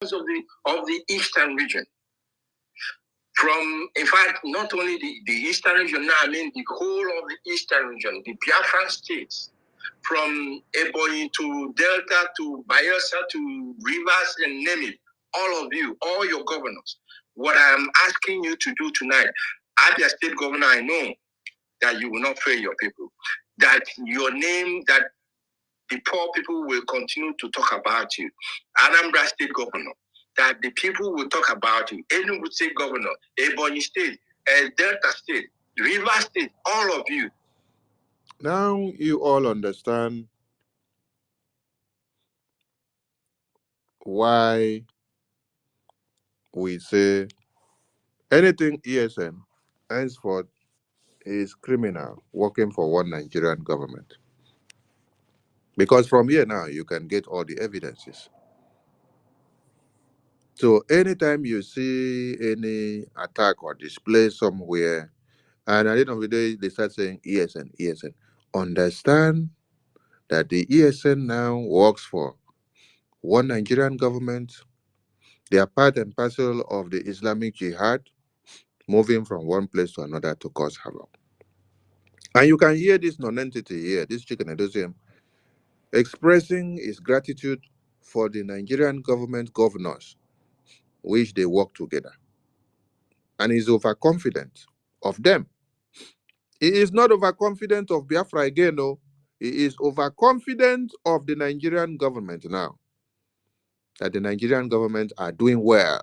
of the eastern region. From, in fact, not only the eastern region, now I mean the whole of the eastern region, the Biafran states, from Ebonyi to Delta to Bayelsa to Rivers and name it, all of you, all your governors. What I'm asking you to do tonight, Abia State Governor, I know that you will not fail your people, that your name, that the poor people will continue to talk about you. Anambra State Governor, that the people will talk about you. Enugu State Governor, Ebonyi State, Delta State, River State, all of you. Now you all understand why we say anything ESN henceforth is criminal working for one Nigerian government. Because from here now, you can get all the evidences. So anytime you see any attack or display somewhere, and at the end of the day, they start saying ESN, ESN, understand that the ESN now works for one Nigerian government. They are part and parcel of the Islamic Jihad, moving from one place to another to cause havoc. And you can hear this non-entity here, this Chika Edoziem, expressing his gratitude for the Nigerian government governors, which they work together. And he's overconfident of them. He is not overconfident of Biafra again, no. He is overconfident of the Nigerian government now. That the Nigerian government are doing well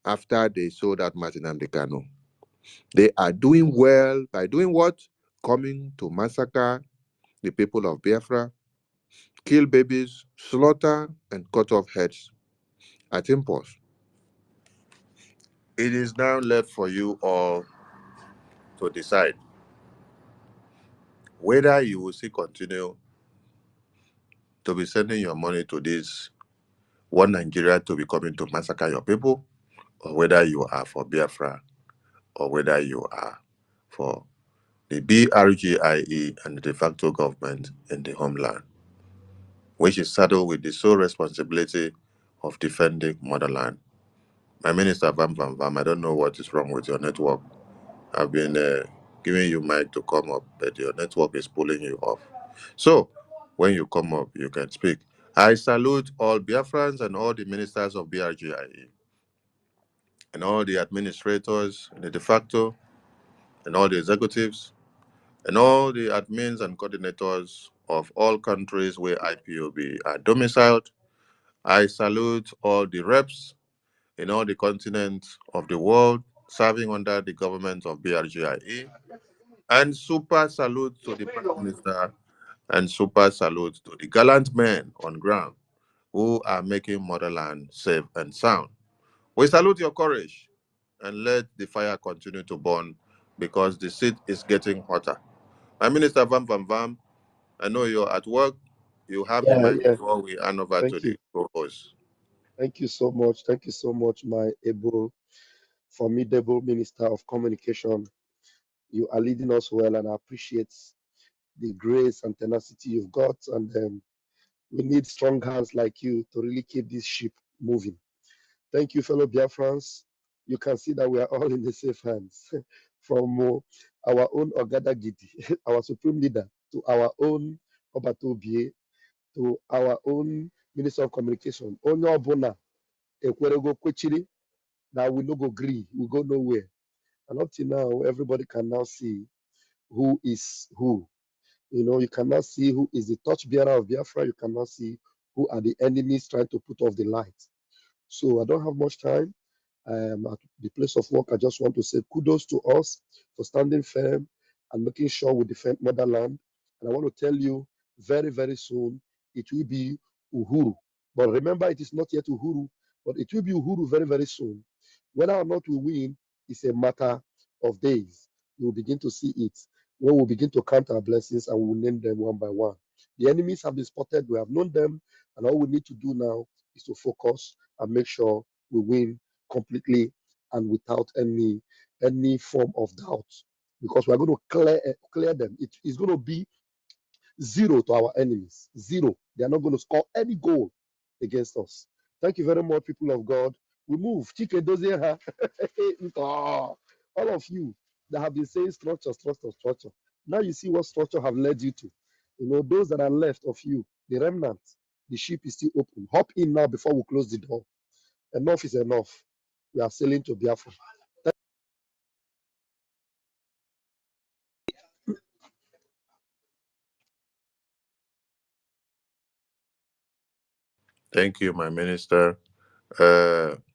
after they sold out Martin Amdekano. They are doing well by doing what? Coming to massacre the people of Biafra, kill babies, slaughter, and cut off heads at impulse. It is now left for you all to decide whether you will still continue to be sending your money to this one Nigeria to be coming to massacre your people, or whether you are for Biafra, or whether you are for the BRGIE and the de facto government in the homeland, which is saddled with the sole responsibility of defending motherland. My minister, Vam Vam Vam, I don't know what is wrong with your network. I've been giving you mic to come up, but your network is pulling you off. So, when you come up, you can speak. I salute all Biafrans and all the ministers of BRGIE, and all the administrators, and the de facto, and all the executives, and all the admins and coordinators of all countries where IPOB are domiciled. I salute all the reps in all the continents of the world serving under the government of BRGIE. And super salute to the Prime Minister, and super salute to the gallant men on ground who are making motherland safe and sound. We salute your courage and let the fire continue to burn because the seat is getting hotter. My Minister Vam Vam Vam, I know you're at work. You have the mic Yeah. before we hand over to Thank you. the co-host. Thank you so much. Thank you so much, my able, formidable Minister of Communication. You are leading us well, and I appreciate the grace and tenacity you've got. And we need strong hands like you to really keep this ship moving. Thank you, fellow Biafrans. You can see that we are all in the safe hands. From our own Ogada Gidi, our supreme leader, to our own Obatobie, to our own Minister of Communication. Onye Obuna, Ekwerego Kwechiri, that we no go agree, we go nowhere. And up till now, everybody can now see who is who. You know, you cannot see who is the torchbearer of Biafra. You cannot see who are the enemies trying to put off the light. So I don't have much time. At the place of work, I just want to say kudos to us for standing firm and making sure we defend motherland. And I want to tell you, very, very soon, it will be Uhuru. But remember, it is not yet Uhuru, but it will be Uhuru very, very soon. Whether or not we win is a matter of days. We will begin to see it when we begin to count our blessings and we will name them one by one. The enemies have been spotted, we have known them, and all we need to do now is to focus and make sure we win completely and without any form of doubt, because we're going to clear them. It is going to be zero to our enemies. Zero. They are not going to score any goal against us. Thank you very much, people of God. We move. Chika Edoziem. All of you that have been saying structure, structure, structure. Now you see what structure have led you to. You know, those that are left of you, the remnant, the ship is still open. Hop in now before we close the door. Enough is enough. We are sailing to Biafra. Thank you, my minister.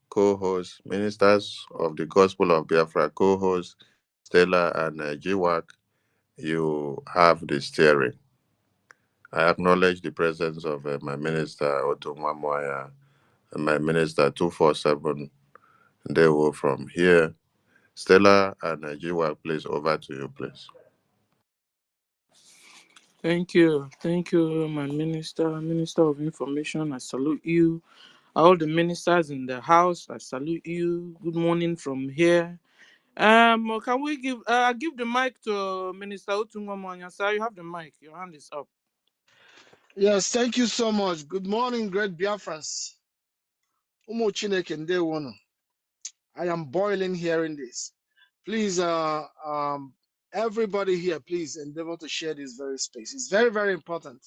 Co-host, ministers of the Gospel of Biafra, co-host Stella and Jiwak, you have the steering. I acknowledge the presence of my minister Otumwamoya and my minister 247. They were from here. Stella and Jiwak, please, over to you, please. Thank you. Thank you, my Minister of Information. I salute you. All the ministers in the house, I salute you. Good morning from here. Can we give the mic to Minister Otungwamanya? Sir, you have the mic. Your hand is up. Yes, thank you so much. Good morning, great Biafrans. Umu Chineke ndewono. I am boiling hearing this. Please, everybody here, please endeavor to share this very space. It's very, very important.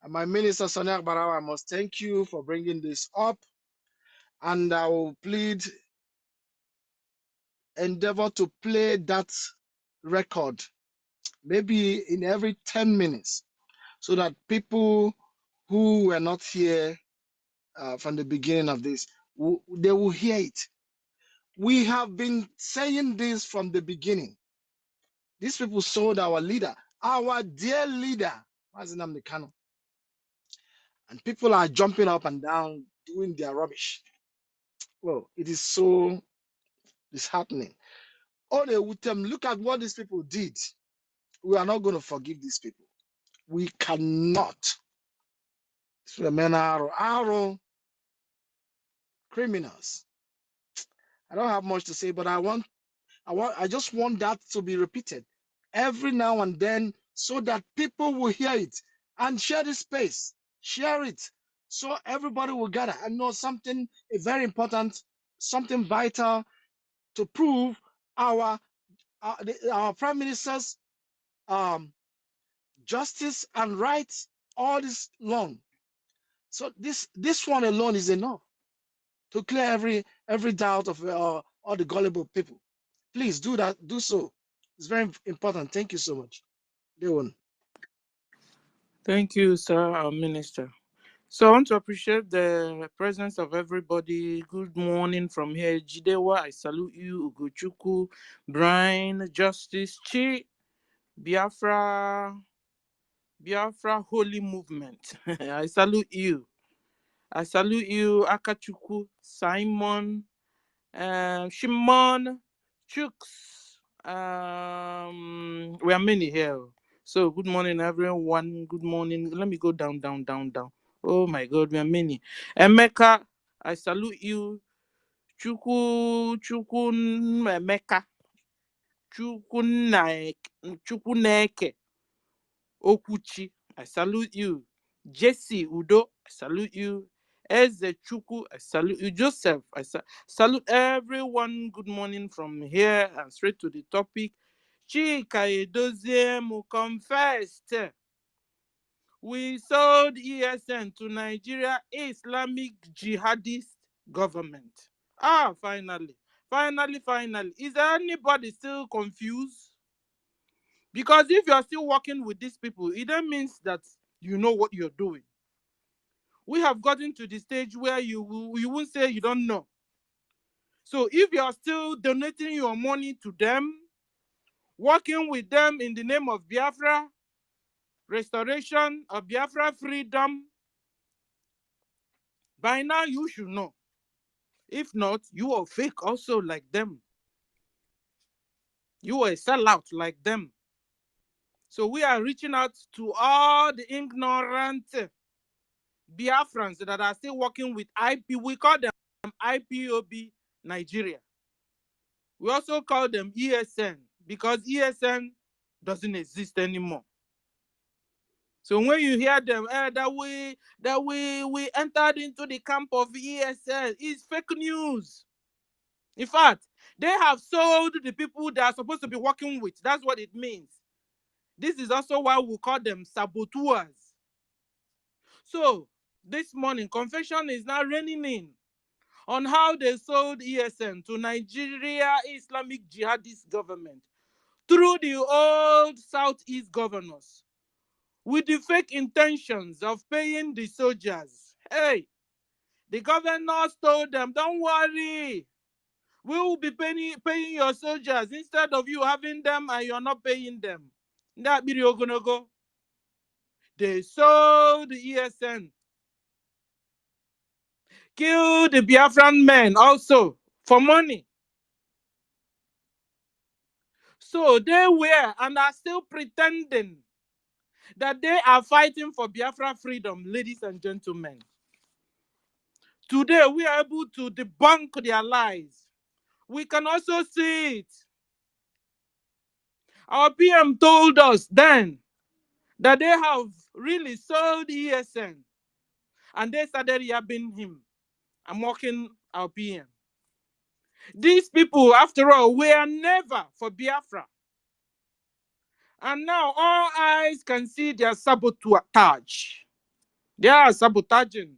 And my minister, Sonia Barawa, I must thank you for bringing this up. And I will plead, endeavor to play that record, maybe in every 10 minutes, so that people who were not here from the beginning of this, they will hear it. We have been saying this from the beginning. These people sold our leader, our dear leader, Mazinam Kano. And people are jumping up and down doing their rubbish. Well, it is so disheartening. Oh, they would tell them, look at what these people did. We are not going to forgive these people. We cannot. So men are criminals. I don't have much to say, but I just want that to be repeated every now and then so that people will hear it and share this space. Share it so everybody will gather and know something very important, something vital to prove our prime minister's justice and rights all this long. So this one alone is enough to clear every doubt of all the gullible people. Please do that. Do so. It's very important. Thank you so much. Dewan. Thank you, sir, our minister. So I want to appreciate the presence of everybody. Good morning from here. Jidewa, I salute you. Ugochukwu, Brian, Justice, Chi, Biafra Holy Movement. I salute you. I salute you, Akachukwu, Simon, Shimon, Chooks. We are many here. So good morning, everyone. Good morning. Let me go down, down, down, down. Oh my God, we are many. Emeka, I salute you. Chukwu Emeka. Chukwuneke. Okuchi, I salute you. Jesse Udo, I salute you. Eze Chuku, I salute you. Joseph, I salute everyone. Good morning from here and straight to the topic. Chika Edoziem confessed. We sold ESN to Nigeria Islamic Jihadist government. Finally. Finally. Is there anybody still confused? Because if you're still working with these people, it then means that you know what you're doing. We have gotten to the stage where you won't say you don't know. So if you're still donating your money to them, working with them in the name of Biafra, restoration of Biafra freedom, by now you should know. If not, you are fake also like them. You are a sellout like them. So we are reaching out to all the ignorant Biafrans that are still working with IP. We call them IPOB Nigeria. We also call them ESN because ESN doesn't exist anymore. So when you hear them that we entered into the camp of ESL, it's fake news. In fact, they have sold the people they are supposed to be working with. That's what it means. This is also why we call them saboteurs. So this morning, confession is now raining in on how they sold ESN to Nigeria Islamic Jihadist government through the old Southeast governors with the fake intentions of paying the soldiers. Hey, the governors told them, don't worry, we will be paying your soldiers instead of you having them and you're not paying them. That be go. They sold the ESN, killed the Biafran men also for money. So they were and are still pretending that they are fighting for Biafra freedom, ladies and gentlemen. Today, we are able to debunk their lies. We can also see it. Our PM told us then that they have really sold ESN and they started yabbing him and mocking our PM. These people, after all, were never for Biafra. And now all eyes can see their sabotage. They are sabotaging.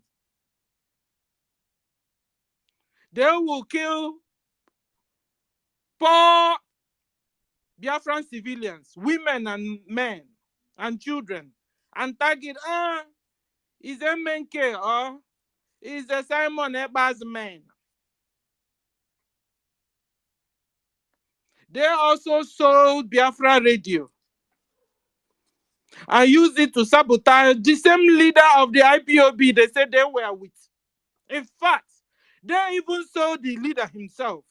They will kill poor Biafran civilians, women and men and children, and target, is a Menke or is a Simon Eba's men. They also sold Biafra radio and used it to sabotage the same leader of the IPOB they said they were with. In fact, they even sold the leader himself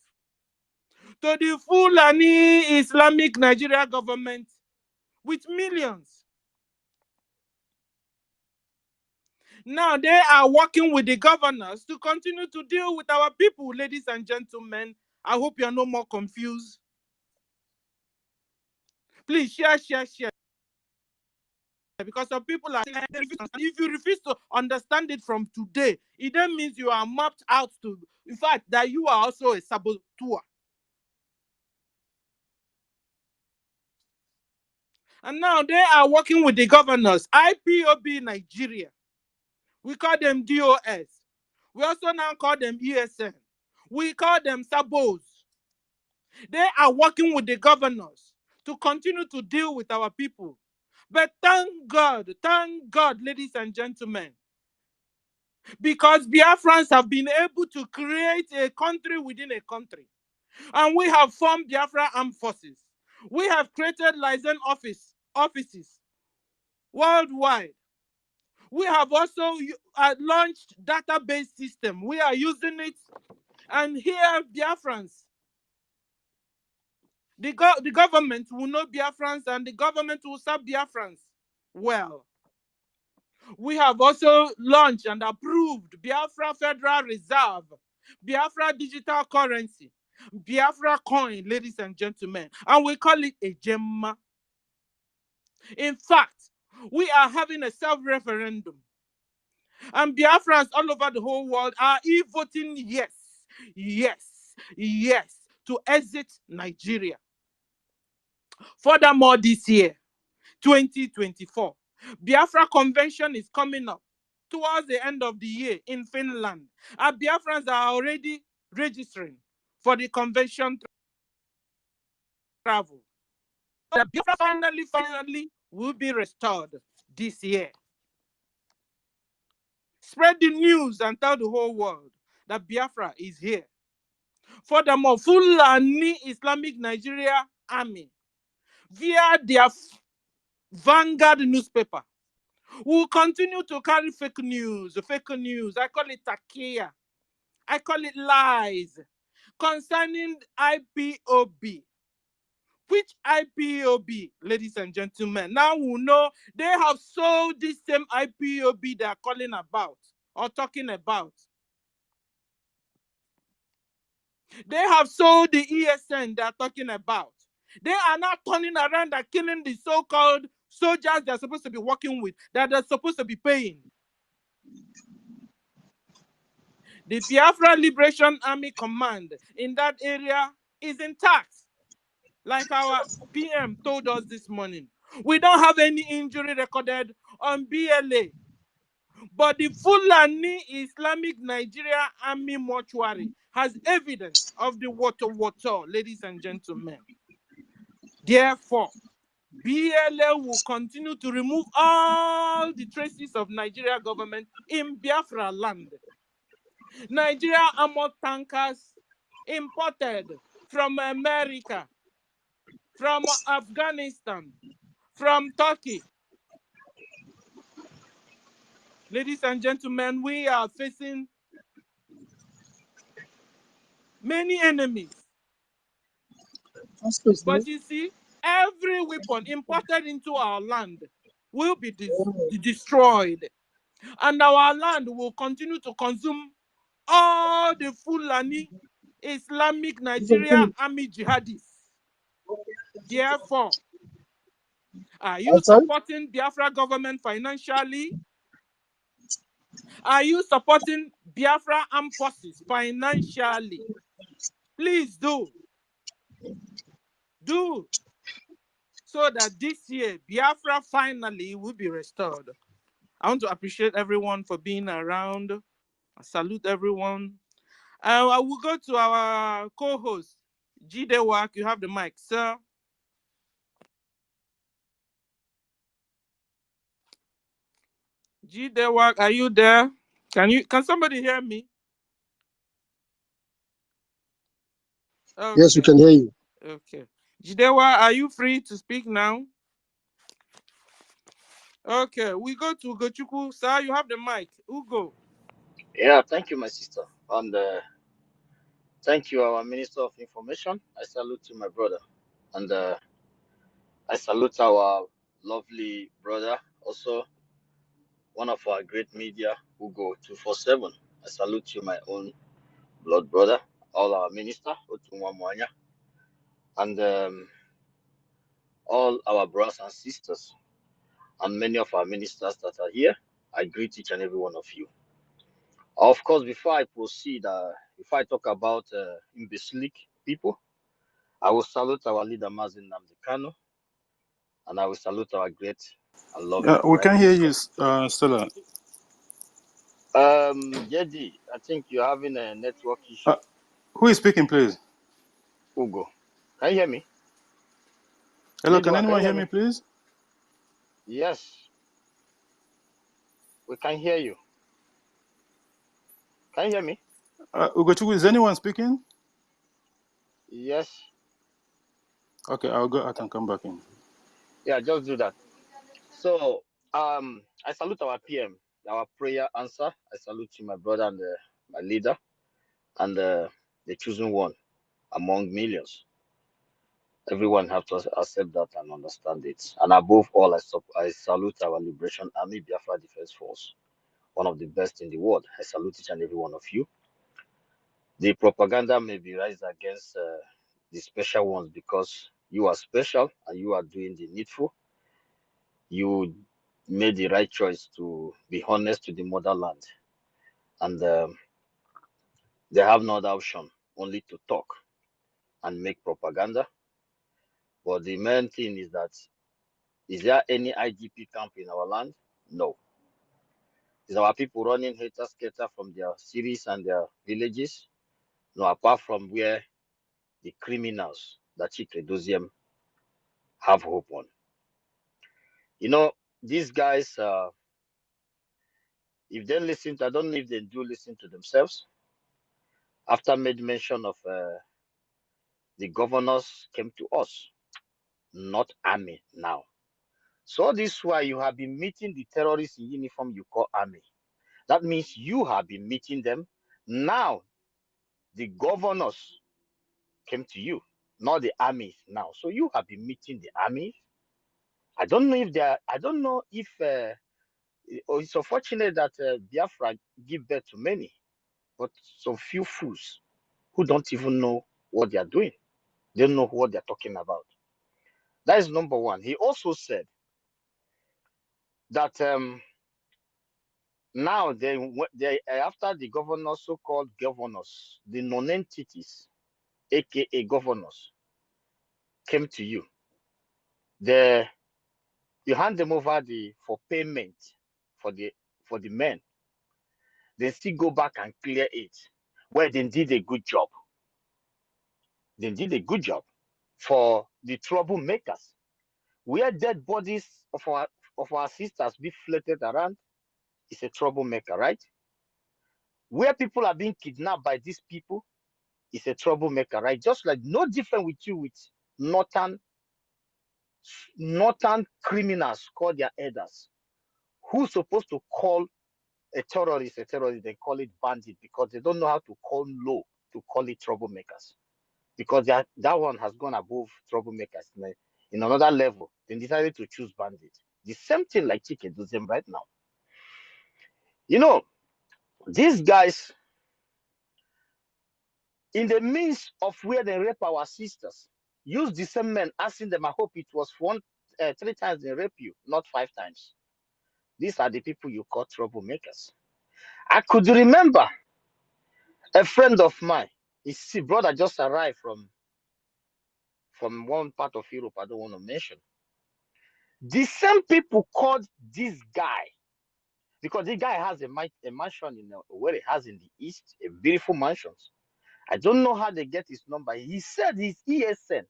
to the Fulani Islamic Nigeria government with millions. Now they are working with the governors to continue to deal with our people, ladies and gentlemen. I hope you are no more confused. Please share. Because some people are saying, if you refuse to understand it from today, it then means you are mapped out to, in fact, that you are also a saboteur. And now they are working with the governors, IPOB Nigeria. We call them DOS. We also now call them ESN. We call them sabos. They are working with the governors to continue to deal with our people. But thank God, ladies and gentlemen, because Biafrans have been able to create a country within a country. And we have formed Biafra Armed Forces. We have created liaison offices worldwide. We have also launched database system. We are using it. And here, Biafrans, the government will know Biafrans and the government will serve Biafrans well. We have also launched and approved Biafra Federal Reserve, Biafra Digital Currency, Biafra Coin, ladies and gentlemen, and we call it a Gemma. In fact, we are having a self-referendum, and Biafrans all over the whole world are voting yes to exit Nigeria. Furthermore, this year, 2024, Biafra Convention is coming up towards the end of the year in Finland. And Biafrans are already registering for the convention travel. The Biafra finally will be restored this year. Spread the news and tell the whole world that Biafra is here. Furthermore, Fulani Islamic Nigeria Army, via their Vanguard newspaper, will continue to carry fake news. I call it takia. I call it lies concerning IPOB. Which IPOB, ladies and gentlemen? Now we know they have sold this same IPOB they are calling about or talking about. They have sold the ESN they are talking about. They are now turning around and killing the so-called soldiers they're supposed to be working with, that they're supposed to be paying. The Biafra Liberation Army Command in that area is intact, like our PM told us this morning. We don't have any injury recorded on BLA. But the Fulani Islamic Nigeria Army mortuary has evidence of the water, ladies and gentlemen. Therefore, BLA will continue to remove all the traces of Nigeria government in Biafra land. Nigeria armored tankers imported from America, from Afghanistan, from Turkey. Ladies and gentlemen, we are facing many enemies. But you see, every weapon imported into our land will be destroyed. And our land will continue to consume all the Fulani Islamic Nigeria Army jihadists. Therefore, are you supporting Biafra government financially? Are you supporting Biafra armed forces financially? Please do. Do. So that this year, Biafra finally will be restored. I want to appreciate everyone for being around. I salute everyone. I will go to our co-host, Jidewak. You have the mic, sir. Jidewak, are you there? Can somebody hear me? Okay. Yes, we can hear you. Okay. Jidewak, are you free to speak now? Okay, we go to Ugochukwu. Sir, you have the mic. Ugo. Yeah, thank you, my sister. And thank you, our Minister of Information. I salute you, my brother. And I salute our lovely brother, also one of our great media, Ugo 247. I salute you, my own blood brother, all our minister, Otumwamwanya, and all our brothers and sisters, and many of our ministers that are here. I greet each and every one of you. Of course, before I proceed, before I talk about imbecilic people, I will salute our leader, Mazin Namdekano, and I will salute our great and lovely We Prime can hear you, Minister. Stella. JD, I think you're having a network issue. Who is speaking, please? Ugo, can you hear me? Hello, JD, can anyone you hear me, please? Yes, we can hear you. Can you hear me? Ugochukwu, is anyone speaking? Yes. Okay, I'll go out and come back in. Yeah, just do that. So, I salute our PM, our prayer answer. I salute you, my brother, and my leader, and the chosen one among millions. Everyone have to accept that and understand it. And above all, I salute our Liberation Army, Biafra Defense Force, one of the best in the world. I salute each and every one of you. The propaganda may be raised against the special ones because you are special and you are doing the needful. You made the right choice to be honest to the motherland. And they have no other option, only to talk and make propaganda. But the main thing is that, is there any IDP camp in our land? No. Is our people running hater-scatter from their cities and their villages? No, apart from where the criminals that Chika Edoziem have hope on. You know, these guys, if they listen to, I don't know if they do listen to themselves. After made mention of the governors came to us, not army now. So this is why you have been meeting the terrorists in uniform you call army. That means you have been meeting them. Now the governors came to you, not the army now. So you have been meeting the army. I don't know if they are, I don't know if it's unfortunate that Biafra give birth to many, but some few fools who don't even know what they are doing. They don't know what they're talking about. That is number one. He also said that now they after the governors, so-called governors, the non-entities, aka governors, came to you. You hand them over for payment for the men. They still go back and clear it. Well, they did a good job. They did a good job for the troublemakers. Where dead bodies of our sisters be floated around is a troublemaker, right? Where people are being kidnapped by these people is a troublemaker, right? Just like no different with you with northern criminals called their elders. Who's supposed to call a terrorist, they call it bandit because they don't know how to call low to call it troublemakers. Because that one has gone above troublemakers in another level. They decided to choose bandit. The same thing like Chika Edoziem right now. You know, these guys, in the midst of where they rape our sisters, use the same men asking them, I hope it was 3 times they rape you, not 5 times. These are the people you call troublemakers. I could remember a friend of mine, his brother just arrived from one part of Europe I don't want to mention. The same people called this guy, because this guy has a mansion in where he has in the east, a beautiful mansion. I don't know how they get his number. He said his ESN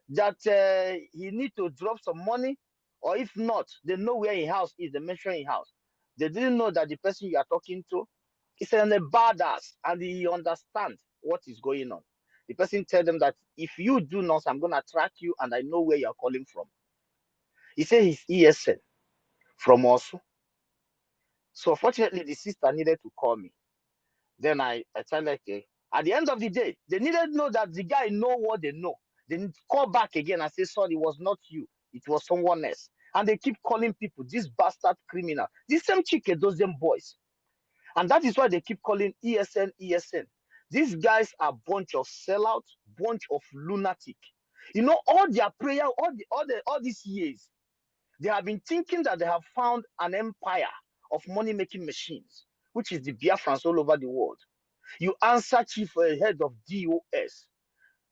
that he need to drop some money, or if not, they know where his house is. They mention his house. They didn't know that the person you are talking to is a badass and he understands what is going on. The person tell them that if you do not, I'm gonna track you and I know where you are calling from. He said his ESN from us. So fortunately, the sister needed to call me. Then I tell her, okay. At the end of the day, they needed to know that the guy know what they know. They need to call back again and say, sorry, it was not you. It was someone else. And they keep calling people, this bastard criminal. This same Chika Edoziem boys. And that is why they keep calling ESN, ESN. These guys are a bunch of sellouts, bunch of lunatic. You know, all their prayer, all these years, they have been thinking that they have found an empire of money-making machines, which is the Biafrans all over the world. You answer chief head of DOS.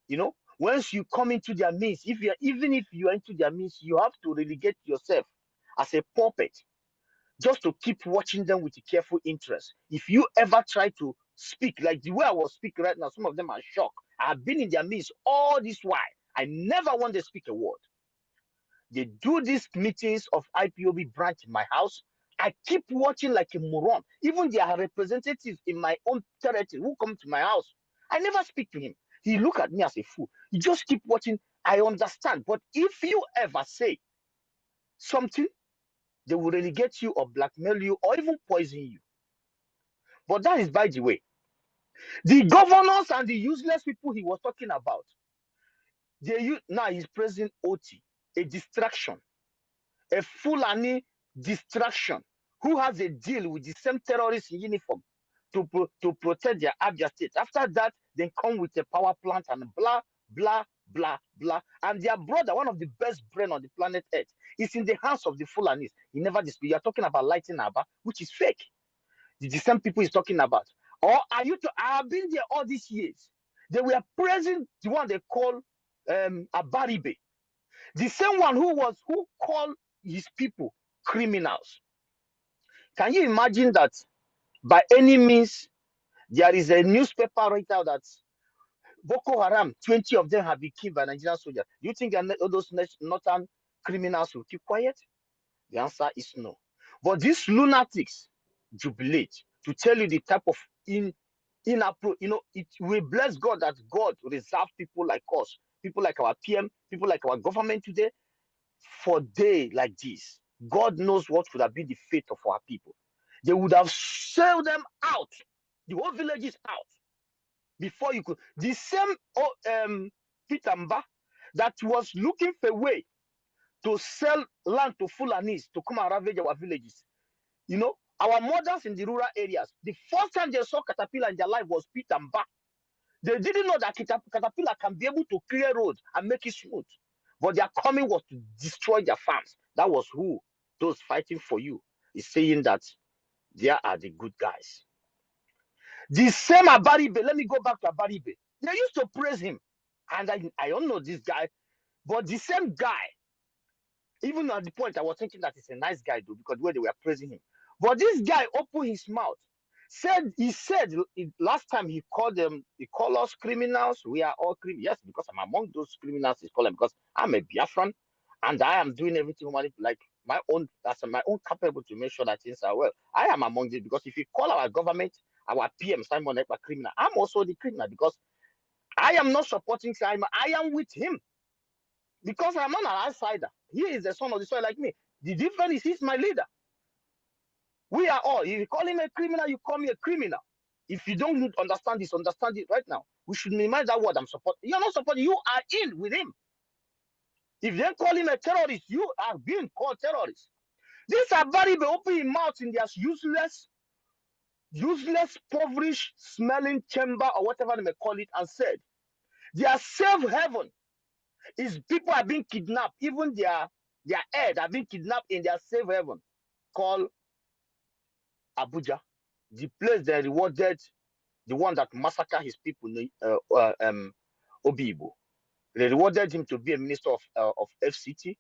You know, once you come into their midst, even if you are into their midst, you have to relegate yourself as a puppet, just to keep watching them with a careful interest. If you ever try to speak like the way I was speaking right now, some of them are shocked. I've been in their midst all this while. I never want to speak a word. They do these meetings of IPOB branch in my house. I keep watching like a moron. Even there are representatives in my own territory who come to my house. I never speak to him. He look at me as a fool. You just keep watching. I understand. But if you ever say something, they will relegate you or blackmail you or even poison you. But that is by the way. The governors and the useless people he was talking about, now he's praising OT, a distraction. A Fulani distraction who has a deal with the same terrorists in uniform to protect their Abia state. After that, they come with a power plant and blah, blah, blah, blah. And their brother, one of the best brain on the planet Earth, is in the hands of the Fulanis. He never dispute. You're talking about lighting Aba, which is fake. The same people he's talking about. Or are you to? I have been there all these years. They were praising the one they call Abaribe. The same one who called his people criminals. Can you imagine that by any means there is a newspaper right now that Boko Haram, 20 of them have been killed by Nigerian soldiers? Do you think all those northern criminals will keep quiet? The answer is no. But these lunatics jubilate to tell you the type of we bless God that God reserves people like us, people like our PM, people like our government today, for day like this. God knows what would have been the fate of our people. They would have sold them out, the whole village is out, before you could. The same Peter Mba that was looking for a way to sell land to Fulanis to come and ravage our villages. You know, our mothers in the rural areas, the first time they saw caterpillar in their life was Peter Mba. They didn't know that caterpillar can be able to clear roads and make it smooth. But their coming was to destroy their farms. That was who? those fighting for you is saying that they are the good guys. The same Abaribe, let me go back to Abaribe. They used to praise him. And I don't know this guy, but the same guy, even at the point I was thinking that he's a nice guy though, because the way they were praising him. But this guy opened his mouth, he said last time he called us criminals. We are all criminals. Yes, because I'm among those criminals, he's calling because I'm a Biafran and I am doing everything like my own capable to make sure that things are well. I am among this because if you call our government, our PM Simon Ekpa criminal, I'm also the criminal because I am not supporting Simon. I am with him because I'm not an outsider. He is the son of the soil like me. The difference is he's my leader. We are all. If you call him a criminal, you call me a criminal. If you don't understand this, understand it right now. We should minimize that word I'm supporting. You're not supporting. You are in with him. If they call him a terrorist, you are being called terrorist. These are very open mouth in their useless, poverish, smelling chamber or whatever they may call it, and said their safe heaven is people are being kidnapped. Even their head are being kidnapped in their safe heaven called Abuja, the place they rewarded the one that massacred his people, Obibo. They rewarded him to be a minister of FCT.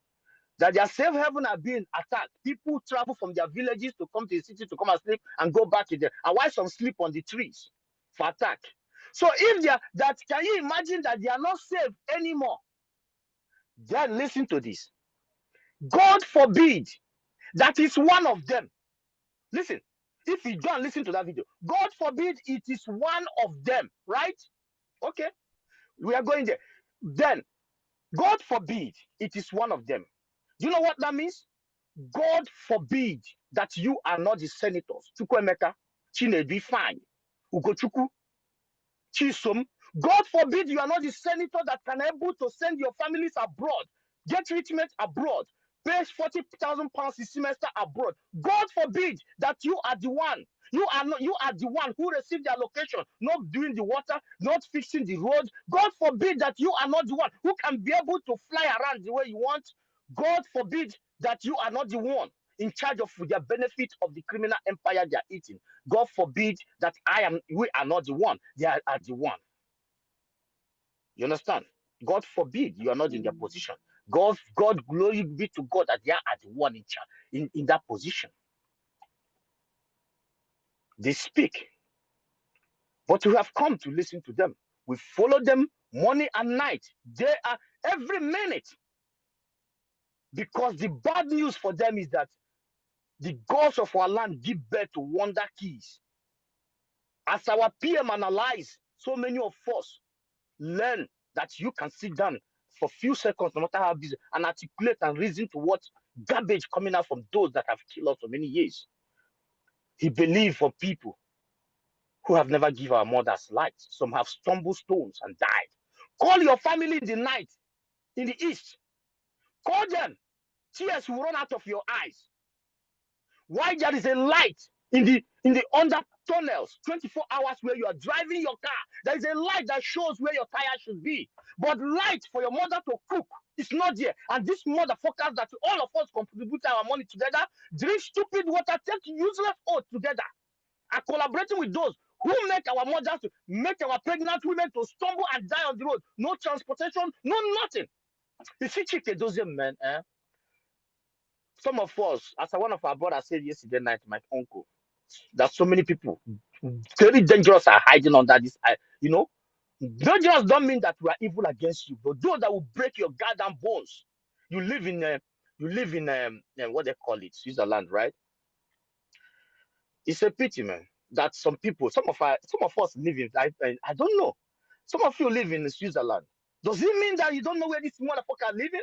That their safe heaven are being attacked. People travel from their villages to come to the city to come and sleep and go back in there. And why some sleep on the trees for attack? So if they are that, can you imagine that they are not safe anymore? Then listen to this. God forbid that is one of them. Listen, if you don't listen to that video, God forbid it is one of them, right? Okay, we are going there. Then, God forbid it is one of them. Do you know what that means? God forbid that you are not the senators. Chukwemeka, Chinedu, fine. Ugochukwu, Chisom. God forbid you are not the senator that can able to send your families abroad, get treatment abroad, pay 40,000 pounds a semester abroad. God forbid that you are the one. You are the one who received the allocation, not doing the water, not fixing the road. God forbid that you are not the one who can be able to fly around the way you want. God forbid that you are not the one in charge of the benefit of the criminal empire they are eating. God forbid that we are not the one. They are the one. You understand? God forbid you are not in their position. God, glory be to God that they are the one in charge, in that position. They speak, but we have come to listen to them. We follow them morning and night. They are every minute. Because the bad news for them is that the gods of our land give birth to wonder keys. As our PM analyze, so many of us learn that you can sit down for a few seconds, no matter how busy, and articulate and reason to what garbage coming out from those that have killed us for many years. He believed for people who have never given our mothers light. Some have stumbled stones and died. Call your family in the night, in the east. Call them. Tears will run out of your eyes. Why there is a light in the under tunnels, 24 hours where you are driving your car. There is a light that shows where your tire should be. But light for your mother to cook is not there. And this motherfuckers that all of us contribute our money together, drink stupid water, take useless oath together, are collaborating with those who make our mothers, make our pregnant women to stumble and die on the road. No transportation, no nothing. You see, Chika Edoziem, man, some of us, as one of our brothers said yesterday night, my uncle, that so many people, very dangerous, are hiding under this. Dangerous don't mean that we are evil against you, but those that will break your goddamn bones. You live in what they call it, Switzerland, right? It's a pity, man, that some of us live in. I don't know. Some of you live in Switzerland. Does it mean that you don't know where this motherfucker are living?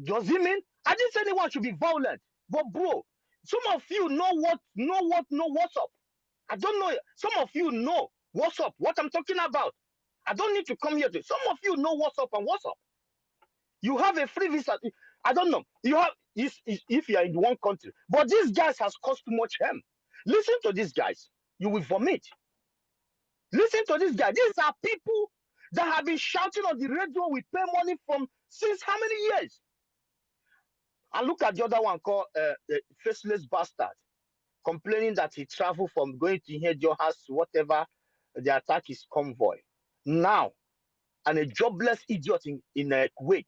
Does it mean? I didn't say anyone should be violent, but bro, some of you know what's up. I don't know. Some of you know what's up. What I'm talking about. I don't need to come here to. Some of you know what's up and what's up. You have a free visa. I don't know. You have if you are in one country, but these guys has caused too much harm. Listen to these guys. You will vomit. Listen to these guys. These are people that have been shouting on the radio. We pay money from since how many years? And look at the other one called the faceless bastard, complaining that he traveled from going to hear your house to whatever the attack is convoy. Now, and a jobless idiot in Kuwait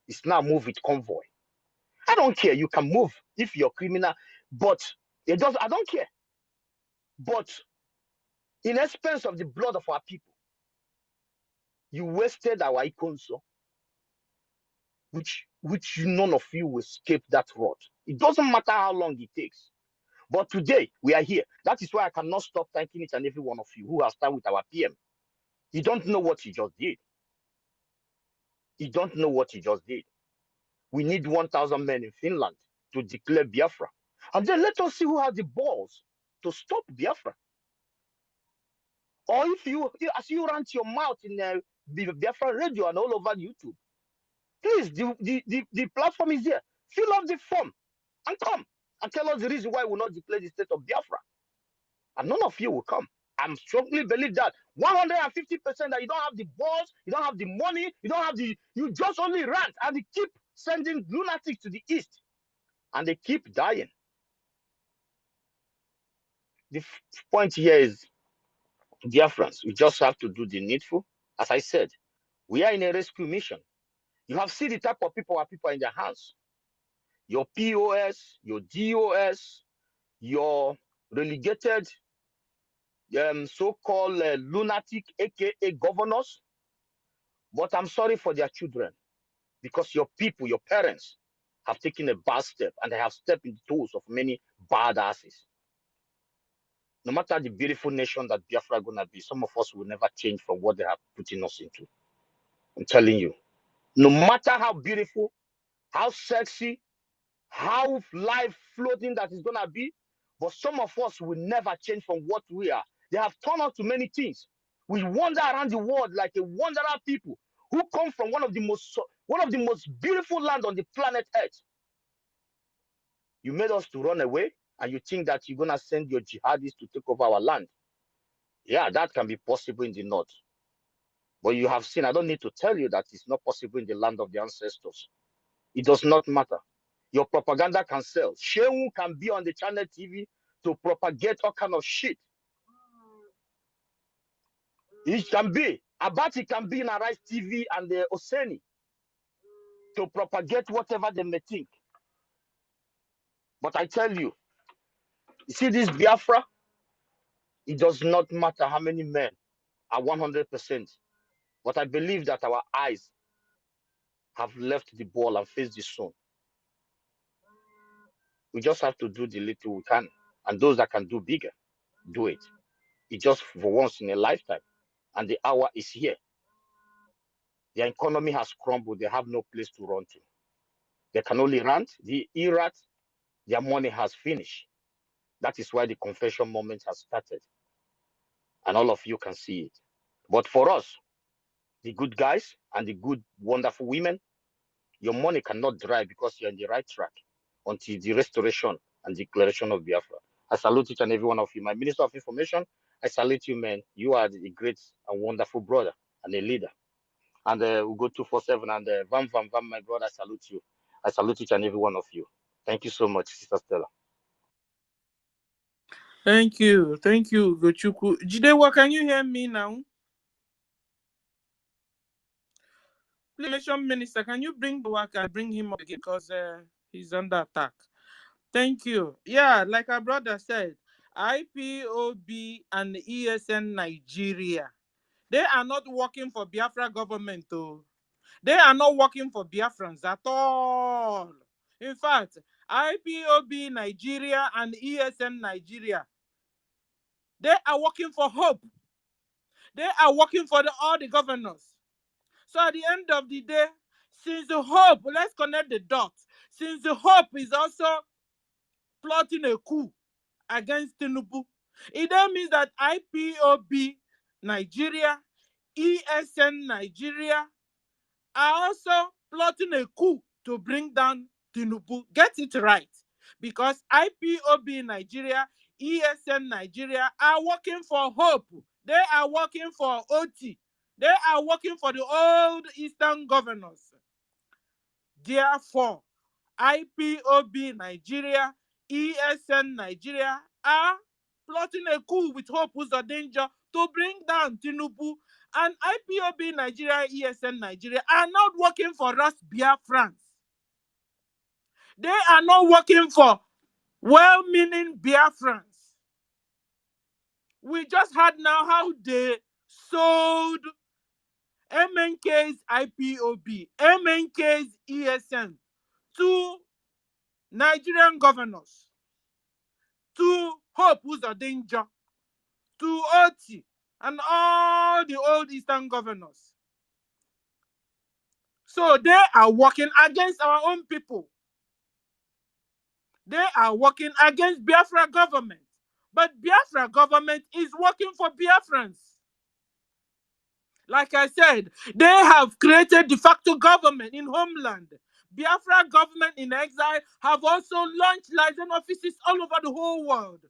is now moved with convoy. I don't care. You can move if you're criminal, but it does. I don't care. But in expense of the blood of our people, you wasted our iconso, which none of you will escape that road. It doesn't matter how long it takes. But today we are here. That is why I cannot stop thanking each and every one of you who have started with our PM. You don't know what you just did. You don't know what you just did. We need 1,000 men in Finland to declare Biafra. And then let us see who has the balls to stop Biafra. Or if you as you rant your mouth in Biafra radio and all over YouTube, please, the platform is there. Fill out the form and come and tell us the reason why we will not declare the state of Biafra. And none of you will come. I'm strongly believe that 150% that you don't have the balls, you don't have the money, you just only rant and they keep sending lunatics to the east and they keep dying. The point here is, dear friends, we just have to do the needful. As I said, we are in a rescue mission. You have seen the type of people our people are in their hands. Your POS, your DOS, your relegated so-called lunatic, aka governors. But I'm sorry for their children, because your people, your parents, have taken a bad step and they have stepped in the toes of many bad asses. No matter the beautiful nation that Biafra is going to be, some of us will never change from what they have putting us into. I'm telling you. No matter how beautiful, how sexy, how life floating that is going to be, but some of us will never change from what we are. They have turned us to many things. We wander around the world like a wanderer people who come from one of the most beautiful lands on the planet Earth. You made us to run away, and you think that you're gonna send your jihadists to take over our land. Yeah, that can be possible in the north. But you have seen, I don't need to tell you that it's not possible in the land of the ancestors. It does not matter. Your propaganda can sell. Shehu can be on the channel TV to propagate all kind of shit. It can be. Abati can be in Arise TV and the Oseni to propagate whatever they may think. But I tell you, see this Biafra? It does not matter how many men are 100%. But I believe that our eyes have left the ball and faced the sun. We just have to do the little we can. And those that can do bigger, do it. It's just for once in a lifetime. And the hour is here. Their economy has crumbled. They have no place to run to. They can only rant. The erat, their money has finished. That is why the confession moment has started. And all of you can see it. But for us, the good guys and the good, wonderful women, your money cannot dry because you're on the right track until the restoration and declaration of Biafra. I salute each and every one of you. My Minister of Information, I salute you, man. You are the great and wonderful brother and a leader. And we'll go 247 and Vam, my brother, I salute you. I salute each and every one of you. Thank you so much, Sister Stella. Thank you, Gochuku. Jidewa, can you hear me now? Please, Minister, can you bring the work and bring him up again because he's under attack? Thank you. Yeah, like our brother said, IPOB and ESN Nigeria, they are not working for Biafra government, though. They are not working for Biafrans at all. In fact, IPOB Nigeria and ESN Nigeria, they are working for hope. They are working for all the governors. So at the end of the day, since the hope, let's connect the dots. Since the hope is also plotting a coup against Tinubu, it then means that IPOB Nigeria, ESN Nigeria are also plotting a coup to bring down Tinubu. Get it right. Because IPOB Nigeria, ESN Nigeria are working for hope. They are working for OT. They are working for the old Eastern governors. Therefore, IPOB Nigeria, ESN Nigeria are plotting a coup with Hope Uzodinjo to bring down Tinubu. And IPOB Nigeria, ESN Nigeria are not working for us Biafrans. They are not working for well-meaning Biafrans. We just heard now how they sold MNK's IPOB, MNK's ESN to Nigerian governors, to Hope Uzodinjo, to Oti, and all the old Eastern governors. So they are working against our own people. They are working against Biafra government. But Biafra government is working for Biafrans. Like I said, they have created de facto government in homeland. Biafra government in exile have also launched liaison offices all over the whole world.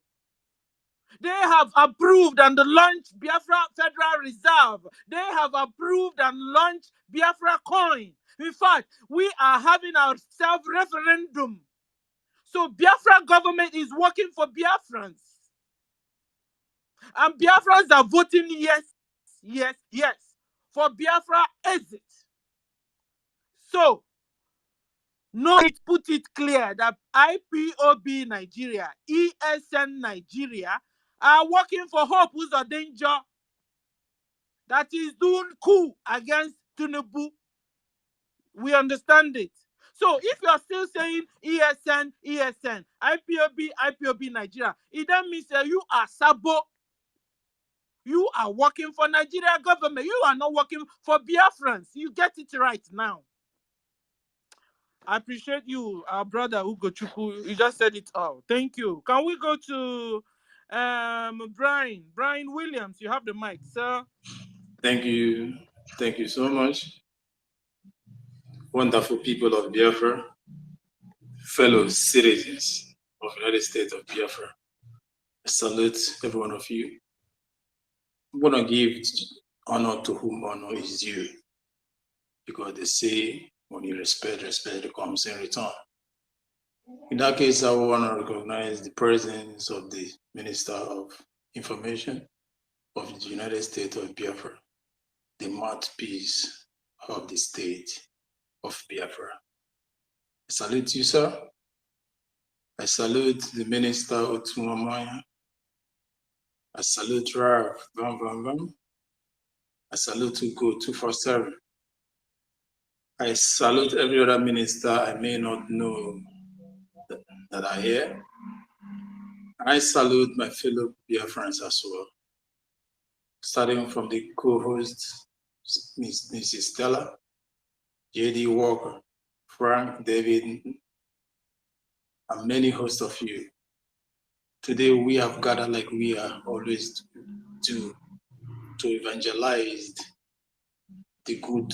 They have approved and launched Biafra Federal Reserve. They have approved and launched Biafra coin. In fact, we are having our self-referendum. So Biafra government is working for Biafrans. And Biafrans are voting yes, yes, yes for Biafra exit. So, no, it put it clear that IPOB Nigeria, ESN Nigeria are working for Hope Uzodinjo that is doing coup against Tinubu. We understand it. So if you are still saying ESN, ESN, IPOB Nigeria, it then means that you are sabo. You are working for Nigeria government. You are not working for Biafrans. You get it right now. I appreciate you, our brother Ugo Chukwu. You just said it all. Thank you. Can we go to Brian? Brian Williams, you have the mic, sir. Thank you. Thank you so much. Wonderful people of Biafra, fellow citizens of the United States of Biafra. I salute every one of you. I'm going to give honor to whom honor is due, because they say when you respect, respect comes in return. In that case, I want to recognize the presence of the Minister of Information of the United States of Biafra, the mouthpiece of the state of Biafra. I salute you, sir. I salute the Minister Otumamaya. I salute Rav Bam Bam Bam. I salute Ugo 247. I salute every other minister I may not know that are here. And I salute my fellow Biafrans as well. Starting from the co-host, Mrs. Stella, J.D. Walker, Frank, David, and many hosts of you. Today we have gathered like we are always do to evangelize the good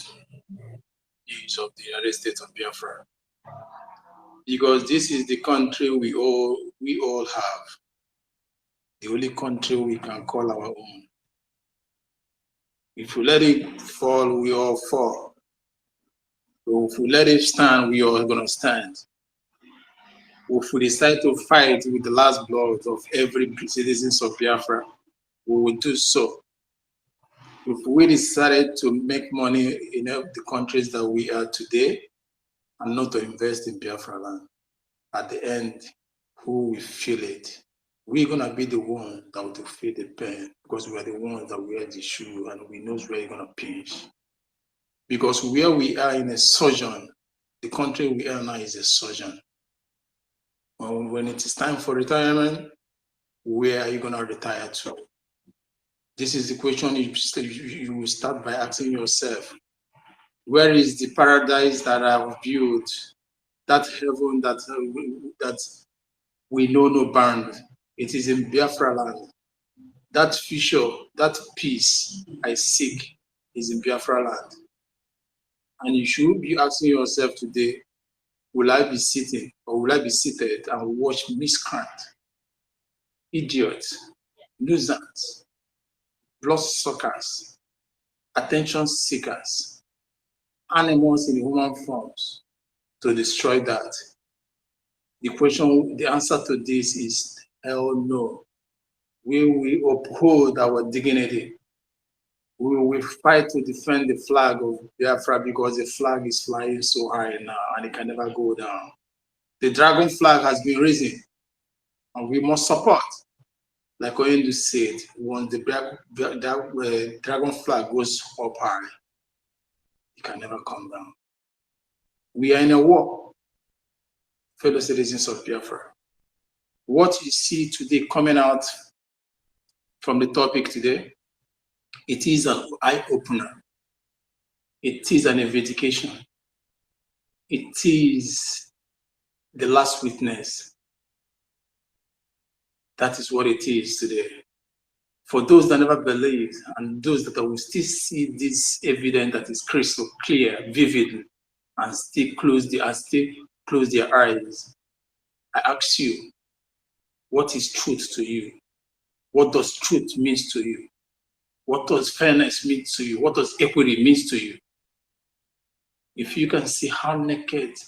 news of the United States of Biafra. Because this is the country we all have. The only country we can call our own. If we let it fall, we all fall. So if we let it stand, we all gonna stand. If we decide to fight with the last blood of every citizen of Biafra, we will do so. If we decided to make money in the countries that we are today and not to invest in Biafra land, at the end, who will feel it? We're gonna be the one that will feel the pain, because we are the ones that wear the shoe and we know where you're gonna pinch. Because where we are in a sojourn, the country we are now is a sojourn. When it is time for retirement, where are you gonna retire to? This is the question you will start by asking yourself. Where is the paradise that I've built, that heaven that we know no bound? It is in Biafra land. That future, that peace I seek is in Biafra land. And you should be asking yourself today, will I be sitting or will I be seated and watch miscreant, idiots, nuisance, bloodsuckers, attention seekers, animals in human forms to destroy that? the answer to this is hell no. We will uphold our dignity. We will fight to defend the flag of Biafra because the flag is flying so high now and it can never go down. The dragon flag has been risen and we must support. Like Oyendu said, when the dragon flag goes up high, it can never come down. We are in a war, fellow citizens of Biafra. What you see today coming out from the topic today, it is an eye-opener. It is an vindication. It is the last witness. That is what it is today. For those that never believe and those that will still see this evidence that is crystal clear, vivid, and still close their eyes, I ask you, what is truth to you? What does truth mean to you? What does fairness mean to you? What does equity mean to you? If you can see how naked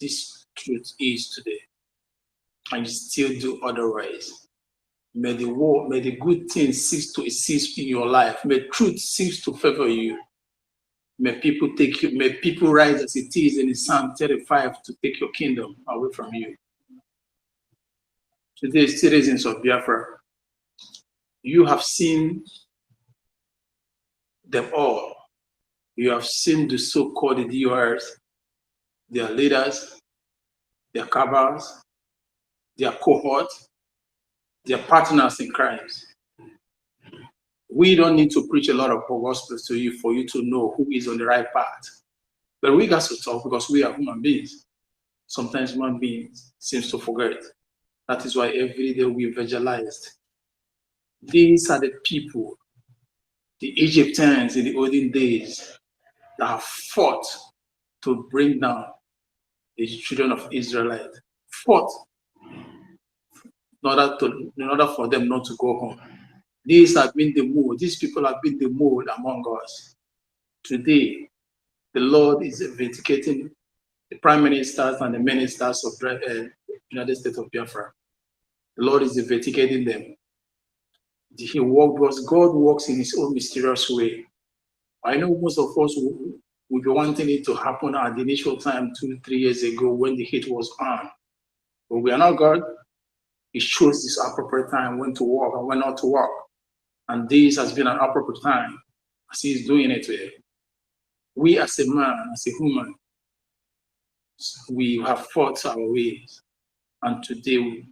this truth is today, and you still do otherwise, may the good things cease to exist in your life. May truth cease to favor you. May people rise as it is in Psalm 35 to take your kingdom away from you. Today, citizens of Biafra, you have seen them all. You have seen the so-called DORs, their leaders, their cabals, their cohorts, their partners in crimes. We don't need to preach a lot of gospels to you for you to know who is on the right path. But we got to talk because we are human beings. Sometimes human beings seem to forget. That is why every day we evangelized. These are the people, the Egyptians in the olden days, that have fought to bring down the children of Israel. Fought in order for them not to go home. These have been the mold. These people have been the mold among us. Today, the Lord is vindicating the prime ministers and the ministers of the United States of Biafra. The Lord is vindicating them. God works in his own mysterious way. I know most of us would be wanting it to happen at the initial time 2-3 years ago when the heat was on. But we are not God. He chose this appropriate time when to walk and when not to walk. And this has been an appropriate time as he is doing it today. We as a man, as a human, we have fought our ways. And today,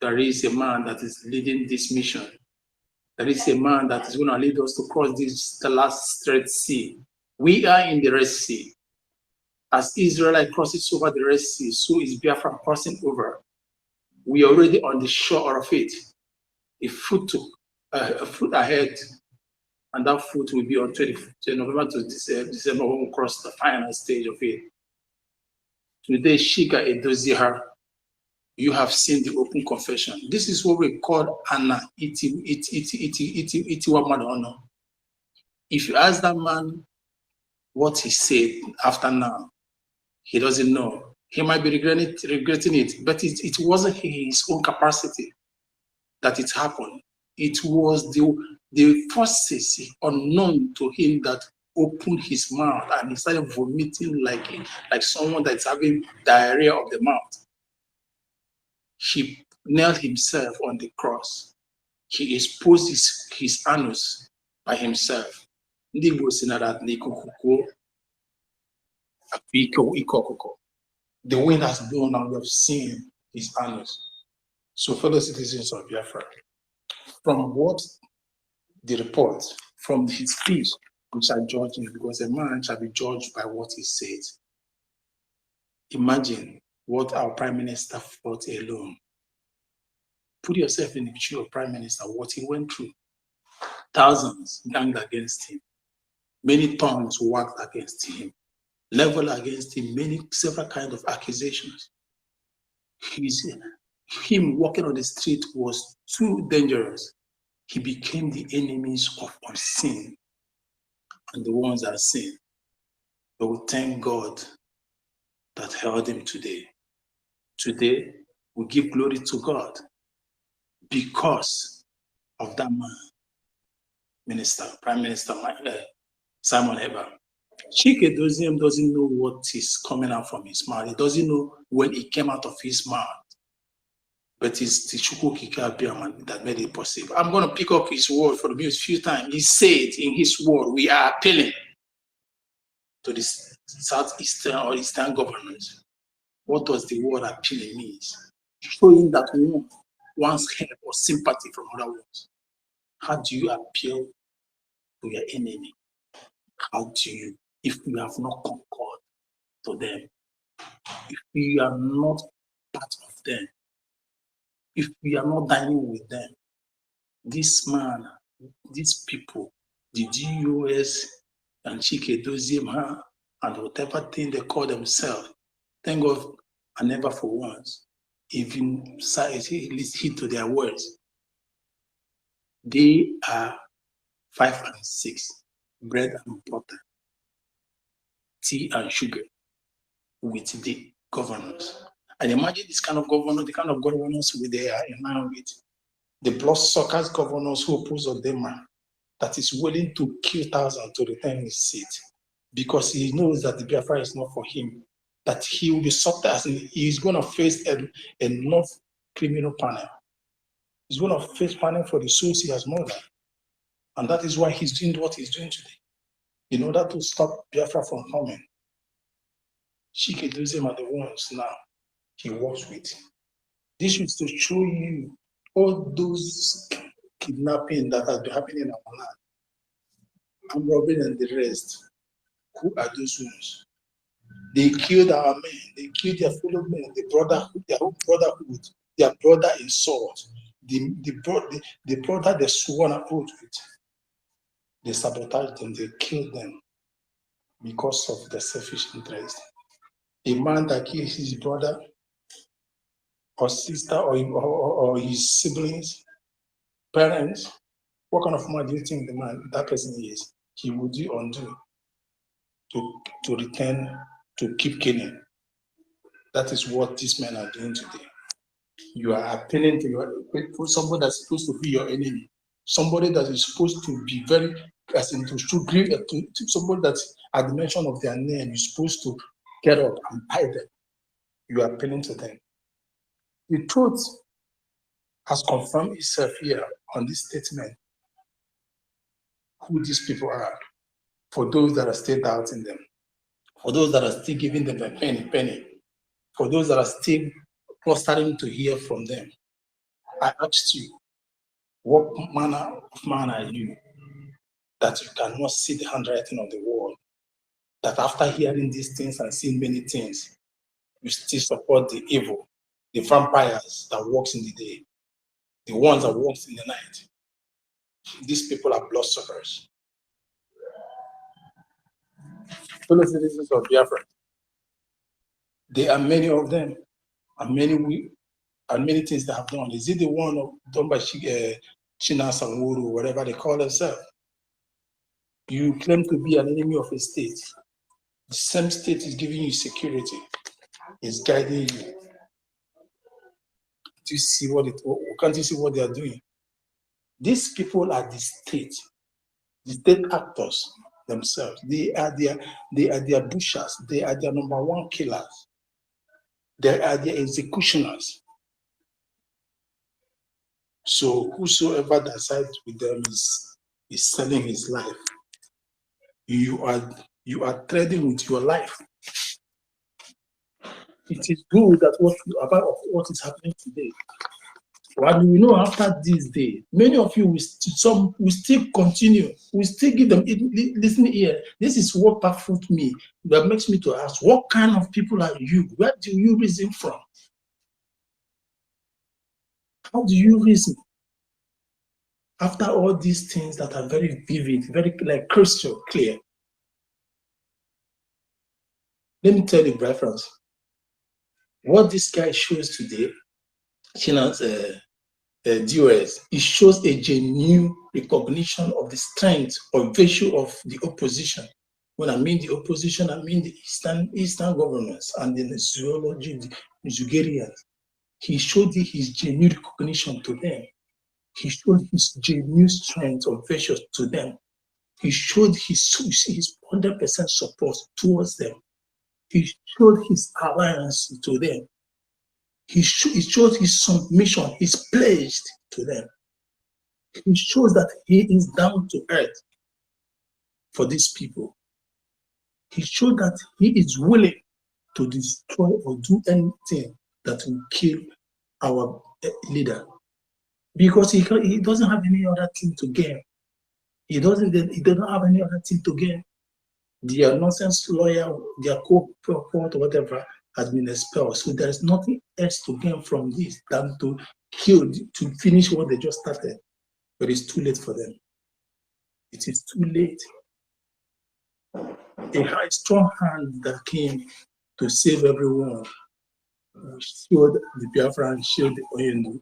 there is a man that is leading this mission. There is a man that is going to lead us to cross the last Red Sea. We are in the Red Sea. As Israel crosses over the Red Sea, so is Biafra crossing over. We are already on the shore of it. A foot ahead, and that foot will be on 20 November to December when we cross the final stage of it. Today, Chika Edoziem, you have seen the open confession. This is what we call Anna Itiwa. If you ask that man what he said after now, he doesn't know. He might be regretting it, but it wasn't his own capacity that it happened. It was the forces unknown to him that opened his mouth and he started vomiting like someone that's having diarrhea of the mouth. He nailed himself on the cross. He exposed his anus by himself. The wind has blown and we have seen his anus. So, fellow citizens of Biafra, from what the report, from his speech, we shall judge him, because a man shall be judged by what he says. Imagine what our prime minister fought alone. Put yourself in the shoe of prime minister, what he went through. Thousands ganged against him. Many tongues worked against him. Leveled against him several kinds of accusations. Him walking on the street was too dangerous. He became the enemies of unseen and the ones that are seen. But we thank God that held him today. Today, we give glory to God because of that man, Prime Minister Simon Ekpa. Chika Edoziem doesn't know what is coming out from his mouth. He doesn't know when it came out of his mouth. But it's the Chika that made it possible. I'm going to pick up his word for the news a few times. He said in his word, we are appealing to the southeastern or eastern governments. What does the word appealing mean? Showing that one wants help or sympathy from other ones. How do you appeal to your enemy? How do you, if you have not concord to them, if you are not part of them, if we are not dining with them, this man, these people, the GUS and Chika Edoziem and whatever thing they call themselves, thank God, and never for once, even hit to their words. They are 5 and 6, bread and butter, tea and sugar with the governors. And imagine this kind of governor, the kind of governors they are in line with. The bloodsuckers governors who oppose on them, that is willing to kill thousands to retain his seat because he knows that the Biafra is not for him, that he will be sought as he is going to face a non-criminal panel. He's going to face panel for the souls he has murdered. And that is why he's doing what he's doing today, in order to stop Biafra from coming. Chika Edoziem are the ones now he works with. This is to show you all those kidnapping that has been happening in our land. I'm robbing and the rest. Who are those ones? They killed our men, they killed their fellow men, their own brotherhood, their brother in sword, the brother they swore an oath with. They sabotaged them, they killed them because of their selfish interest. A man that kills his brother or sister or his siblings, parents, what kind of man do you think that person is? He would do undo to return, to keep killing. That is what these men are doing today. You are appealing to somebody that's supposed to be your enemy, somebody that is supposed to be very, as in to somebody that at the mention of their name, you're supposed to get up and fight them. You are appealing to them. The truth has confirmed itself here on this statement, who these people are, for those that are still doubting them, for those that are still giving them a penny, for those that are still starting to hear from them. I asked you, what manner of man are you that you cannot see the handwriting of the wall? That after hearing these things and seeing many things, you still support the evil, the vampires that walks in the day, the ones that walks in the night. These people are bloodsuckers. Fellow citizens of Biafra, there are many of them, and many things they have done. Is it the one done by China Sanwuru, whatever they call themselves? You claim to be an enemy of a state. The same state is giving you security, is guiding you. Do you see can't you see what they are doing? These people are the state actors themselves. They are their butchers. They are their number one killers. They are their executioners. So whosoever decides with them is selling his life. You are trading with your life. It is good that what is happening today. What do we know after this day? Many of you will still continue. We still give them listen here. This is what baffled me. That makes me to ask, what kind of people are you? Where do you reason from? How do you reason? After all these things that are very vivid, very like crystal clear. Let me tell you, reference. What this guy shows today, China's DOS, it shows a genuine recognition of the strength or virtue of the opposition. When I mean the opposition, I mean the Eastern governments and the zoology, Nigerians. He showed his genuine recognition to them. He showed his genuine strength of virtue to them. He showed his 100% support towards them. He showed his alliance to them. He showed his submission, his pledge to them. He shows that he is down to earth for these people. He showed that he is willing to destroy or do anything that will kill our leader, because he doesn't have any other thing to gain. He doesn't have any other thing to gain. Their nonsense lawyer, their co-court or whatever has been expelled. So there is nothing else to gain from this than to kill, to finish what they just started. But it's too late for them. It is too late. A strong hand that came to save everyone showed the Biafra and showed the Oyendu.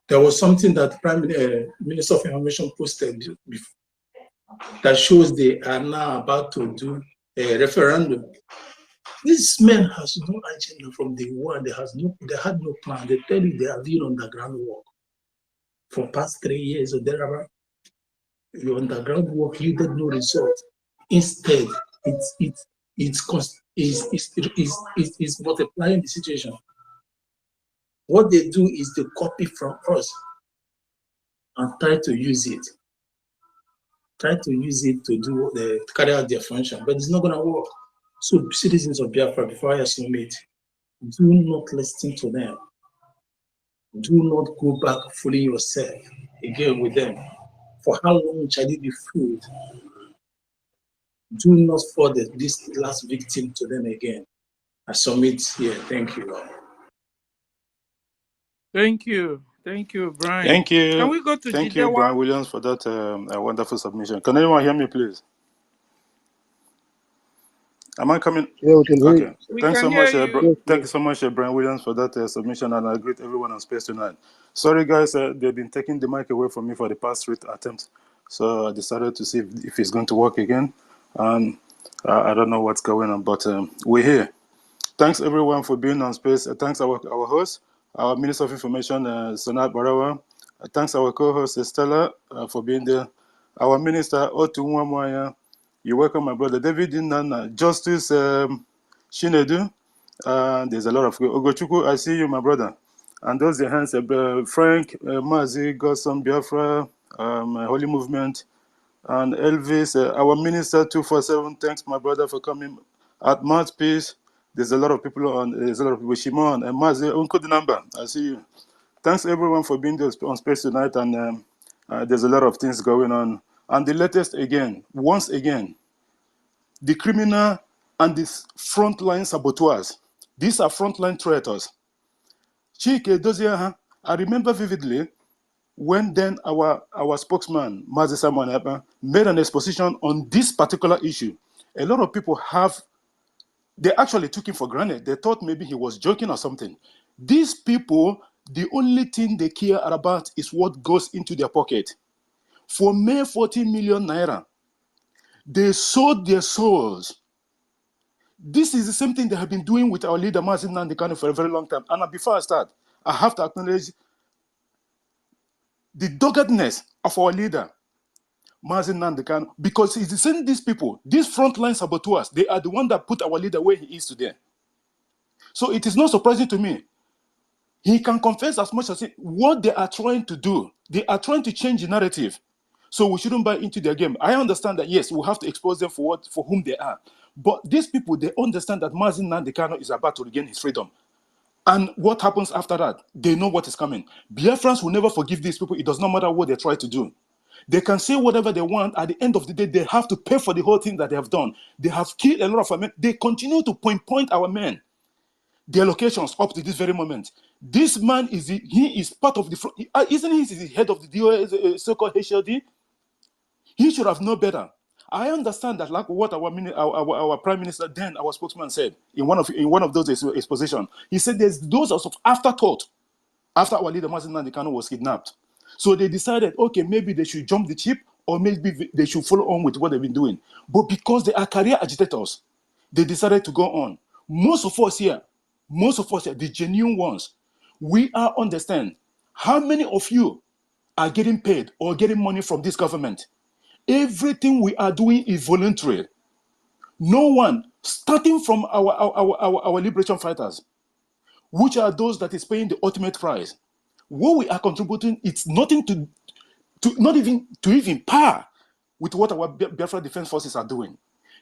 There was something that Prime Minister of Information posted before that shows they are now about to do a referendum. These men has no agenda from the war. They had no plan. They tell you they are doing underground work for past 3 years or thereabout. Your underground work yielded no result. Instead, it's multiplying the situation. What they do is they copy from us and try to use it. Try to use it to carry out their function, but it's not going to work. So, citizens of Biafra, before I assume it, do not listen to them. Do not go back fooling yourself again with them. For how long shall you be fooled? Do not fall this last victim to them again. I submit here. Thank you. Thank you. Thank you, Brian. Thank you. Can we go to Thank you, Jidewa? Brian Williams, for that wonderful submission. Can anyone hear me, please? Am I coming? Yeah, we can hear Okay. you. We Thanks can so hear much. you. Thank you so much, Brian Williams, for that submission, and I greet everyone on space tonight. Sorry, guys, they've been taking the mic away from me for the past 3 attempts, so I decided to see if it's going to work again. And I don't know what's going on, but we're here. Thanks everyone for being on space. Thanks our host, our Minister of Information, Sonat Barawa. Thanks our co-host, Estella, for being there. Our Minister, Otu Mwamwaya. You're welcome, my brother. David Nana, Justice Shinedu. There's a lot of Ogochukwu. I see you, my brother. And those the hands, Frank, Mazi, Godson, Biafra, Holy Movement, and Elvis, our Minister 247. Thanks, my brother, for coming. At Mouthpiece, there's a lot of people Shimon and Mazi, Uncle the number. I see you. Thanks everyone for being there on space tonight, and there's a lot of things going on. And the latest again, once again, the criminal and the frontline saboteurs. These are frontline traitors. Chika, Edoziem, I remember vividly when then our spokesman, Mazi Samuel, made an exposition on this particular issue. A lot of people they actually took him for granted. They thought maybe he was joking or something. These people, the only thing they care about is what goes into their pocket. For mere 40 million naira, they sold their souls. This is the same thing they have been doing with our leader, Mazi Nnamdi Kanu, for a very long time. And before I start, I have to acknowledge the doggedness of our leader, Mazi Nnamdi Kanu, because he's sending these people, these frontline saboteurs, they are the ones that put our leader where he is today. So it is not surprising to me. He can confess as much as what they are trying to do. They are trying to change the narrative. So we shouldn't buy into their game. I understand that, yes, we have to expose them for whom they are. But these people, they understand that Mazi Nnamdi Kanu is about to regain his freedom. And what happens after that? They know what is coming. Biafrans will never forgive these people. It does not matter what they try to do. They can say whatever they want. At the end of the day, they have to pay for the whole thing that they have done. They have killed a lot of our men. They continue to point our men, their locations up to this very moment. This man he is part of the, isn't he the head of the DOS, so-called HLD? He should have known better. I understand that, like what our Prime Minister, then our spokesman, said in one of those expositions. He said there's those of afterthought after our leader Mazi Nnamdi Kanu was kidnapped. So they decided, okay, maybe they should jump the ship, or maybe they should follow on with what they've been doing. But because they are career agitators, they decided to go on. Most of us here, most of us, the genuine ones, we are understand how many of you are getting paid or getting money from this government. Everything we are doing is voluntary. No one, starting from our liberation fighters, which are those that is paying the ultimate price. What we are contributing, it's nothing to not even to even par with what our Biafra Defense Forces are doing.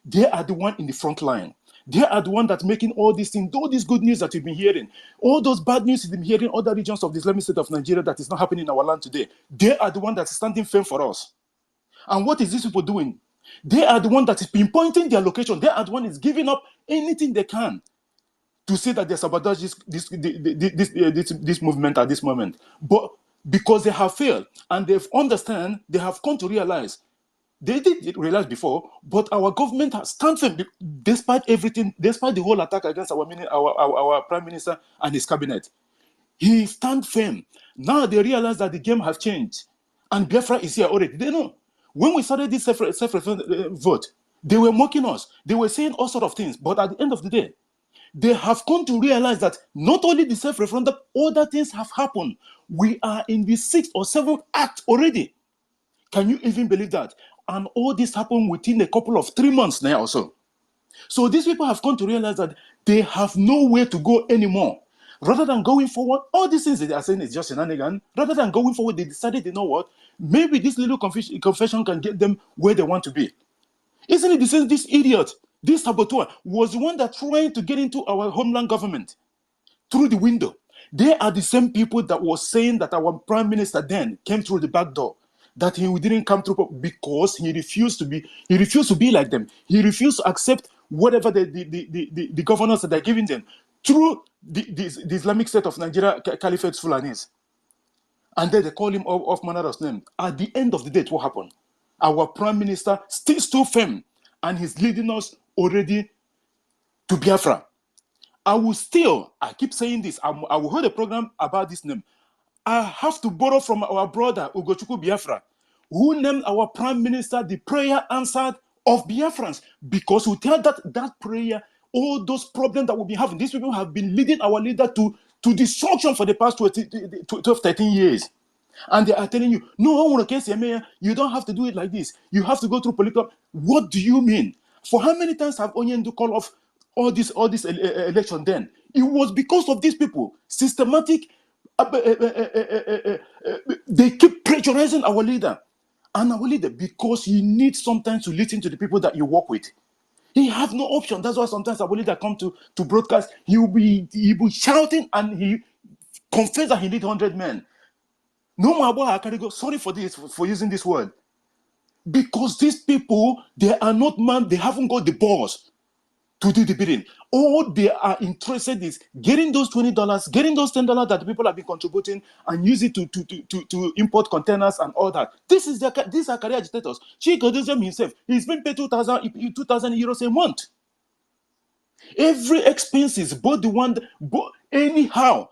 They are the one in the front line. They are the one that's making all these things, all this good news that you've been hearing, all those bad news you've been hearing, other regions of the Islamic State of Nigeria that is not happening in our land today. They are the one that's standing firm for us. And what is these people doing? They are the one that is pinpointing their location. They are the one that is giving up anything they can to say that they sabotage this movement at this moment. But because they have failed and they've understand, they have come to realize, they did realize before, but our government has stand firm despite everything, despite the whole attack against our prime minister and his cabinet. He stand firm. Now they realize that the game has changed, and Biafra is here already. They know. When we started this self-referendum vote, they were mocking us. They were saying all sorts of things. But at the end of the day, they have come to realize that not only the self-referendum, other things have happened. We are in the 6th or 7th act already. Can you even believe that? And all this happened within a couple of 3 months now or so. So these people have come to realize that they have nowhere to go anymore. Rather than going forward, all these things that they are saying is just shenanigan. Rather than going forward, they decided, you know what? Maybe this little confession can get them where they want to be. Isn't it the same? This idiot, this saboteur, was the one that trying to get into our homeland government through the window. They are the same people that was saying that our prime minister then came through the back door, that he didn't come through because he refused to be like them. He refused to accept whatever the governors that they're giving them through the Islamic State of Nigeria Caliphate Fulanis. And then they call him off manner of name. At the end of the day, what happened? Our prime minister still stood firm, and he's leading us already to Biafra. I keep saying this, I will hold a program about this name. I have to borrow from our brother, Ugochukwu Biafra, who named our prime minister the prayer answered of Biafrans, because we tell that prayer, all those problems that we've been having, these people have been leading our leader to destruction for the past 12, 13 years. And they are telling you, no, you don't have to do it like this. You have to go through political. What do you mean? For how many times have Onyendu called off all this election then? It was because of these people. Systematic, they keep pressurizing our leader. And our leader, because he needs sometimes to listen to the people that you work with. He has no option. That's why sometimes our leader come to broadcast, he will be shouting and he confess that he needs 100 men. No more, sorry for using this word. Because these people, they are not man, they haven't got the balls to do the bidding. All they are interested is getting those $20, getting those $10 that the people have been contributing and use it to import containers and all that. These are career agitators. Chika Edoziem himself, he's been paid 2,000 euros a month. Every expenses, anyhow,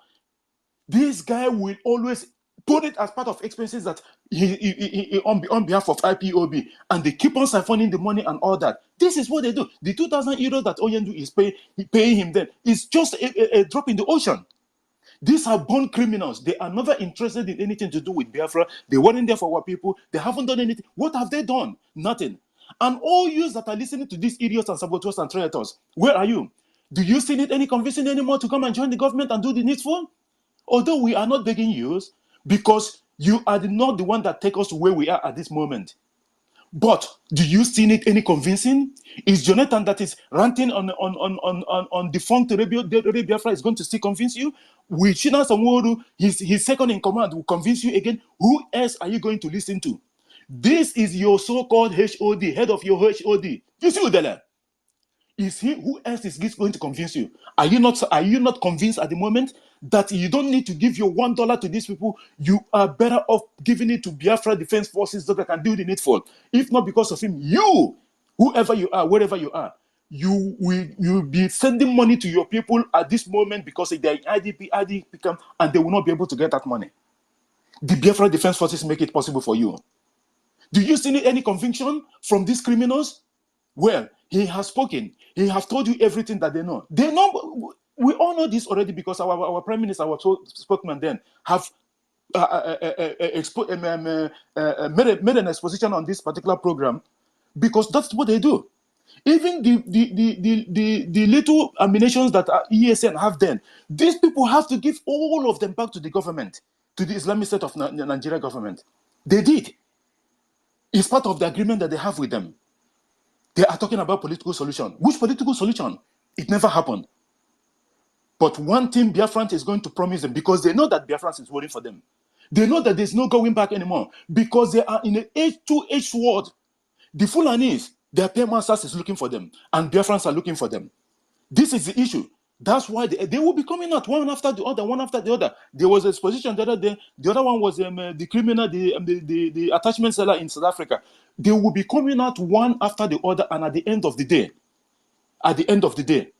this guy will always put it as part of expenses that he on behalf of IPOB, and they keep on siphoning the money and all that. This is what they do. The 2,000 euros that Oyendu is paying him then is just a drop in the ocean. These are born criminals. They are never interested in anything to do with Biafra. They weren't there for our people. They haven't done anything. What have they done? Nothing. And all you that are listening to these idiots and saboteurs and traitors, where are you? Do you still need any convincing anymore to come and join the government and do the needful? Although we are not begging you, because you are not the one that take us to where we are at this moment. But do you still need any convincing? Is Jonathan that is ranting on defunct Biafra is going to still convince you? Will China Sanwo-Olu, his second in command, will convince you again? Who else are you going to listen to? This is your so-called HOD, head of your HOD. You see Udele? Is he? Who else is this going to convince you? Are you not convinced at the moment that you don't need to give your $1 to these people? You are better off giving it to Biafra Defense Forces so they can do the needful. If not because of him, you, whoever you are, wherever you are, you will be sending money to your people at this moment because they are IDP camp and they will not be able to get that money. The Biafra Defense Forces make it possible for you. Do you still need any conviction from these criminals? Well, he has spoken. He has told you everything that they know. They know. We all know this already because our prime minister, our spokesman then, have made an exposition on this particular program, because that's what they do. Even the little ammunitions that ESN have then, these people have to give all of them back to the government, to the Islamic State of Nigeria government. They did. It's part of the agreement that they have with them. They are talking about political solution. Which political solution? It never happened. But one thing Biafran is going to promise them, because they know that Biafran is waiting for them. They know that there's no going back anymore, because they are in an H2H world. The Fulanis, their paymasters is looking for them, and Biafrans are looking for them. This is the issue. That's why they will be coming out one after the other, one after the other. There was a exposition the other day. The other one was the criminal, the attachment seller in South Africa. They will be coming out one after the other, and at the end of the day,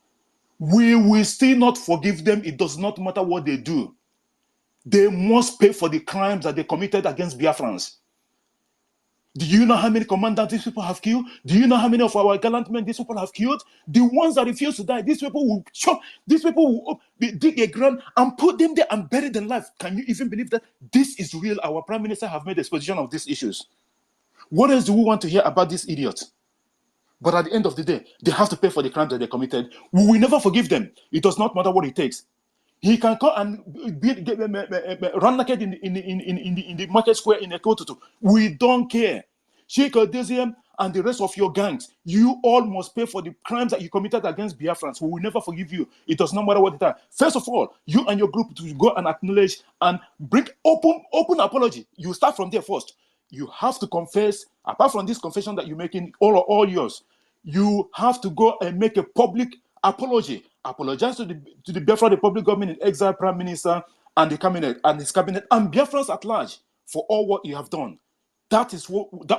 we will still not forgive them. It does not matter what they do. They must pay for the crimes that they committed against Biafrans. Do you know how many commandants these people have killed? Do you know how many of our gallant men these people have killed? The ones that refuse to die, these people will chop, these people will dig a ground and put them there and bury them alive. Can you even believe that? This is real. Our prime minister have made exposition of these issues. What else do we want to hear about these idiots? But at the end of the day, they have to pay for the crimes that they committed. We will never forgive them. It does not matter what it takes. He can come and run naked in the market square in Ekotutu. We don't care. Chika, Edoziem, and the rest of your gangs, you all must pay for the crimes that you committed against Biafrans. We will never forgive you. It does not matter what it is. First of all, you and your group to go and acknowledge and bring open apology. You start from there first. You have to confess. Apart from this confession that you're making, all yours, you have to go and make a public apology. Apologize to the Biafra Republic government in exile, prime minister, and the cabinet and his cabinet, and Biafrans at large for all what you have done. That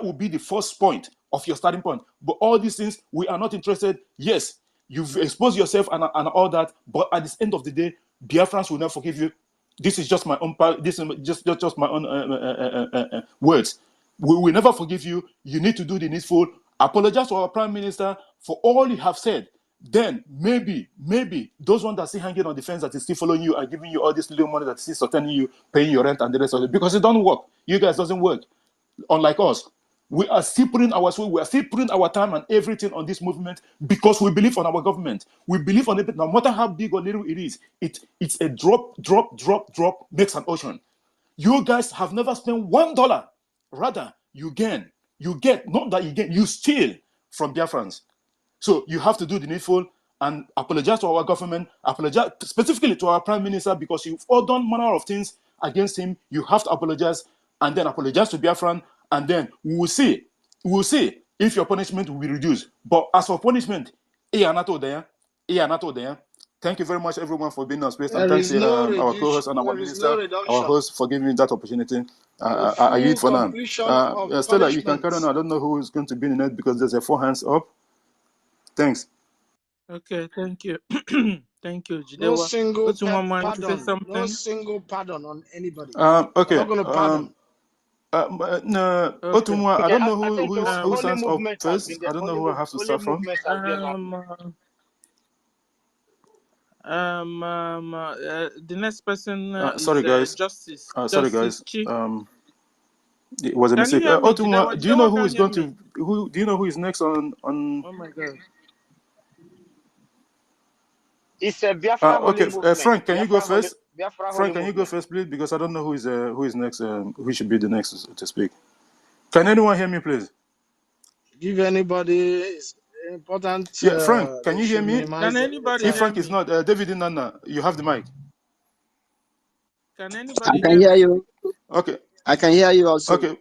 will be the first point of your starting point. But all these things, we are not interested. Yes, you've exposed yourself and all that, but at the end of the day, Biafrans will not forgive you. This is just my own this is just my own words. We will never forgive you. You need to do the needful. Apologize to our prime minister for all you have said. Then maybe those ones that still hanging on the fence, that is still following you and giving you all this little money that is still sustaining you, paying your rent and the rest of it, because it don't work. You guys doesn't work. Unlike us, we are still putting our soul, we are still putting our time and everything on this movement because we believe on our government. We believe on it, no matter how big or little it is. It's a drop makes an ocean. You guys have never spent $1. Rather, you get, not that you get, you steal from Biafrans. So you have to do the needful and apologize to our government, apologize specifically to our prime minister, because you've all done manner of things against him. You have to apologize, and then apologize to Biafran, and then we will see if your punishment will be reduced. But as for punishment, thank you very much, everyone, for being on space, and thanks our co-host and our minister, our host, for giving me that opportunity. I yield for now. Stella, you can carry on. I don't know who is going to be in it because there's a 4 hands up. Thanks. Okay, thank you. Thank you, Jidewa. No single pardon. No single pardon on anybody. Okay. I'm not going to pardon. No, Okay. Otumwa, I don't know who Holy stands up movement has first. been there. I don't know who I have to Holy start from. movement has The next person Sorry, is guys. Justice. Sorry, guys. Chi. It was a Can mistake. you hear me, Otumwa, Jidewa? do you know Jidewa, who can is you going hear me? to do you know who is next on? Oh my God. It's a Biafra Holy Okay, movement. Frank, can you go first? Biafra Holy Frank, can you go movement. first, please? Because I don't know who is next. Who should be the next to speak? Can anyone hear me, please? Give anybody is important. Yeah, Frank, can you hear me? Can anybody If hear Frank me? is not, David Nana, you have the mic. Can I anybody can hear you. Okay. I can hear you also. Okay.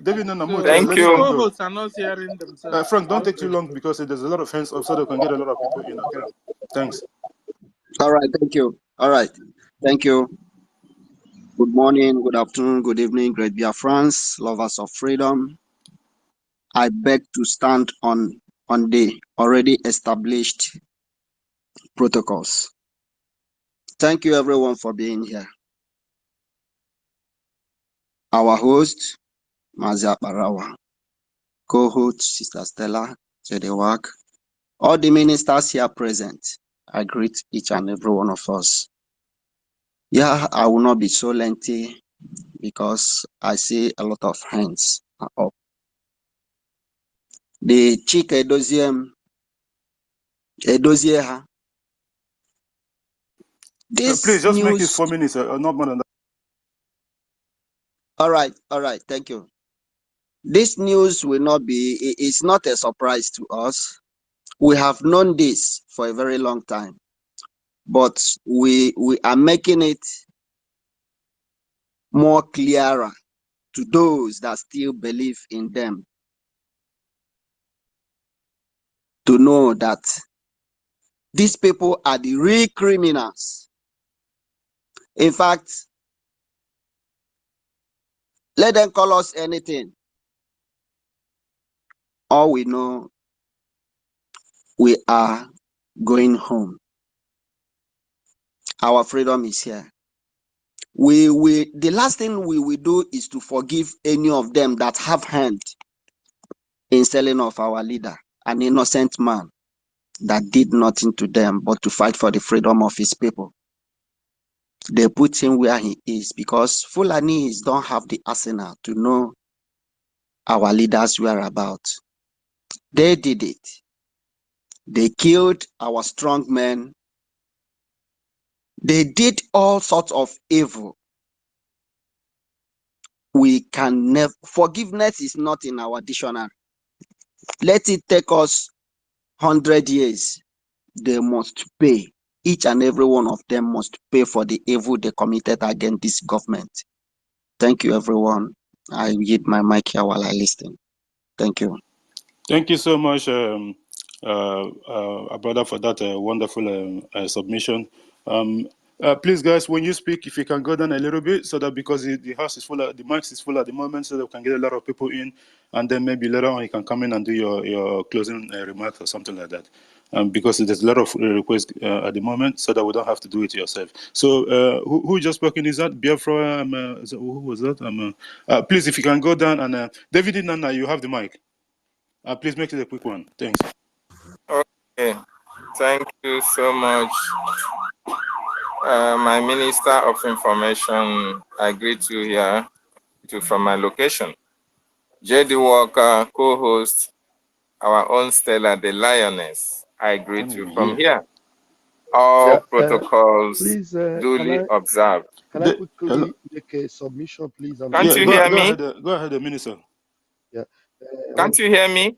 David Nana, So let the Frank go. co-hosts are not hearing themselves. Frank, don't take Okay. too long because there's a lot of hands up so they can get a lot of people in. Okay. Thanks. All right, thank you. All right, thank you. Good morning, good afternoon, good evening, great Biafrans, lovers of freedom. I beg to stand on the already established protocols. Thank you everyone for being here. Our host, Mazia Barawa, co-host, Sister Stella, Jedewak, all the ministers here present, I greet each and every one of us. Yeah, I will not be so lengthy because I see a lot of hands are up. The Chika Edoziem, Please this just make it news. 4 minutes, not more than that. All right, thank you. This news will not be, it's not a surprise to us. We have known this for a very long time, but we are making it more clearer to those that still believe in them to know that these people are the real criminals. In fact, let them call us anything. All we know, we are going home. Our freedom is here. The last thing we will do is to forgive any of them that have hand in selling off our leader, an innocent man that did nothing to them but to fight for the freedom of his people. They put him where he is because Fulanis don't have the arsenal to know our leaders' whereabouts. They did it. They killed our strong men. They did all sorts of evil. We can never, forgiveness is not in our dictionary. Let it take us 100 years. They must pay. Each and every one of them must pay for the evil they committed against this government. Thank you, everyone. I yield my mic here while I listen. Thank you. Thank you so much, brother, for that wonderful submission. Please, guys, when you speak, if you can go down a little bit, so that because the house is full, the mics is full at the moment, so that we can get a lot of people in, and then maybe later on you can come in and do your closing remarks or something like that. Because there's a lot of requests at the moment, so that we don't have to do it yourself. So, who just spoken is that? Biafra? Who was that? Please, if you can go down and David Nana, you have the mic. Please make it a quick one. Thanks. Okay, thank you so much. My Minister of Information, I greet you here from my location. JD Walker, co-host, our own Stella, the Lioness, I greet you from here. All protocols please, duly observed. Can I quickly make a submission, please? Can't you hear me? Go ahead, Minister. Yeah. Can't you hear me?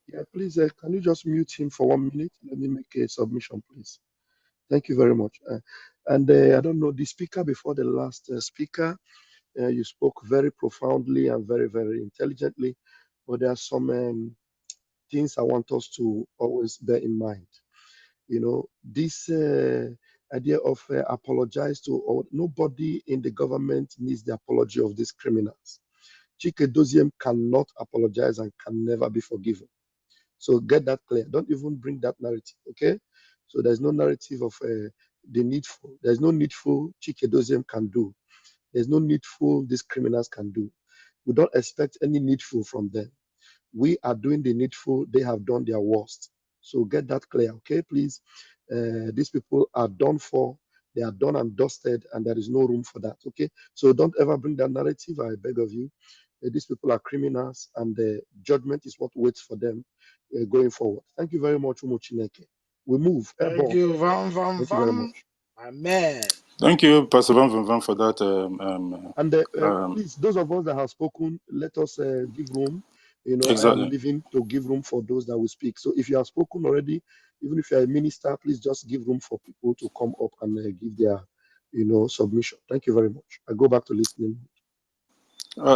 Yeah, please, can you just mute him for 1 minute? Let me make a submission, please. Thank you very much. And I don't know, the speaker before the last speaker, you spoke very profoundly and very, very intelligently, but there are some things I want us to always bear in mind. You know, this idea of apologize to, or nobody in the government needs the apology of these criminals. Chika Edoziem cannot apologize and can never be forgiven. So get that clear. Don't even bring that narrative, okay? So there's no narrative of the needful. There's no needful Chika Edoziem can do. There's no needful these criminals can do. We don't expect any needful from them. We are doing the needful. They have done their worst. So get that clear, okay, please? These people are done for. They are done and dusted, and there is no room for that, okay? So don't ever bring that narrative, I beg of you. These people are criminals, and the judgment is what waits for them going forward. Thank you very much, Umuchineke. We move. Thank you, Thank you very much. Amen. Thank you, Pastor Van for that. Please, those of us that have spoken, let us give room. You know, exactly. I am leaving to give room for those that will speak. So if you have spoken already, even if you're a minister, please just give room for people to come up and give their, submission. Thank you very much. I go back to listening.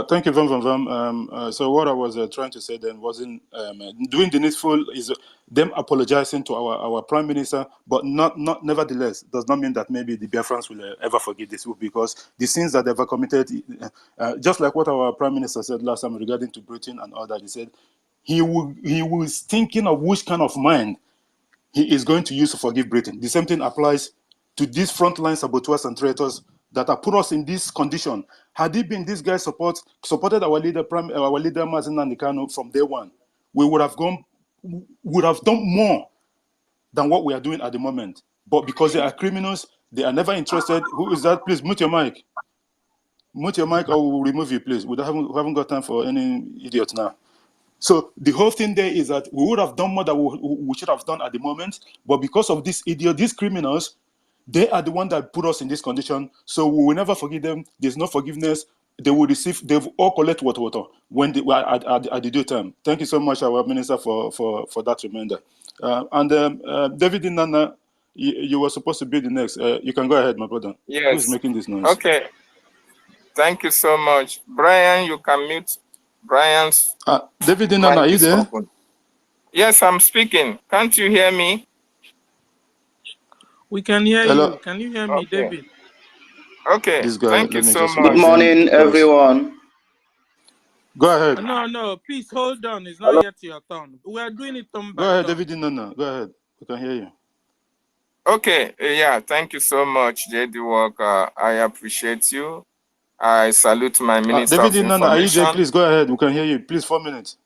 Thank you, Van. So what I was trying to say then wasn't doing the needful is them apologizing to our prime minister, but not nevertheless does not mean that maybe the Biafrans will ever forgive this, because the sins that they've committed, just like what our prime minister said last time regarding to Britain and all that, he said he was thinking of which kind of mind he is going to use to forgive Britain. The same thing applies to these frontline saboteurs and traitors that have put us in this condition. Had it been these guys supported our leader Mazen Nanikano from day one, we would have done more than what we are doing at the moment. But because they are criminals, they are never interested. Who is that? Please mute your mic. Mute your mic or we'll remove you, please. We haven't got time for any idiot now. So the whole thing there is that we would have done more than we should have done at the moment. But because of this idiot, these criminals, they are the one that put us in this condition. So we will never forgive them. There's no forgiveness. They will receive, they will all collect water when they at the due time. Thank you so much, our minister, for that reminder. David Inanna, you were supposed to be the next. You can go ahead, my brother. Yes. Who's making this noise? Okay. Thank you so much. Brian, you can mute Brian's David Inanna, are you there? open. Yes, I'm speaking. Can't you hear me? We can hear Hello? you. Can you hear me, Okay. David? Okay. This guy, Thank you let me so just much. Good morning, everyone. Go ahead. No, please hold on. It's not yet your turn. We are doing it turn Go by ahead, turn. David Inanna. Go ahead. We can hear you. Okay. Yeah, thank you so much, JD Walker. I appreciate you. I salute my Minister David of Inanna, are you there? Information. Please go ahead. We can hear you. Please, 4 minutes.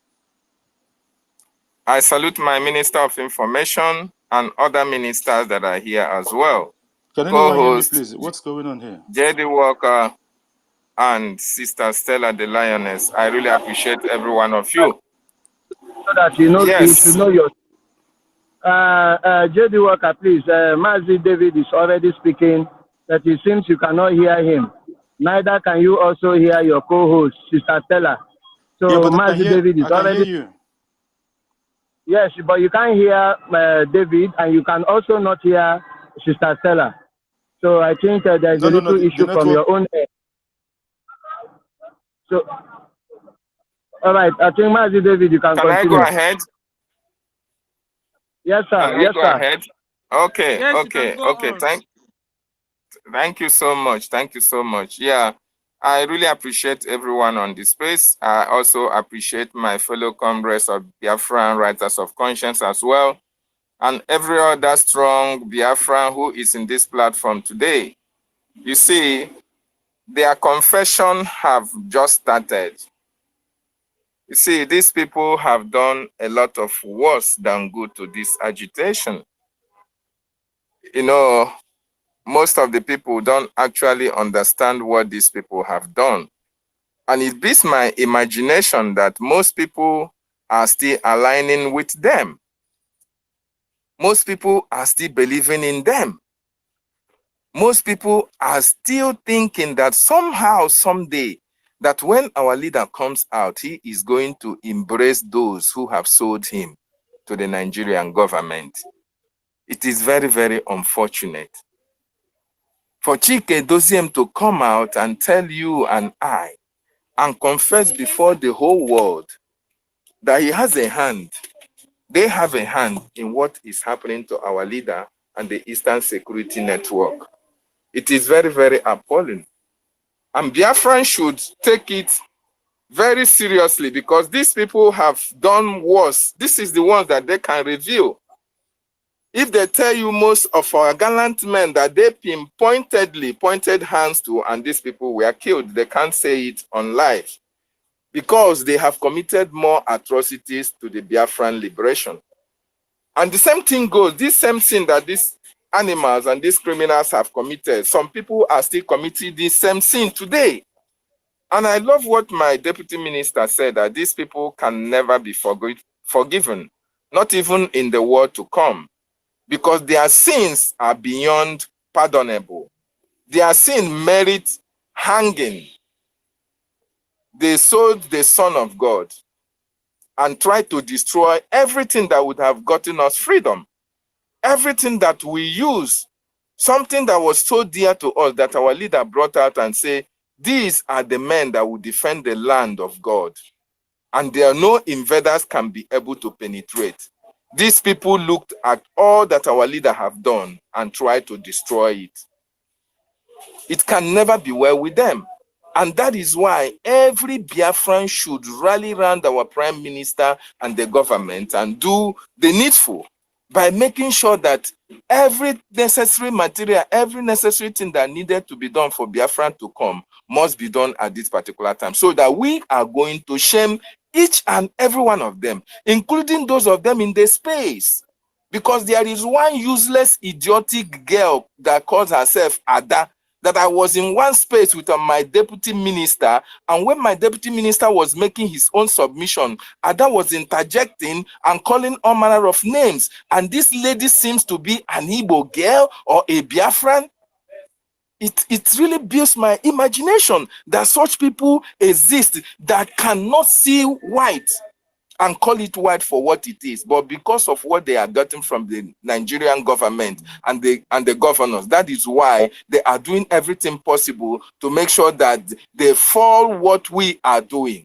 I salute my Minister of Information and other ministers that are here as well. Can anyone hear me, Co-host please? What's going on here? JD Walker and Sister Stella the Lioness. I really appreciate every one of you. So that you know, you should Yes. know your. JD Walker, please. Mazi David is already speaking, that it seems you cannot hear him. Neither can you also hear your co-host, Sister Stella. So Yeah, but Mazi David is I can already. hear you. Yes, but you can't hear David, and you can also not hear Sister Stella. So I think there's a little issue from your own end. So, all right, I think Mazi David, you can continue. I go ahead? Yes, sir. Can I go ahead? Okay, Yes, okay, okay. Thank you so much. Thank you so much. Yeah, I really appreciate everyone on this space. I also appreciate my fellow comrades of Biafran Writers of Conscience as well, and every other strong Biafran who is in this platform today. You see, their confession have just started. You see, these people have done a lot of worse than good to this agitation. You know, most of the people don't actually understand what these people have done. And it beats my imagination that most people are still aligning with them. Most people are still believing in them. Most people are still thinking that somehow, someday, that when our leader comes out, he is going to embrace those who have sold him to the Nigerian government. It is very, very unfortunate for Chika Edoziem to come out and tell you and I and confess before the whole world that he has a hand, they have a hand in what is happening to our leader and the Eastern Security Network. It is very, very appalling. And Biafran should take it very seriously because these people have done worse. This is the ones that they can reveal. If they tell you most of our gallant men that they pointed hands to and these people were killed, they can't say it on live because they have committed more atrocities to the Biafran liberation. And the same thing goes, this same sin that these animals and these criminals have committed, some people are still committing this same sin today. And I love what my deputy minister said, that these people can never be forgiven, not even in the world to come, because their sins are beyond pardonable. Their sin merits hanging. They sold the Son of God and tried to destroy everything that would have gotten us freedom. Everything that we use, something that was so dear to us that our leader brought out and said, these are the men that will defend the land of God. And there are no invaders can be able to penetrate. These people looked at all that our leader have done and tried to destroy it. It can never be well with them. And that is why every Biafran should rally around our prime minister and the government and do the needful by making sure that every necessary material, every necessary thing that needed to be done for Biafran to come must be done at this particular time, so that we are going to shame each and every one of them, including those of them in the space. Because there is one useless, idiotic girl that calls herself Ada, that I was in one space with my deputy minister, and when my deputy minister was making his own submission, Ada was interjecting and calling all manner of names. And this lady seems to be an Igbo girl or a Biafran. It really builds my imagination that such people exist that cannot see white and call it white for what it is, but because of what they are getting from the Nigerian government and the governors, that is why they are doing everything possible to make sure that they fall what we are doing.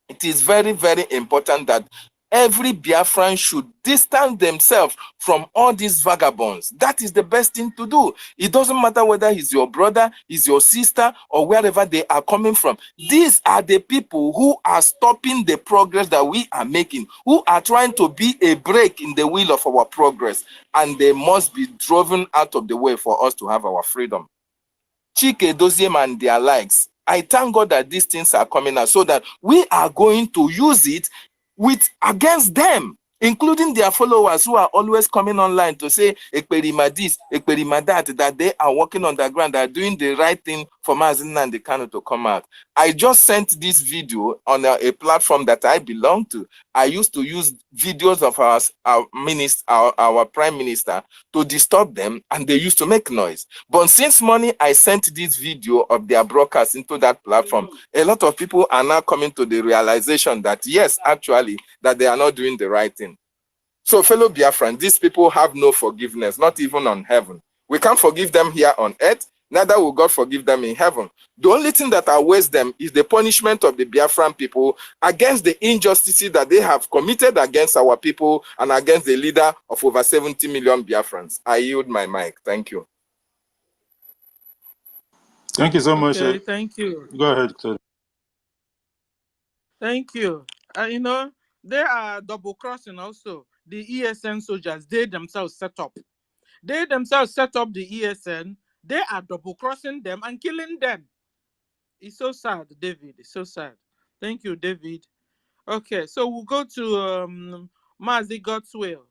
It is very, very important that every Biafran should distance themselves from all these vagabonds. That is the best thing to do. It doesn't matter whether he's your brother, he's your sister, or wherever they are coming from. These are the people who are stopping the progress that we are making, who are trying to be a break in the wheel of our progress, and they must be driven out of the way for us to have our freedom. Chika, Edoziem, and their likes. I thank God that these things are coming out so that we are going to use it against them, including their followers who are always coming online to say Ekperima this, Ekperima that they are working on the ground, they are doing the right thing for Mazi Nnamdi Kanu to come out. I just sent this video on a platform that I belong to. I used to use videos of our prime minister to disturb them, and they used to make noise. But since morning I sent this video of their broadcast into that platform, a lot of people are now coming to the realization that yes, actually, that they are not doing the right thing. So fellow Biafran, these people have no forgiveness, not even on heaven. We can't forgive them here on earth, neither will God forgive them in heaven. The only thing that awaits them is the punishment of the Biafran people against the injustices that they have committed against our people and against the leader of over 70 million Biafrans. I yield my mic. Thank you. Thank you so much. Okay, thank you. Go ahead, Claude. Thank you. You know, they are double crossing also. The ESN soldiers, they themselves set up. They themselves set up the ESN. They are double crossing them and killing them. It's so sad, David. It's so sad. Thank you, David. Okay, so we'll go to Mazi God's Will.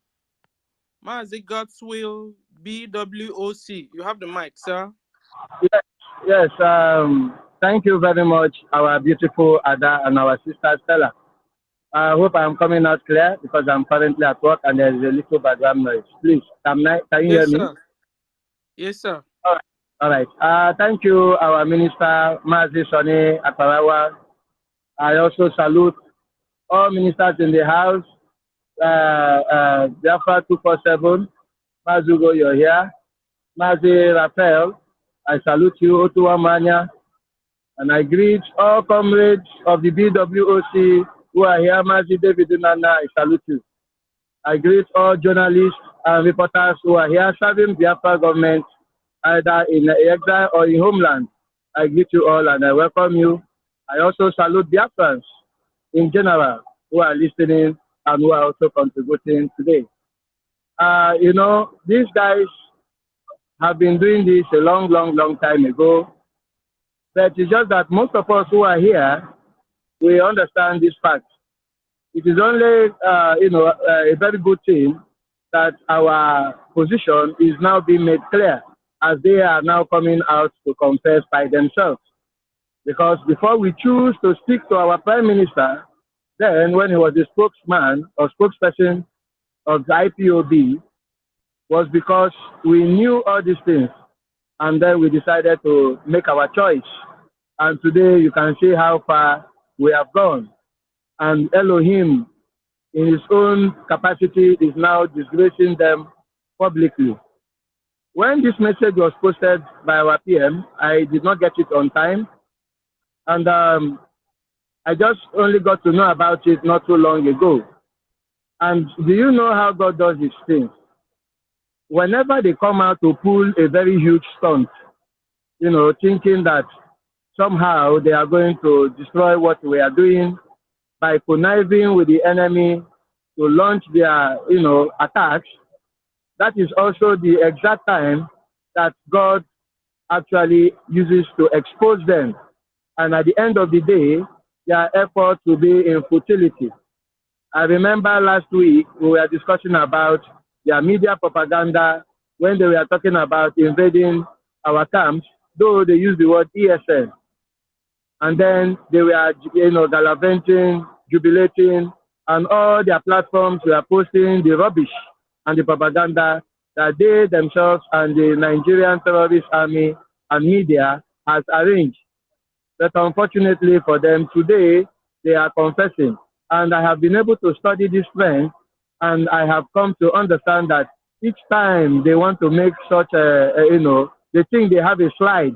Mazi God's Will, BWOC. You have the mic, sir. Yes. Thank you very much, our beautiful Ada and our sister Stella. I hope I'm coming out clear because I'm currently at work and there's a little background noise. Please, can you hear me? Yes, sir. All right. Thank you, our minister, Mazi Soni Akarawa. I also salute all ministers in the house. Biafra 247, Mazugo, you're here. Mazi Raphael, I salute you, Otuwa Manya. And I greet all comrades of the BWOC who are here. Mazi David Nana, I salute you. I greet all journalists and reporters who are here serving Biafra government, either in exile or in homeland. I greet you all and I welcome you. I also salute Biafrans in general who are listening and who are also contributing today. You know, these guys have been doing this a long time ago. But it's just that most of us who are here, we understand this fact. It is only, a very good thing that our position is now being made clear as they are now coming out to confess by themselves. Because before we choose to speak to our Prime Minister, then when he was the spokesman or spokesperson of the IPOB, was because we knew all these things. And then we decided to make our choice. And today you can see how far we have gone. And Elohim, in his own capacity, is now disgracing them publicly. When this message was posted by our PM, I did not get it on time. And I just only got to know about it not too long ago. And do you know how God does his things? Whenever they come out to pull a very huge stunt, you know, thinking that somehow they are going to destroy what we are doing by conniving with the enemy to launch their, attacks, that is also the exact time that God actually uses to expose them. And at the end of the day, their efforts will be in futility. I remember last week we were discussing about their media propaganda when they were talking about invading our camps, though they used the word ESN. And then they were, gallivanting, jubilating, and all their platforms were posting the rubbish and the propaganda that they themselves and the Nigerian terrorist army and media has arranged. But unfortunately for them, today they are confessing. And I have been able to study this trend, and I have come to understand that each time they want to make such they think they have a slide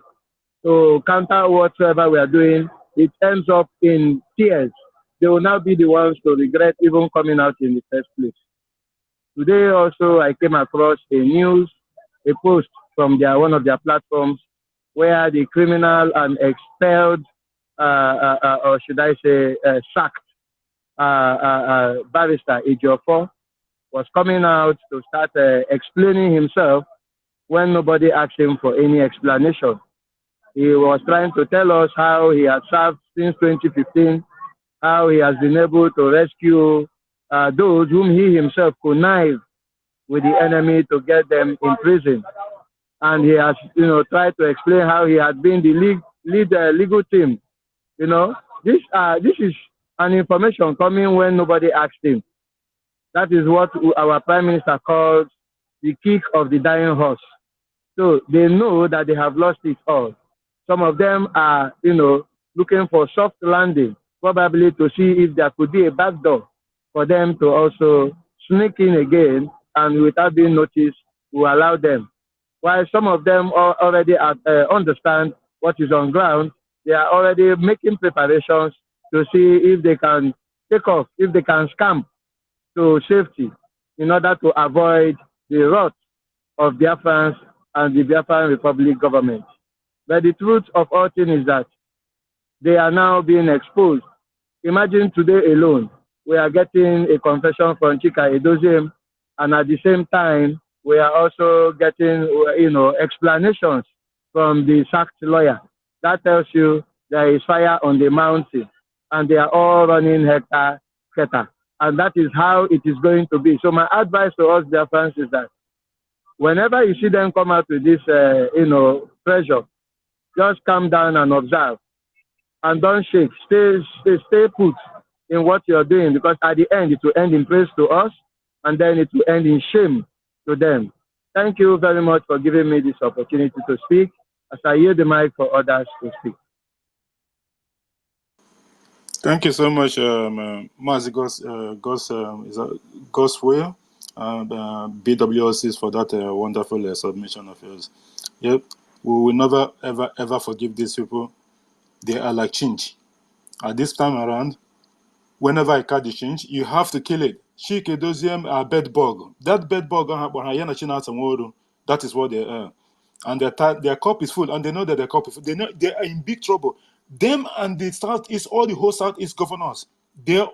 to counter whatsoever we are doing, it ends up in tears. They will now be the ones to regret even coming out in the first place. Today also I came across a post from one of their platforms where the criminal and expelled, or should I say sacked, barrister Ejiofor was coming out to start explaining himself when nobody asked him for any explanation. He was trying to tell us how he had served since 2015, how he has been able to rescue those whom he himself connived with the enemy to get them in prison. And he has, tried to explain how he had been the legal team. This is an information coming when nobody asked him. That is what our Prime Minister calls the kick of the dying horse. So they know that they have lost it all. Some of them are, looking for soft landing, probably to see if there could be a backdoor for them to also sneak in again, and without being noticed, will allow them. While some of them already understand what is on ground, they are already making preparations to see if they can take off, if they can scamp to safety in order to avoid the wrath of Biafrans and the Biafran Republic government. But the truth of all things is that they are now being exposed. Imagine today alone, we are getting a confession from Chika Edoziem, and at the same time, we are also getting, explanations from the sacked lawyer. That tells you there is fire on the mountain, and they are all running hectare. And that is how it is going to be. So my advice to us, dear friends, is that whenever you see them come out with this, pressure, just calm down and observe, and don't shake. Stay put in what you're doing, because at the end it will end in praise to us, and then it will end in shame to them. Thank you very much for giving me this opportunity to speak, as I yield the mic for others to speak. Thank you so much, Mazi Goswell, BWOCs, for that wonderful submission of yours. Yep, we will never, ever forgive these people. They are like chinch. At this time around, whenever I catch the chinch, you have to kill it. Chika Edoziem are bed bug. That bed bug, that is what they are. And their cup is full, and they know that their cup is full. They know they are in big trouble. Them and the Southeast, all the whole Southeast governors,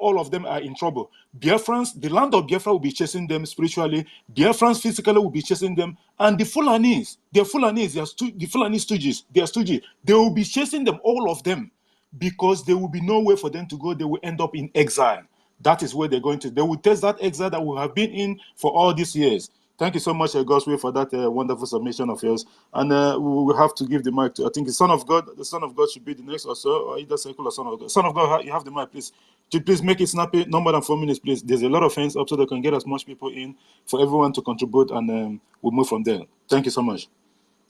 all of them are in trouble. Biafrans, the land of Biafra will be chasing them spiritually. Biafrans physically will be chasing them. And the Fulanis, the Fulani stooges, they are stooges. They will be chasing them, all of them, because there will be nowhere for them to go. They will end up in exile. That is where they're going to. They will test that exile that we have been in for all these years. Thank you so much, Goswell, for that wonderful submission of yours. And we will have to give the mic to, I think, the Son of God. The Son of God should be the next, or so, or either Circle or Son of God. Son of God, you have the mic, please. Please make it snappy, no more than 4 minutes, please. There's a lot of hands up so they can get as much people in for everyone to contribute, and we'll move from there. Thank you so much.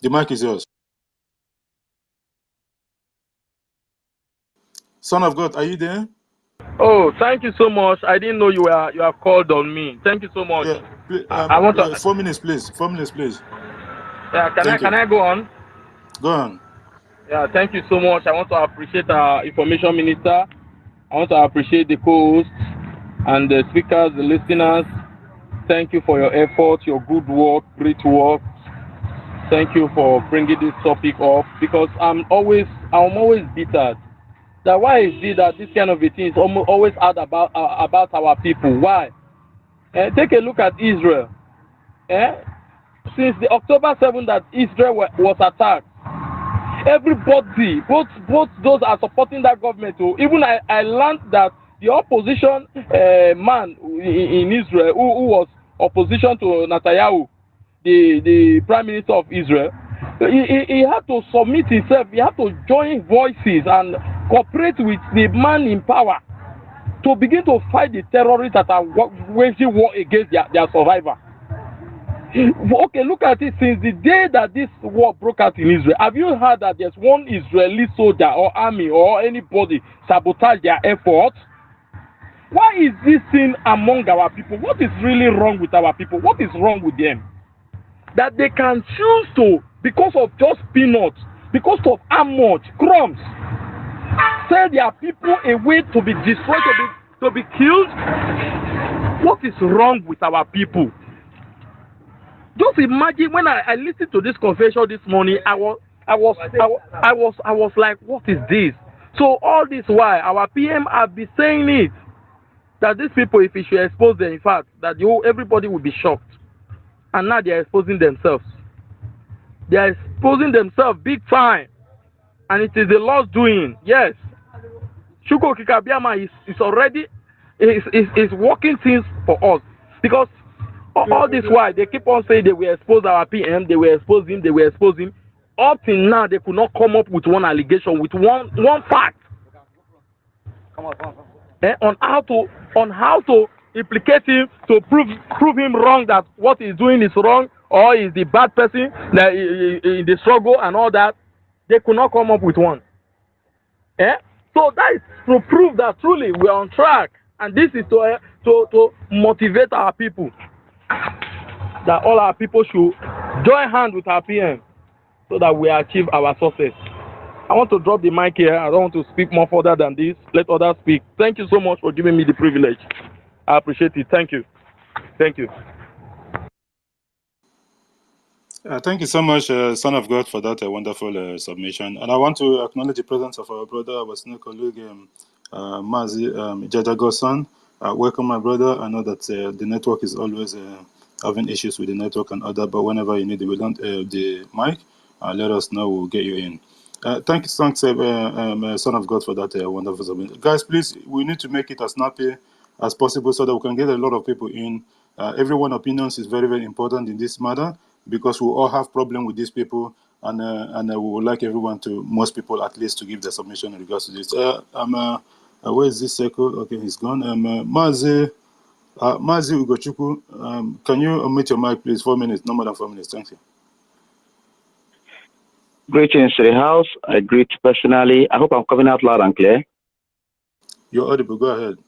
The mic is yours. Son of God, are you there? Oh, thank you so much. I didn't know you have called on me. Thank you so much. Yeah, please, I want to 4 minutes, please. 4 minutes, please. Yeah, can I go on? Go on. Yeah, thank you so much. I want to appreciate our information minister. I want to appreciate the co-hosts and the speakers, the listeners. Thank you for your effort, your good work, great work. Thank you for bringing this topic up, because I'm always bitter that why is it that this kind of a thing is always out about our people? Why? Take a look at Israel. Since the October 7th that Israel was attacked, everybody, both those are supporting that government. Even I learned that the opposition man in Israel who opposition to Netanyahu, the Prime Minister of Israel, he had to submit himself. He had to join voices and cooperate with the man in power to begin to fight the terrorists that are waging war against their survivor. Okay, look at it. Since the day that this war broke out in Israel, have you heard that there's one Israeli soldier or army or anybody sabotage their efforts? Why is this thing among our people? What is really wrong with our people? What is wrong with them? That they can choose to, because of just peanuts, because of how much crumbs, sell their people away to be destroyed, to be killed. What is wrong with our people? Just imagine when I listened to this confession this morning, I was like, what is this? So all this while, our PM have been saying it, that these people, if we should expose them, in fact, that everybody will be shocked. And now they are exposing themselves. They are exposing themselves big time. And it is the Lord's doing. Yes. Shuko Kikabiama is already is working things for us. Because all this while, they keep on saying they will expose our PM, they will expose him, they will expose him. Up till now, they could not come up with one allegation, with one fact. On how to implicate him, to prove him wrong, that what he's doing is wrong, or is the bad person that in the struggle and all that. They could not come up with one. So that is to prove that truly we are on track, and this is to motivate our people, that all our people should join hands with our PM so that we achieve our success. I want to drop the mic here. I don't want to speak more further than this. Let others speak. Thank you so much for giving me the privilege. I appreciate it. Thank you. Thank you. Thank you so much, Son of God, for that wonderful submission. And I want to acknowledge the presence of our brother, our senior colleague, Mazi Jajago-san. Welcome, my brother. I know that the network is always having issues with the network and other, but whenever you need the mic, let us know. We'll get you in. Thank you, Son of God, for that wonderful submission. Guys, please, we need to make it as snappy as possible so that we can get a lot of people in. Everyone's opinions is very, very important in this matter, because we all have problem with these people, and we would like most people at least, to give their submission in regards to this. Where is this circle? Okay, he's gone. Mazi Ugochukwu, can you unmute your mic, please? 4 minutes, no more than 4 minutes. Thank you. Greetings to the house. I greet personally. I hope I'm coming out loud and clear. You're audible. Go ahead.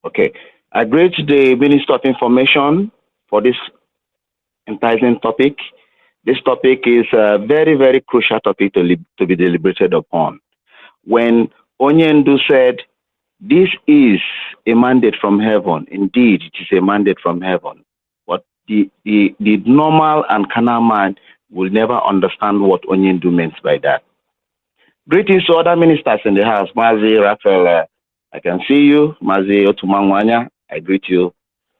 Okay. I greet the Minister of Information for this enticing topic. This topic is a very, very crucial topic to be deliberated upon. When Onyendu said, this is a mandate from heaven, indeed, it is a mandate from heaven. But the normal and carnal man will never understand what Onyendu means by that. Greetings to other ministers in the house. Mazi, Raphael, I can see you. Mazi Otumangwanya, I greet you.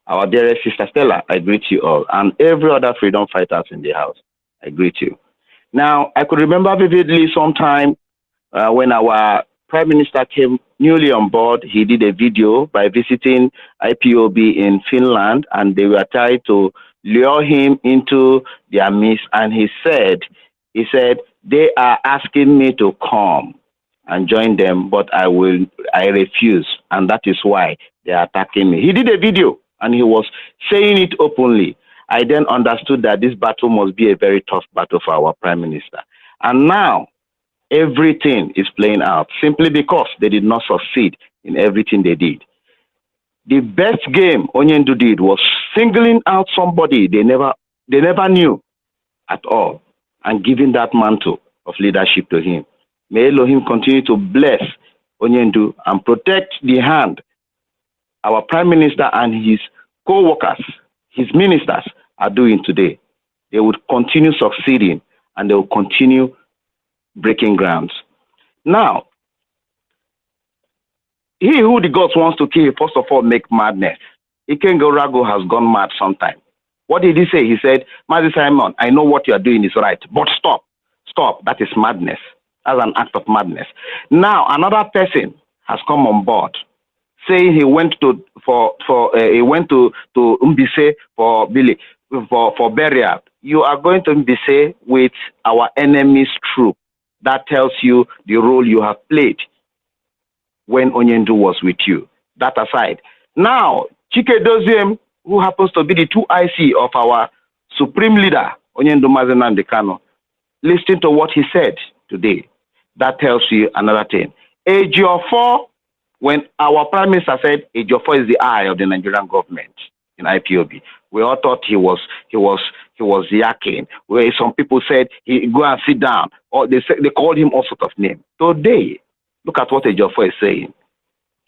Our dearest sister Stella, I greet you all. And every other freedom fighters in the house, I greet you. Now, I could remember vividly sometime when our Prime Minister came newly on board. He did a video by visiting IPOB in Finland, and they were trying to lure him into their midst. And he said, they are asking me to come and join them, but I refuse. And that is why they are attacking me. He did a video and he was saying it openly. I then understood that this battle must be a very tough battle for our Prime Minister. And now everything is playing out simply because they did not succeed in everything they did. The best game Onyendu did was singling out somebody they never knew at all and giving that mantle of leadership to him. May Elohim continue to bless Onyendu and protect the hand our Prime Minister and his co-workers, his ministers, are doing today. They would continue succeeding and they will continue breaking grounds. Now, he who the gods wants to kill, first of all, make madness. Ikengo Rago has gone mad sometime. What did he say? He said, Mazi Simon, I know what you are doing is right, but stop. Stop. That is madness. That's an act of madness. Now, another person has come on board saying he went to Mbise for burial. You are going to Mbise with our enemy's troop. That tells you the role you have played when Onyendu was with you. That aside, now Chika Edoziem, who happens to be the 2IC of our supreme leader Onyendu Mazenandi Kano, listen to what he said today. That tells you another thing. Ejiofor, when our prime minister said Ejiofor is the eye of the Nigerian government in IPOB, we all thought he was yakking. Where some people said he go and sit down, or they called him all sorts of names. Today, look at what Ejiofor is saying.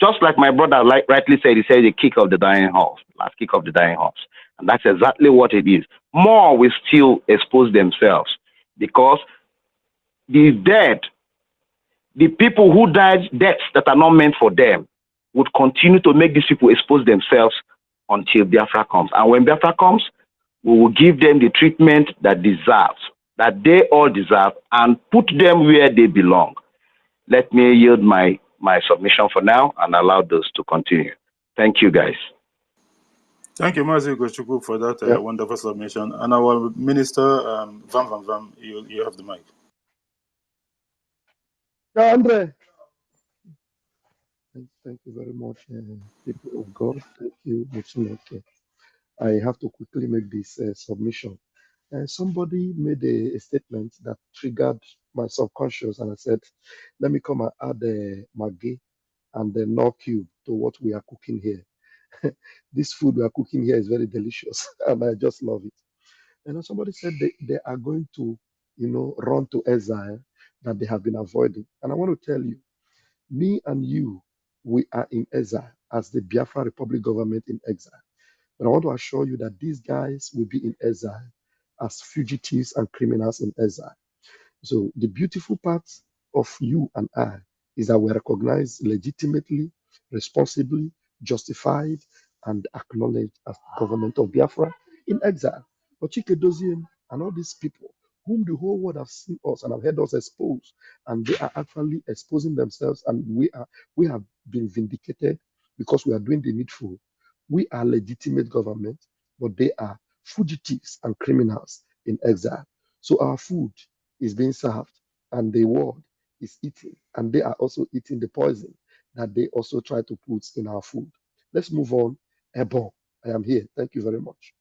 Just like my brother rightly said, he said the kick of the dying horse, last kick of the dying horse. And that's exactly what it is. More will still expose themselves because the dead, the people who died deaths that are not meant for them, would continue to make these people expose themselves until Biafra comes. And when Biafra comes, we will give them the treatment that they all deserve, and put them where they belong. Let me yield my submission for now and allow those to continue. Thank you, guys. Thank you, Mazi Gochukwu, for that wonderful submission. And our minister, Vam, you have the mic. Andre. Thank you very much, people of God. Thank you, Muchinoke. I have to quickly make this submission. Somebody made a statement that triggered my subconscious, and I said, let me come and add the Maggi and the Knorr cube to what we are cooking here. This food we are cooking here is very delicious, and I just love it. And somebody said they are going to, run to exile that they have been avoiding. And I want to tell you, me and you, we are in exile as the Biafra Republic government in exile. But I want to assure you that these guys will be in exile as fugitives and criminals in exile. So the beautiful part of you and I is that we are recognized legitimately, responsibly, justified, and acknowledged as government of Biafra in exile. But Chika Edoziem and all these people whom the whole world have seen us and have heard us expose, and they are actually exposing themselves, and we have been vindicated because we are doing the needful. We are legitimate government, but they are fugitives and criminals in exile. So our food is being served, and the world is eating, and they are also eating the poison that they also try to put in our food. Let's move on. Ebon, I am here. Thank you very much.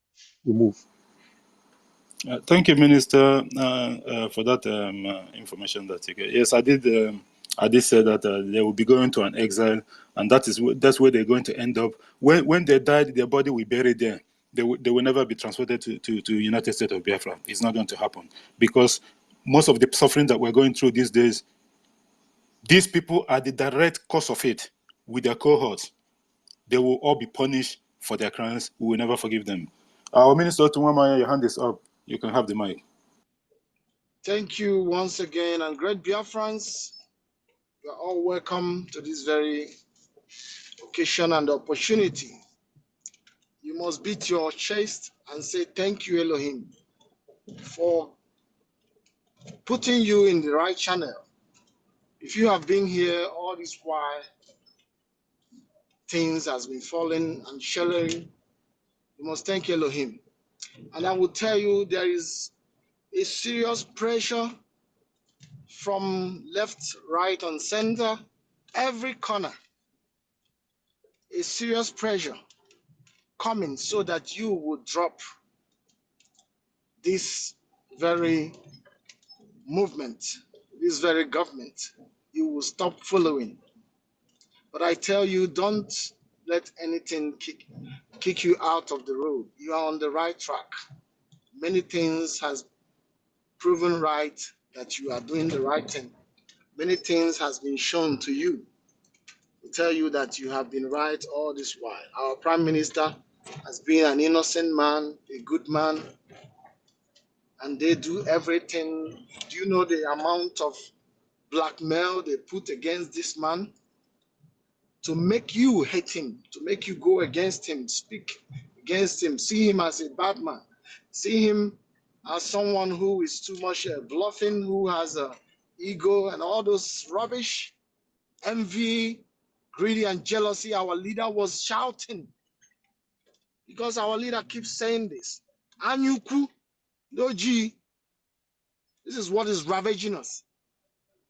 We move. Thank you, Minister, for that information that you gave. Yes, I did say that they will be going to an exile, and that's where they're going to end up. When they died, their body will be buried there. They will never be transported to United States of Biafra. It's not going to happen, because most of the suffering that we're going through these days, these people are the direct cause of it with their cohorts. They will all be punished for their crimes. We will never forgive them. Our Minister Tumamaya, your hand is up. You can have the mic. Thank you once again, and great Biafrans, you are all welcome to this very occasion and opportunity. You must beat your chest and say thank you, Elohim, for putting you in the right channel. If you have been here all this while, things has been falling and shelling, you must thank Elohim. And I will tell you, there is a serious pressure from left, right, and center, every corner, a serious pressure coming so that you would drop this very movement, this very government. You will stop following. But I tell you, don't let anything kick you out of the road. You are on the right track. Many things has proven right that you are doing the right thing. Many things has been shown to you to tell you that you have been right all this while. Our Prime Minister has been an innocent man, a good man, and they do everything. Do you know the amount of blackmail they put against this man to make you hate him, to make you go against him, speak against him, see him as a bad man, see him as someone who is too much bluffing, who has a ego and all those rubbish, envy, greedy and jealousy, our leader was shouting because our leader keeps saying this. Anyuku, Doji, this is what is ravaging us.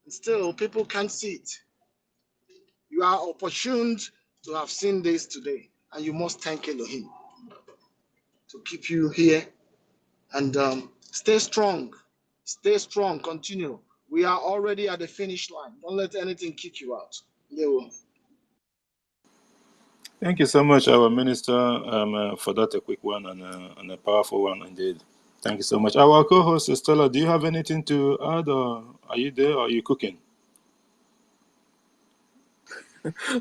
And still, people can't see it. You are opportune to have seen this today, and you must thank Elohim to keep you here. And stay strong. Stay strong. Continue. We are already at the finish line. Don't let anything kick you out. They will. Thank you so much, our minister, for that a quick one and a powerful one indeed. Thank you so much. Our co-host, Stella, do you have anything to add, or are you there, or are you cooking?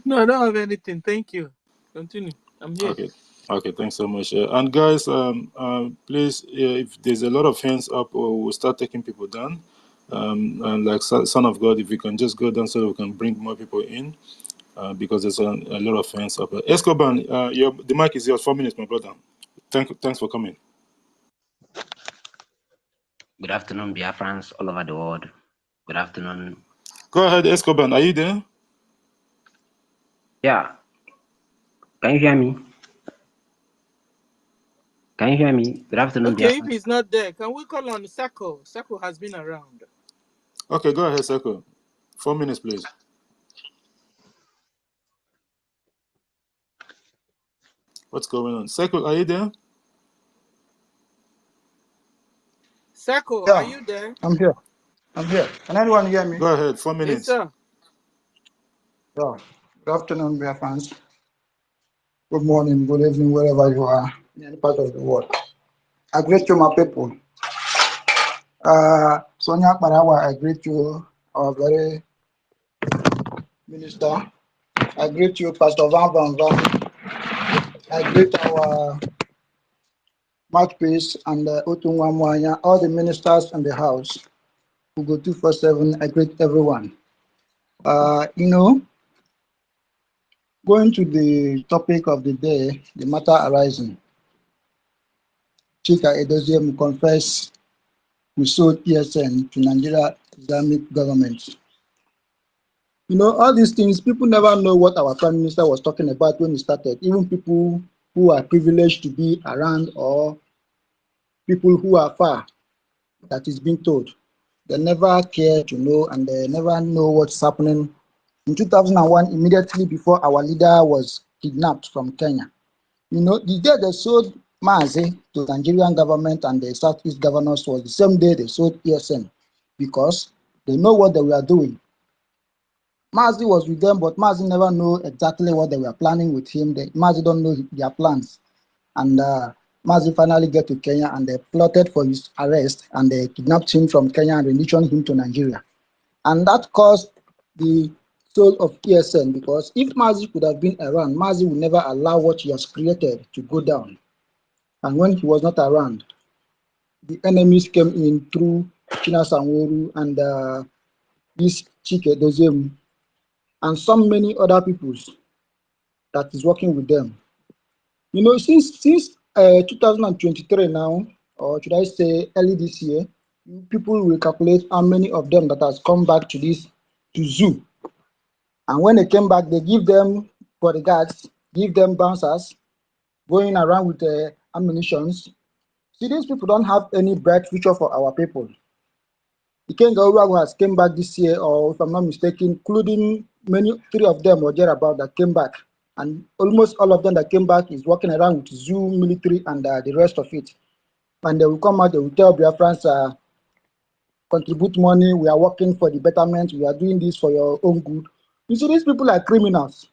No, I don't have anything. Thank you. Continue. I'm here. Okay, thanks so much. And guys, please, if there's a lot of hands up, we'll start taking people down. And like Son of God, if you can just go down so we can bring more people in, because there's a lot of hands up. Escoban, the mic is yours. 4 minutes, my brother. Thanks for coming. Good afternoon, Biafrans all over the world. Good afternoon. Go ahead, Escoban. Are you there? Yeah. Can you hear me? Can you hear me? Good afternoon, Okay, if Biafrans. he's not there, can we call on Sako? Sako has been around. Okay, go ahead, Sako. 4 minutes, please. What's going on? Sako, are you there? Sako, Yeah, are you there? I'm here. I'm here. Can anyone hear me? Go ahead, 4 minutes. Yes, sir. Yeah. Good afternoon, dear friends. Good morning, good evening, wherever you are in any part of the world. I greet you, my people. Sonia Parawa, I greet you, our very minister. I greet you, Pastor Van Van Van. I greet our mouthpiece and Utunwamwanya, all the ministers in the house who go 247. I greet everyone. Going to the topic of the day, the matter arising. Chika Edoziem confess we sold ESN to Nigeria Islamic government. All these things, people never know what our Prime Minister was talking about when he started. Even people who are privileged to be around or people who are far, that is being told. They never care to know and they never know what's happening. In 2001, immediately before our leader was kidnapped from Kenya, the day they sold Maazi to the Nigerian government and the Southeast governors was the same day they sold ESN because they know what they were doing. Maazi was with them, but Maazi never know exactly what they were planning with him. Maazi don't know their plans. And Maazi finally get to Kenya and they plotted for his arrest and they kidnapped him from Kenya and returned him to Nigeria. And that caused the soul of ESN, because if Maazi could have been around, Maazi would never allow what he has created to go down. And when he was not around, the enemies came in through China Sanworu and this Chika Edoziem and some many other peoples that is working with them. Since 2023 now, or should I say early this year, people will calculate how many of them that has come back to zoo. And when they came back, they give them bodyguards, give them bouncers, going around with ammunitions. See, these people don't have any bright future for our people. The Kenga has came back this year, or if I'm not mistaken, including 3 of them or thereabout that came back. And almost all of them that came back is walking around with zoo, military, and the rest of it. And they will come out, they will tell Biafrans, contribute money, we are working for the betterment, we are doing this for your own good. You see, these people are criminals.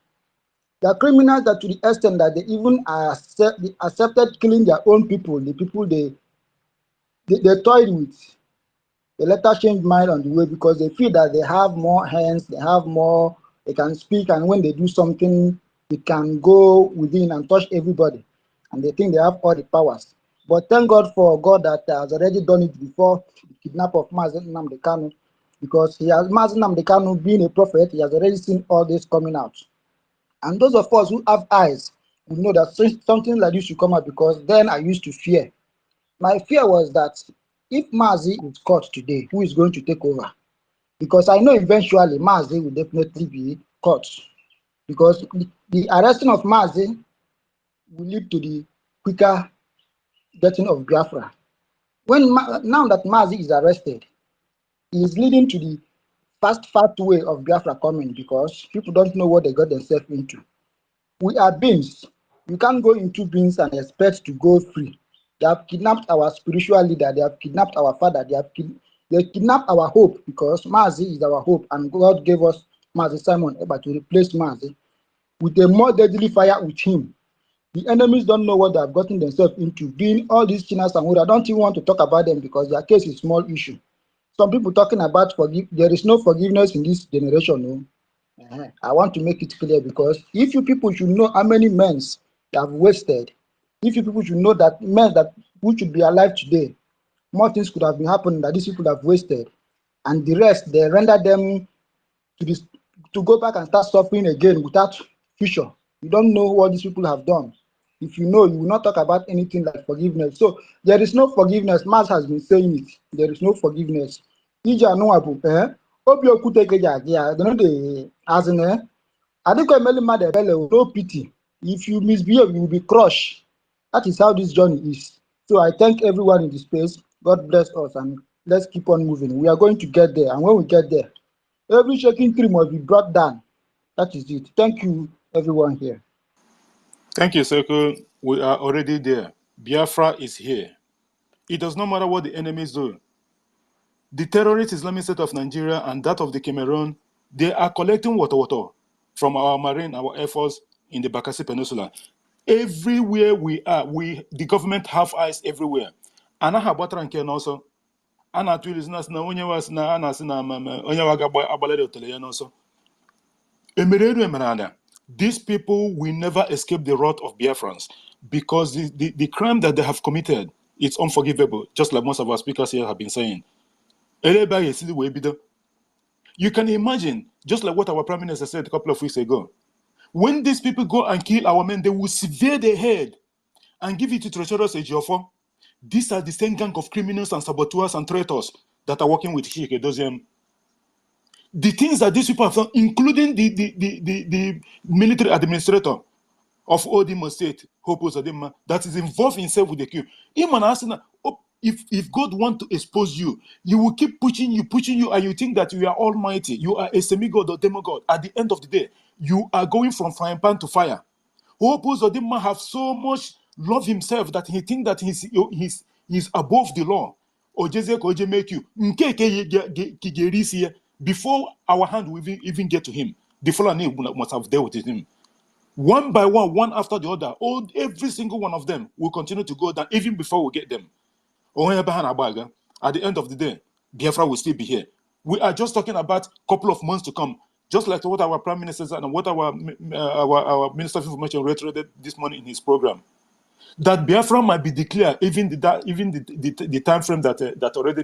They are criminals that to the extent that they even accepted killing their own people, the people they toyed with. They later changed mind on the way because they feel that they have more hands, they have more, they can speak, and when they do something, they can go within and touch everybody. And they think they have all the powers. But thank God for God that has already done it before the kidnap of Mazi Nnamdi Kanu, because Mazi Nnamdi Kanu being a prophet, he has already seen all this coming out. And those of us who have eyes, we know that something like this should come out, because then I used to fear. My fear was that if Maazi is caught today, who is going to take over? Because I know eventually Maazi will definitely be caught. because the arresting of Mazi will lead to the quicker getting of Biafra. Now that Mazi is arrested, it is leading to the fast way of Biafra coming because people don't know what they got themselves into. We are beings. You can't go into beings and expect to go free. They have kidnapped our spiritual leader. They have kidnapped our father. They kidnapped our hope because Mazi is our hope, and God gave us Mazi Simon Eba to replace Mazi with a more deadly fire with him. The enemies don't know what they have gotten themselves into. Being all these Chinas and Wood, I don't even want to talk about them because their case is a small issue. Some people talking about there is no forgiveness in this generation. No. I want to make it clear because if you people should know how many men they have wasted, if you people should know that men that who should be alive today, more things could have been happening that these people have wasted, and the rest they render them to go back and start suffering again without future. You don't know what these people have done. If you know, you will not talk about anything like forgiveness. So there is no forgiveness. Mas has been saying it. There is no forgiveness. Ija no abu obi okute keja ya. They know the as in adiko emeli mad ebele no pity. If you misbehave, you will be crushed. That is how this journey is. So I thank everyone in the space. God bless us and let's keep on moving. We are going to get there, and when we get there, every shaking tree must be brought down. That is it. Thank you, everyone here. Thank you, Circle. We are already there. Biafra is here. It does not matter what the enemies do. The terrorist Islamic State of Nigeria and that of the Cameroon, they are collecting water from our marine, our air force in the Bakassi Peninsula. Everywhere we are, the government have eyes everywhere. And I have water and can also. And at least na onye was na anasi na onye waga abalede otele also. These people will never escape the wrath of Biafrans because the crime that they have committed is unforgivable, just like most of our speakers here have been saying. You can imagine, just like what our Prime Minister said a couple of weeks ago, when these people go and kill our men, they will sever their head and give it to Treacherous Ejiofor. These are the same gang of criminals and saboteurs and traitors that are working with Chika, Edoziem. The things that these people have done, including the military administrator of Odimo State, Hope Uzodimma, that is involved himself with the coup. If God want to expose you, he will keep pushing you, and you think that you are almighty, you are a semi-god or demigod. At the end of the day, you are going from frying pan to fire. Hope Uzodimma have so much love himself that he think that he's above the law. Make you before our hand will even get to him. The Fulani must have dealt with him. One by one after the other, every single one of them will continue to go down even before we get them. At the end of the day, Biafra will still be here. We are just talking about a couple of months to come, just like what our Prime Minister said and what our Minister of Information reiterated this morning in his program. That Biafra might be declared even the time frame that already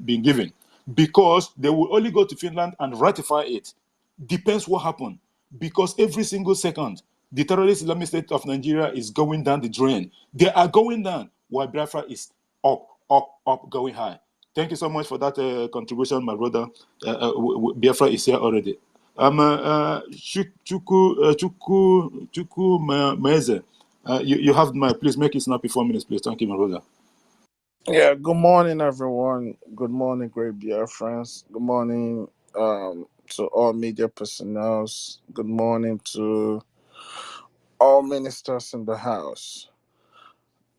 been given, because they will only go to Finland and ratify it. Depends what happened, because every single second the terrorist Islamic State of Nigeria is going down the drain. They are going down while Biafra is up, going high. Thank you so much for that contribution, my brother. Biafra is here already. Chuku Meze. You have my, please make it snappy 4 minutes, please. Thank you, my brother. Yeah, good morning, everyone. Good morning, great dear friends. Good morning to all media personnel. Good morning to all ministers in the house.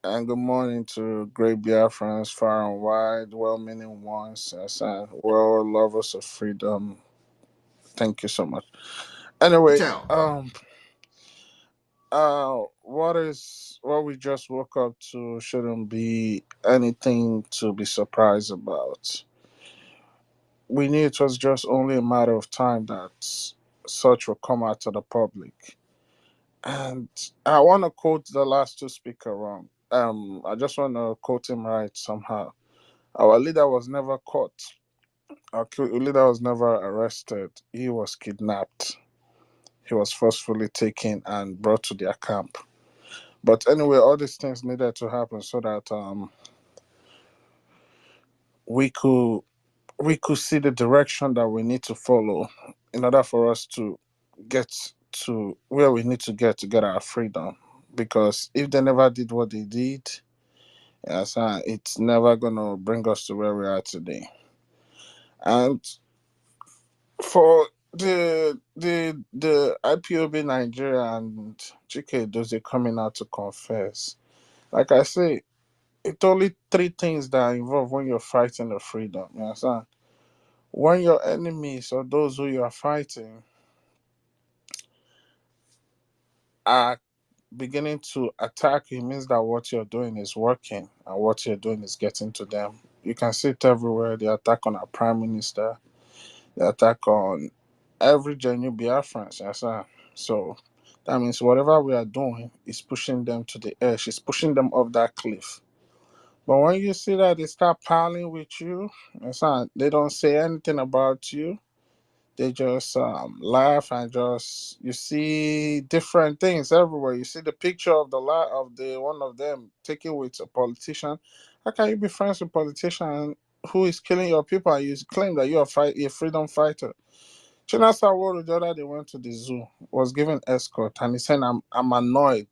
And good morning to great Biafrans far and wide, well-meaning ones, and world lovers of freedom. Thank you so much. Anyway, what we just woke up to shouldn't be anything to be surprised about. We knew it was just only a matter of time that such will come out to the public. And I want to quote the last two speakers wrong. I just want to quote him right somehow. Our leader was never caught. Our leader was never arrested. He was kidnapped. He was forcefully taken and brought to their camp. But anyway, all these things needed to happen so that we could we could see the direction that we need to follow in order for us to get to where we need to get our freedom. Because if they never did what they did, yes, it's never gonna bring us to where we are today. And for the IPOB Nigeria and Chika Edoziem coming out to confess, like I say, it's only three things that are involved when you're fighting the freedom. You understand? When your enemies or those who you are fighting are beginning to attack you, it means that what you're doing is working and what you're doing is getting to them. You can see it everywhere. The attack on our prime minister, the attack on every genuine Biafran. Yes, sir. So that means whatever we are doing is pushing them to the edge. It's pushing them off that cliff. But when you see that they start piling with you, yes, sir, they don't say anything about you. They just laugh and just you see different things everywhere. You see the picture of the one of them taken with a politician. How can you be friends with a politician who is killing your people and you claim that you are a freedom fighter? Chinasa Woro the other day went to the zoo, was given escort, and he said, I'm annoyed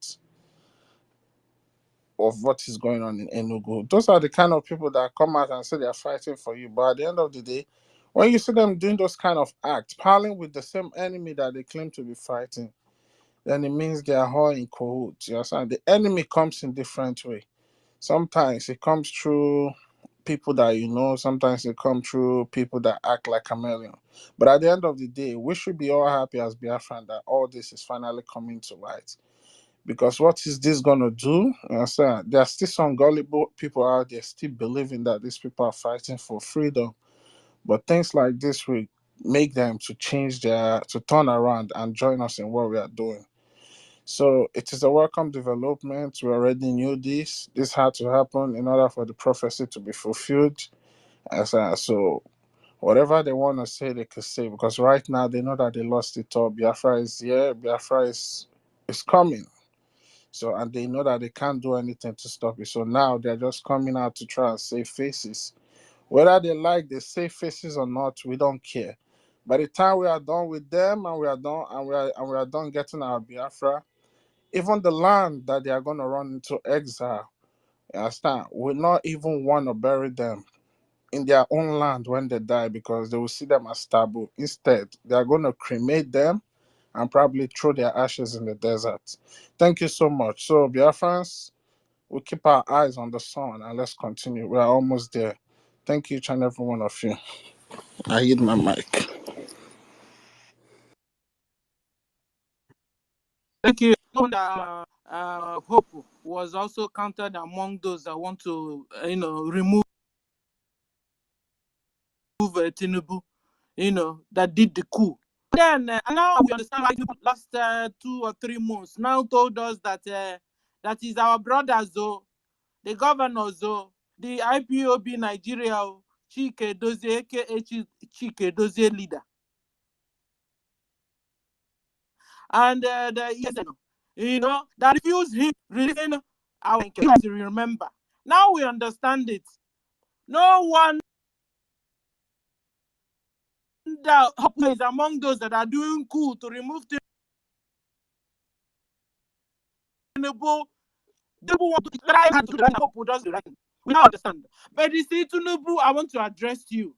of what is going on in Enugu. Those are the kind of people that come out and say they are fighting for you. But at the end of the day, when you see them doing those kind of acts, piling with the same enemy that they claim to be fighting, then it means they are all in cahoots. You understand? The enemy comes in different way. Sometimes it comes through people that you know, sometimes it comes through people that act like chameleon. But at the end of the day, we should be all happy as Biafran that all this is finally coming to light. Because what is this gonna do? You understand? There are still some gullible people out there still believing that these people are fighting for freedom. But things like this will make them to to turn around and join us in what we are doing. So it is a welcome development. We already knew this. This had to happen in order for the prophecy to be fulfilled. So whatever they want to say, they could say. Because right now they know that they lost it all. Biafra is here. Biafra is coming. So, and they know that they can't do anything to stop it. So now they're just coming out to try and save faces. Whether they like the save faces or not, we don't care. By the time we are done with them and we are done we are done getting our Biafra, even the land that they are gonna run into exile, you understand, will not even want to bury them in their own land when they die because they will see them as taboo. Instead, they are gonna cremate them and probably throw their ashes in the desert. Thank you so much. So, Biafrans, we keep our eyes on the sun and let's continue. We are almost there. Thank you, each and every one of you. I hit my mic. Thank you. Hope was also counted among those that want to, remove Tinubu, that did the coup. Then now we understand why people last 2 or 3 months now told us that that is our brothers, though, the governors, though, the IPOB Nigeria, Chika Edoziem, aka Chika Edoziem leader, and the that refused him releasing our case. Remember, now we understand it. No one is among those that are doing coup to remove Tinubu. They want to try and do that. Hope does the right thing. We now understand. But you see, Tinubu, I want to address you.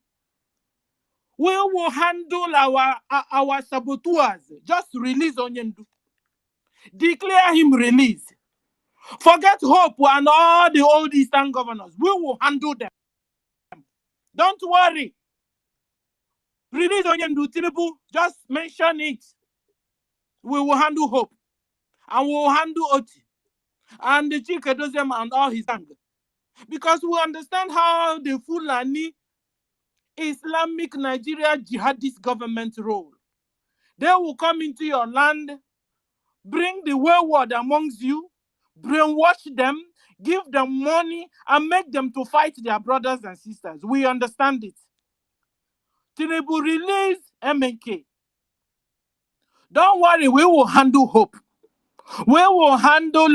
We will handle our saboteurs. Just release Onyendu. Declare him released. Forget Hope and all the old Eastern governors. We will handle them. Don't worry. Release Onyendu, Tinubu. Just mention it. We will handle Hope. And we will handle Oti. And the Chika Edoziem and all his gang. Because we understand how the Fulani Islamic Nigeria jihadist government role. They will come into your land, bring the wayward amongst you, brainwash them, give them money, and make them to fight their brothers and sisters. We understand it. Tinubu, release MNK. Don't worry, we will handle Hope. We will handle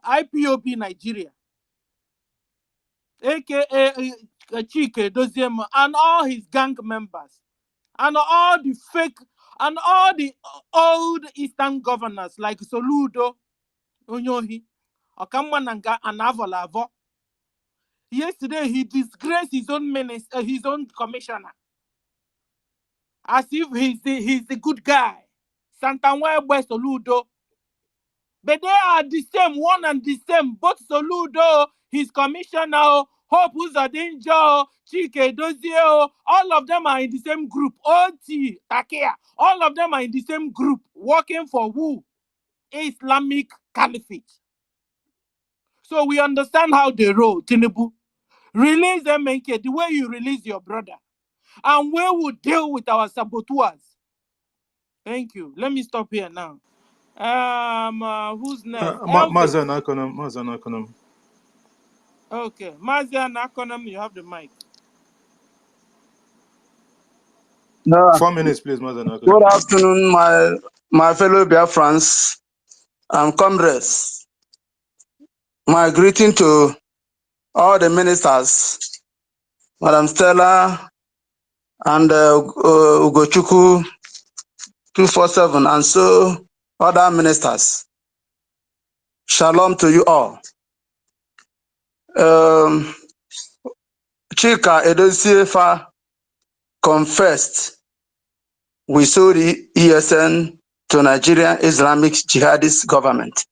IPOB Nigeria, aka Chika, Edoziem, and all his gang members, and all the fake, and all the old Eastern governors like Soludo, Onyohi, Okamananga, and Avolavo. Yesterday, he disgraced his own minister, his own commissioner, as if he's the good guy. Santanwe Soludo. But they are the same, one and the same. Both Soludo, his commissioner, Hope Uzodinjo, Chika, Edoziem, all of them are in the same group. OT, Takea, all of them are in the same group, working for who? Islamic Caliphate. So we understand how they roll, Tinubu. Release MNK the way you release your brother. And we will deal with our saboteurs. Thank you. Let me stop here now. Who's next? Elvis. Mazen Akonam. Okay. Mazian Akonam, you have the mic. No. 4 minutes, please, Mazen Akonam. Good afternoon, my fellow Biafrans and comrades. My greeting to all the ministers, Madam Stella and Ugochukwu 247, and so other ministers. Shalom to you all. Chika Edoziem confessed we sold the ESN to Nigerian Islamic jihadist government.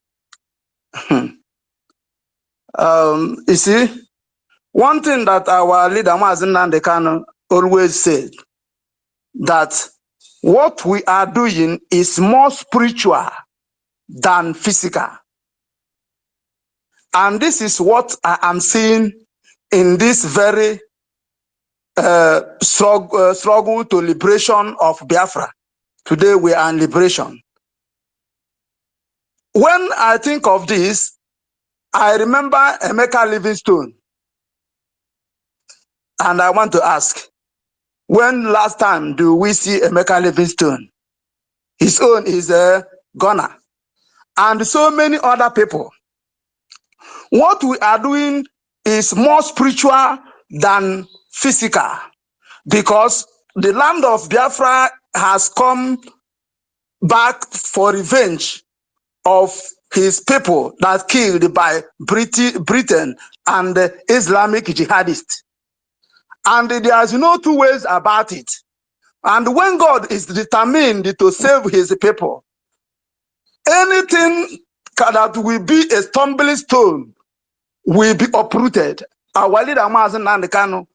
You see, one thing that our leader Mazen Nnamdi Kanu always said, that what we are doing is more spiritual than physical. And this is what I am seeing in this very struggle to liberation of Biafra. Today we are in liberation. When I think of this, I remember Emeka Livingstone. And I want to ask, when last time do we see Emeka Livingstone? His own is Ghana. And so many other people. What we are doing is more spiritual than physical, because the land of Biafra has come back for revenge of his people that killed by Britain and the Islamic jihadists. And there is no two ways about it. And when God is determined to save his people, anything that will be a stumbling stone will be uprooted. Our leader Mazen Nnamdi Kanu,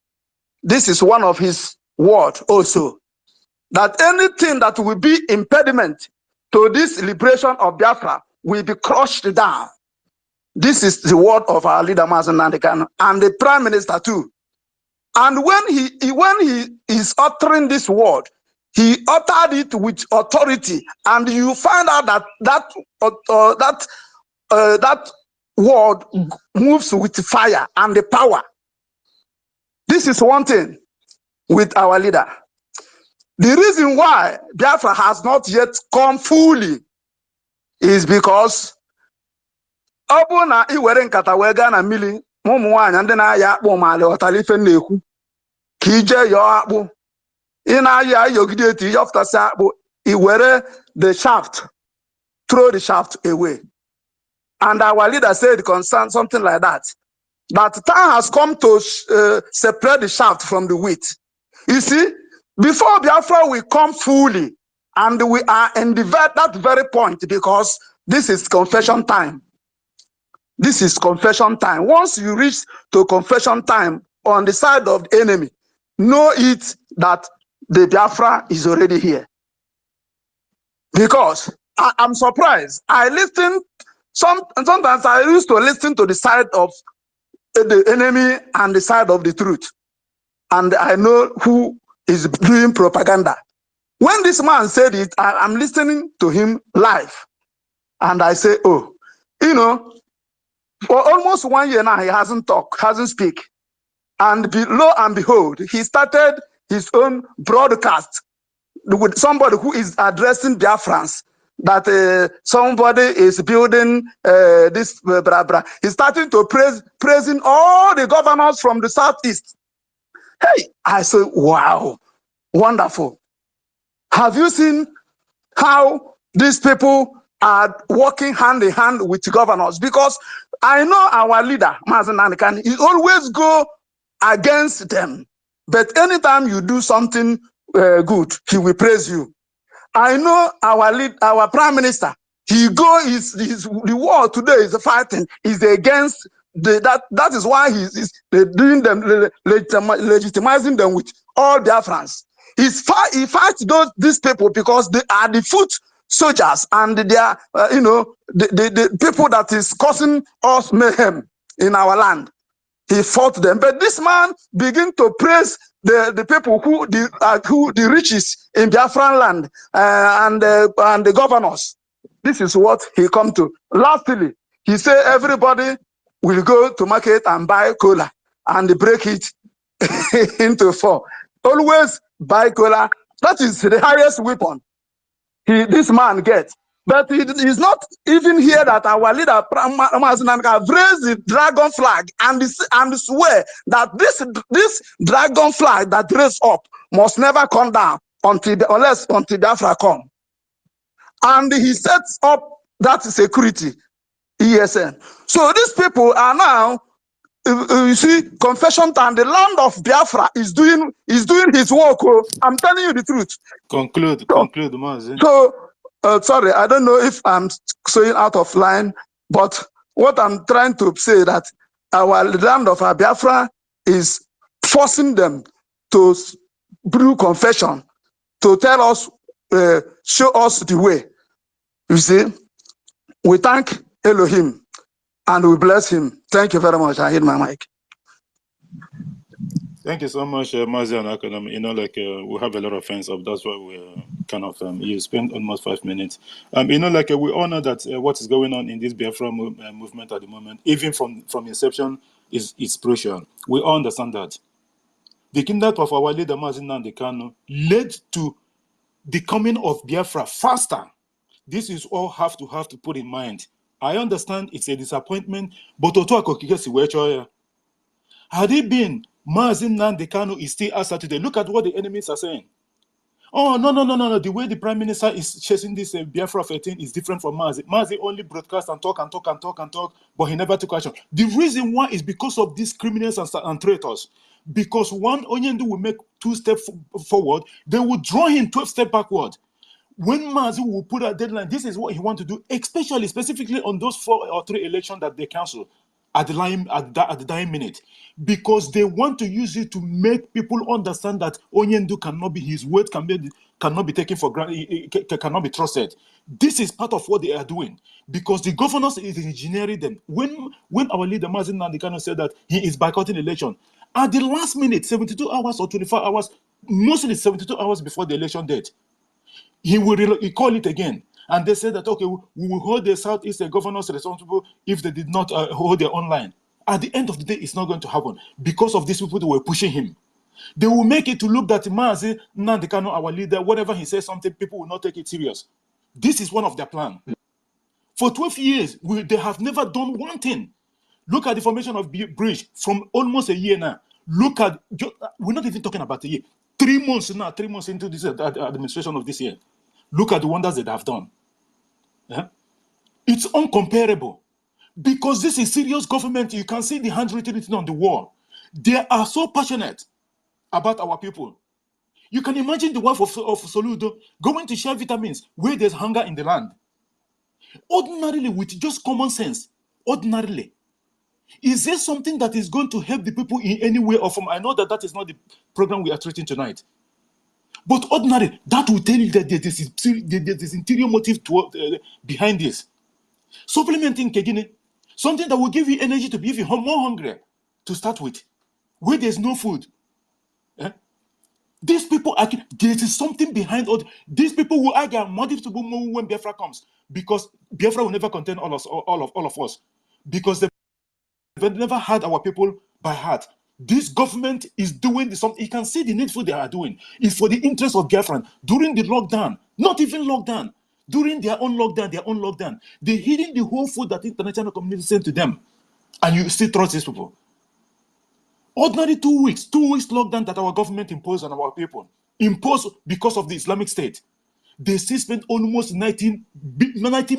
this is one of his words also, that anything that will be impediment to this liberation of Biafra will be crushed down. This is the word of our leader Mazen Nnamdi Kanu and the Prime Minister too. And when he is uttering this word, he uttered it with authority, and you find out that that word moves with fire and the power. This is one thing with our leader. The reason why Biafra has not yet come fully is because Obuna iwere nkata wega na mili mumu wanya ndị na-aya akpụ mali ọtalife na-ekwu ka ije yọọ akpụ ị na-aya yogide eti yọftasi akpụ iwere the shaft, throw the shaft away. And our leader said concern something like that. That time has come to separate the shaft from the wheat. You see, before Biafra will come fully, and we are in that very point, because this is confession time. This is confession time. Once you reach to confession time on the side of the enemy, know it that the Biafra is already here. Because I'm surprised. I listen, sometimes I used to listen to the side of the enemy and the side of the truth. And I know who is doing propaganda. When this man said it, I'm listening to him live. And I say, oh, you know, for almost 1 year now, he hasn't talked, hasn't speak. And lo and behold, he started his own broadcast with somebody who is addressing Biafrans, that somebody is building this blah, blah. He's starting to praising all the governors from the southeast. Hey, I say, wow, wonderful. Have you seen how these people are working hand in hand with governors? Because I know our leader, Mazen Nanikan, he always go against them. But anytime you do something good, he will praise you. I know our prime minister. The war today is fighting is against that is why he's doing them, legitimizing them with all their friends. He fights these people because they are the foot soldiers and they are the people that is causing us mayhem in our land. He fought them, but this man began to praise the people who the riches in Biafran land and the governors. This is what he come to. Lastly, he said everybody will go to market and buy cola and break it into four. Always buy cola. That is the highest weapon this man gets. But it is not even here that our leader have raised the dragon flag and swear that this dragon flag that raised up must never come down until Biafra come. And he sets up that security, ESN. So these people are now, you see, confession and the land of Biafra is doing his work. Oh, I'm telling you the truth. Conclude, Mazi. So, sorry, I don't know if I'm saying out of line, but what I'm trying to say that our land of Biafra is forcing them to do confession, to tell us, show us the way. You see, we thank Elohim and we bless him. Thank you very much. I hit my mic. Thank you so much, Mazi and Akadam. You know, like we have a lot of fans of. That's why we kind of you spent almost 5 minutes. You know, like we all know that what is going on in this Biafra movement at the moment, even from inception, is crucial. We all understand that the kidnap of our leader Mazi Nnamdi Kanu led to the coming of Biafra faster. This is all have to put in mind. I understand it's a disappointment, but had it been Mazi Nnamdi Kanu is still outside today, look at what the enemies are saying. Oh, no. The way the Prime Minister is chasing this Biafra 13 is different from Mazi. Mazi only broadcast and talk, but he never took action. The reason why is because of these criminals and traitors. Because one Onyendu will make 2 steps forward, they will draw him 12 steps backward. When Mazi will put a deadline, this is what he wants to do, specifically on those 4 or 3 elections that they cancel at the dying minute, because they want to use it to make people understand that Onyendu cannot be, his word cannot be taken for granted, cannot be trusted. This is part of what they are doing, because the governors is engineering them. When our leader Mazi Nnamdi Kanu said that he is boycotting election, at the last minute, 72 hours or 24 hours, mostly 72 hours before the election date, he call it again. And they said that, okay, we will hold the Southeast governors responsible if they did not hold their own line. At the end of the day, it's not going to happen because of these people that were pushing him. They will make it to look that Mazi Nnamdi Kanu, our leader, whatever he says something, people will not take it serious. This is one of their plans. For 12 years, they have never done one thing. Look at the formation of bridge from almost a year now. Look at, we're not even talking about a year. 3 months now, 3 months into this administration of this year. Look at the wonders that they have done. Yeah? It's uncomparable, because this is serious government. You can see the handwritten written on the wall. They are so passionate about our people. You can imagine the wife of Soludo going to share vitamins where there's hunger in the land. Ordinarily, with just common sense, ordinarily, is there something that is going to help the people in any way or form? I know that is not the program we are treating tonight. But ordinarily, that will tell you that there's interior motive behind this. Supplementing Kegine, something that will give you energy to be even more hungry to start with, where there's no food. These people, there is something behind all. These people will argue motive when Biafra comes, because Biafra will never contain all of us, because they've never had our people by heart. This government is doing something. You can see the needful they are doing. It's for the interest of Biafran during the lockdown, not even lockdown. During their own lockdown, they're hiding the whole food that the international community sent to them, and you still trust these people. Ordinary 2 weeks, 2 weeks lockdown that our government imposed on our people, imposed because of the Islamic State. They still spent almost 90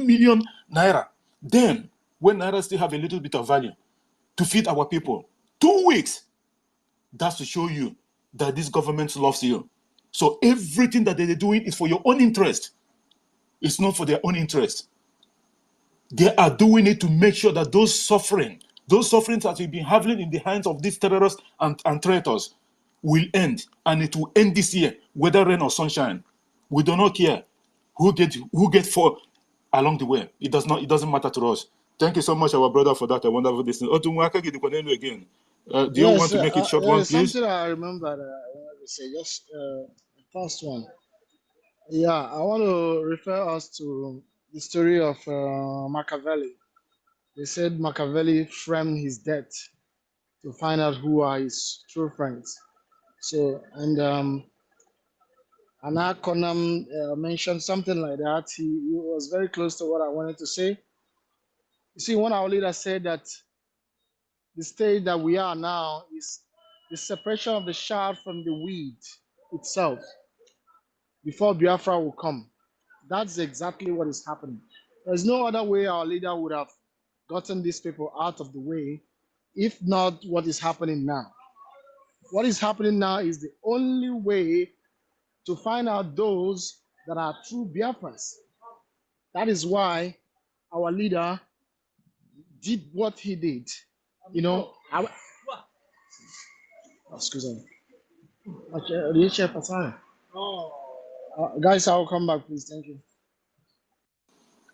million naira. Then, when naira still have a little bit of value, to feed our people. 2 weeks. That's to show you that this government loves you. So everything that they're doing is for your own interest. It's not for their own interest. They are doing it to make sure that those sufferings that we've been having in the hands of these terrorists and traitors will end. And it will end this year, whether rain or sunshine. We do not care who get for along the way. It doesn't matter to us. Thank you so much, our brother, for that wonderful listening. Again. Do you want to make it short one, There's please? something I remember that I wanted to say. Just the first one. Yeah, I want to refer us to the story of Machiavelli. They said Machiavelli framed his death to find out who are his true friends. So, and Conam mentioned something like that. He was very close to what I wanted to say. You see, one of our leaders said that the state that we are now is the separation of the chaff from the weed itself before Biafra will come. That's exactly what is happening. There's no other way our leader would have gotten these people out of the way, if not what is happening now. What is happening now is the only way to find out those that are true Biafrans. That is why our leader did what he did. You know, excuse me. Guys, I'll come back, please. Thank you.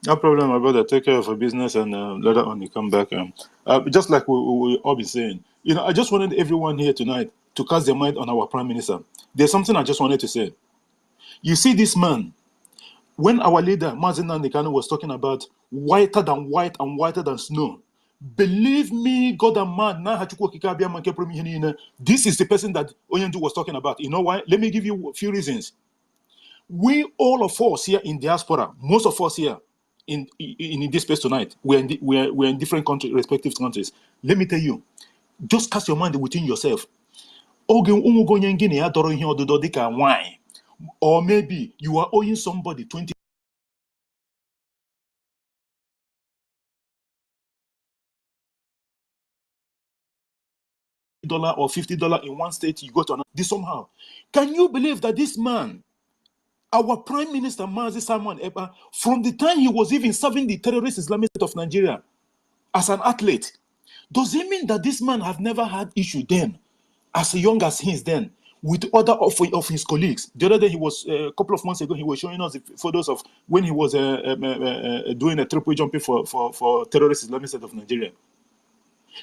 No problem, my brother. Take care of your business, and later on you come back. Just like we all been saying, I just wanted everyone here tonight to cast their mind on our Prime Minister. There's something I just wanted to say. You see this man, when our leader, Mazi Nnamdi Kanu, was talking about whiter than white and whiter than snow, believe me, God and man, this is the person that Onyendu was talking about. You know why? Let me give you a few reasons. We, all of us here in diaspora, most of us here in this space tonight, we're in different countries, respective countries. Let me tell you, just cast your mind within yourself. Or maybe you are owing somebody $20 or $50 in one state, you go to another. This somehow. Can you believe that this man, our Prime Minister Mazi Simon Ekpa, from the time he was even serving the terrorist Islamic State of Nigeria as an athlete, does it mean that this man have never had issue then, as young as he is then, with other of his colleagues? The other day, he was a couple of months ago, he was showing us the photos of when he was doing a triple jumping for terrorist Islamic State of Nigeria.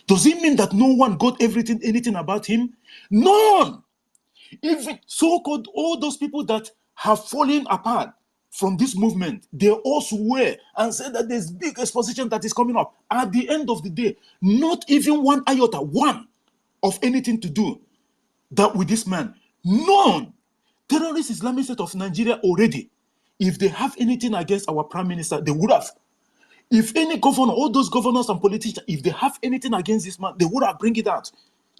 Does it mean that no one got anything about him? None. Even so-called all those people that have fallen apart from this movement, they all swear and say that there's big exposition that is coming up. At the end of the day, not even one iota, one of anything to do that with this man. None. Terrorist Islamic State of Nigeria already, if they have anything against our Prime Minister, they would have. If any governor, all those governors and politicians, if they have anything against this man, they would have bring it out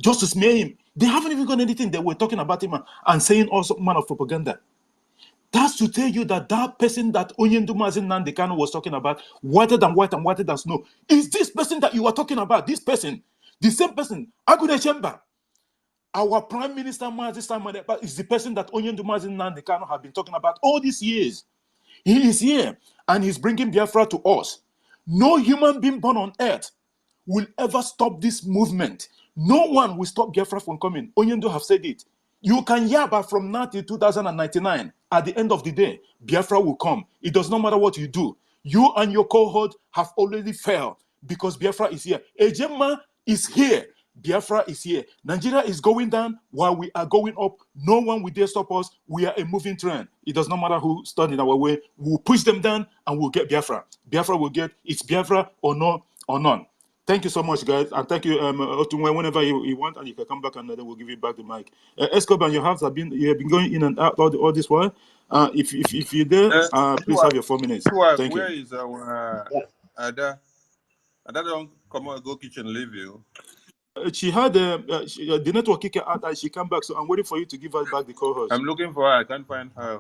just to smear him. They haven't even got anything. They were talking about him and saying also man of propaganda. That's to tell you that that person that Onyendu Mazi Nnamdi Kanu was talking about, whiter than white and whiter than snow, is this person that you are talking about. This person, the same person, Agude Chemba. Our Prime Minister Mazi Simon Ekpa is the person that Onyendu Mazi Nnamdi Kanu have been talking about all these years. He is here and he's bringing Biafra to us. No human being born on earth will ever stop this movement. No one will stop Biafra from coming. Onyendu have said it. You can yabba from now till 2099. At the end of the day, Biafra will come. It does not matter what you do. You and your cohort have already failed because Biafra is here. Ejema is here. Biafra is here. Nigeria is going down while we are going up. No one will dare stop us. We are a moving train. It does not matter who stands in our way. We'll push them down and we'll get Biafra. Biafra will get it's Biafra or no or none. Thank you so much, guys, and thank you, Otunwe, whenever you want, and you can come back and then we'll give you back the mic. Escobar, you have been going in and out all this while. If you're there, please have your 4 minutes. Thank where you. Is our Ada? Ada don't come out, go kitchen, leave you. She had the network kick her out and she came back. So I'm waiting for you to give her back the co-host. I'm looking for her. I can't find her.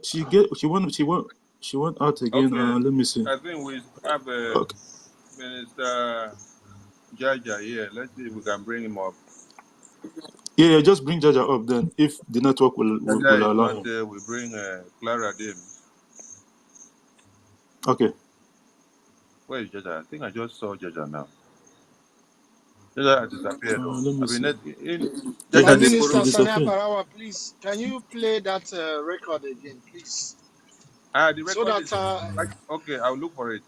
She went out again. Okay. Let me see. I think we have Minister Jaja here. Let's see if we can bring him up. Yeah, just bring Jaja up then, if the network will Jaja allow is him. not, we bring Clara Dim. Okay. Where is Jaja? I think I just saw Jaja now. Jaja has disappeared. Let me see. Jaja, Minister Sania Parawa, please, can you play that record again, please? The record so that is okay. I'll look for it.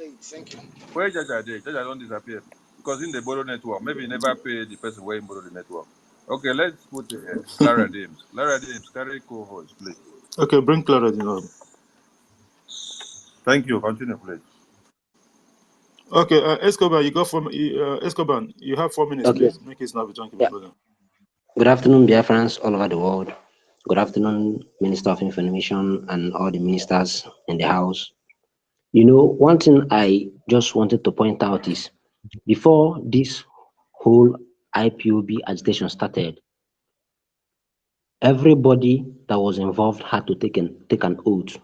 please, thank you. Where Jaja did? Jaja don't disappear because in the borrow network, maybe he never paid the person where he borrowed the network. Okay, let's put Clara Dims. Clara Dims, carry co-host, please. Okay, bring Clara Dims up. Thank you. Continue, please. Okay, Escobar, you got Escobar. You have 4 minutes, Okay. please. Make it snap. Thank you, my brother. Good afternoon, Biafrans all over the world. Good afternoon, Minister of Information and all the ministers in the house. You know, one thing I just wanted to point out is, before this whole IPOB agitation started, everybody that was involved had to take an oath,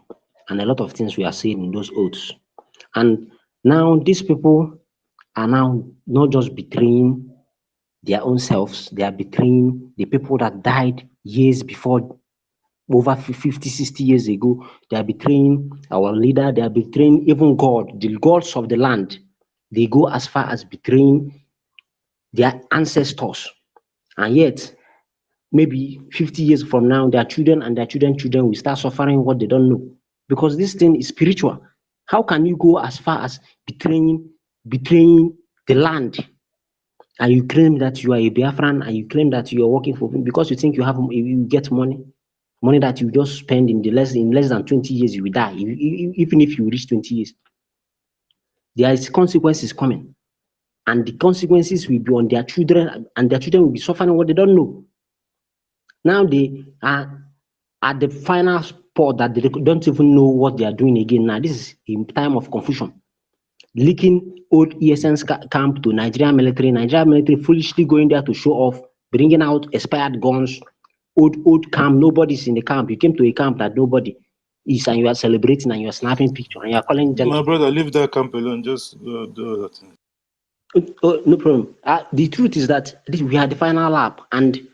and a lot of things we are saying in those oaths. And now these people are now not just betraying their own selves, they are betraying the people that died years before, over 50, 60 years ago. They are betraying our leader, they are betraying even God, the gods of the land. They go as far as betraying their ancestors. And yet, maybe 50 years from now, their children and their children's children will start suffering what they don't know. Because this thing is spiritual. How can you go as far as betraying the land, and you claim that you are a Biafran, and you claim that you are working for him because you think you get money that you just spend in less than 20 years, you will die. Even if you reach 20 years, there is consequences coming, and the consequences will be on their children, and their children will be suffering what they don't know. Now they are at the final spot that they don't even know what they are doing again. Now this is a time of confusion. Leaking old ESN camp to Nigerian military foolishly going there to show off, bringing out expired guns, old camp. Nobody's in the camp. You came to a camp that nobody is, and you are celebrating and you are snapping pictures and you are calling them. My brother, leave that camp alone. Just do that thing. No problem. The truth is that we are the final lap, and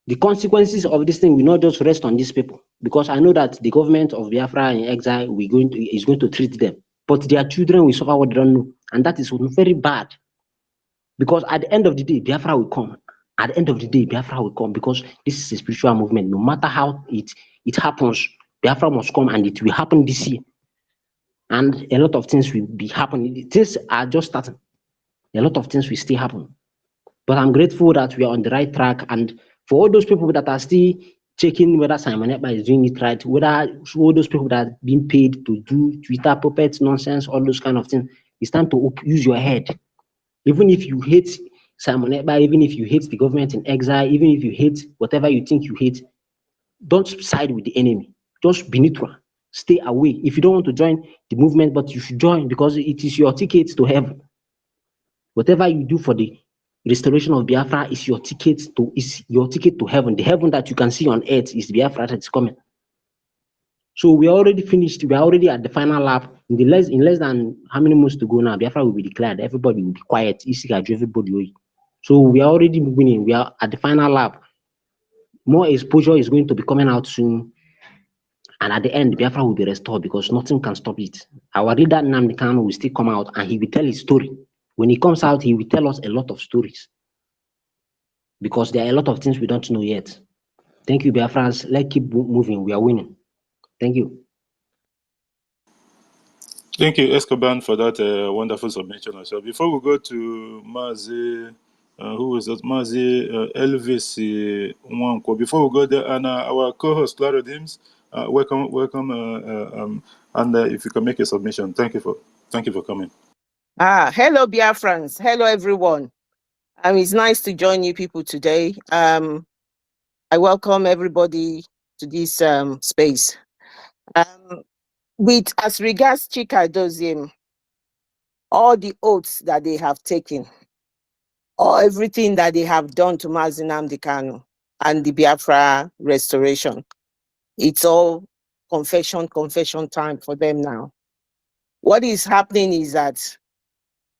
the consequences of this thing will not just rest on these people, because I know that the government of Biafra in exile is going to treat them, but their children will suffer what they don't know, and that is very bad. Because at the end of the day, Biafra will come. At the end of the day, Biafra will come, because this is a spiritual movement. No matter how it happens, Biafra must come, and it will happen this year. And a lot of things will be happening. Things are just starting. A lot of things will still happen. But I'm grateful that we are on the right track. And for all those people that are still checking whether Simon Ekpa is doing it right, whether all those people that are being paid to do Twitter puppets, nonsense, all those kind of things, it's time to use your head. Even if you hate Simon Ekpa, even if you hate the government in exile, even if you hate whatever you think you hate, don't side with the enemy. Just be neutral. Stay away. If you don't want to join the movement, but you should join, because it is your ticket to heaven. Whatever you do for the restoration of Biafra is your ticket to heaven. The heaven that you can see on earth is Biafra that is coming. So we are already finished. We are already at the final lap. In less than how many months to go now, Biafra will be declared. Everybody will be quiet. Everybody. So we are already winning. We are at the final lap. More exposure is going to be coming out soon. And at the end, Biafra will be restored, because nothing can stop it. Our leader, Nnamdi Kanu, will still come out and he will tell his story. When he comes out, he will tell us a lot of stories, because there are a lot of things we don't know yet. Thank you, Biafrans. Let's keep moving. We are winning. Thank you. Thank you, Escobar, for that wonderful submission. So before we go to Mazi, who is that? Mazi Elvis Nwanko. Before we go there, and our co-host Clara Dims, welcome, and if you can make a submission, thank you for coming. Hello, Biafrans. Hello, everyone. It's nice to join you people today. I welcome everybody to this space. As regards Chika Edoziem, all the oaths that they have taken, or everything that they have done to Mazi Nnamdi Kanu and the Biafra restoration. It's all confession time for them now. What is happening is that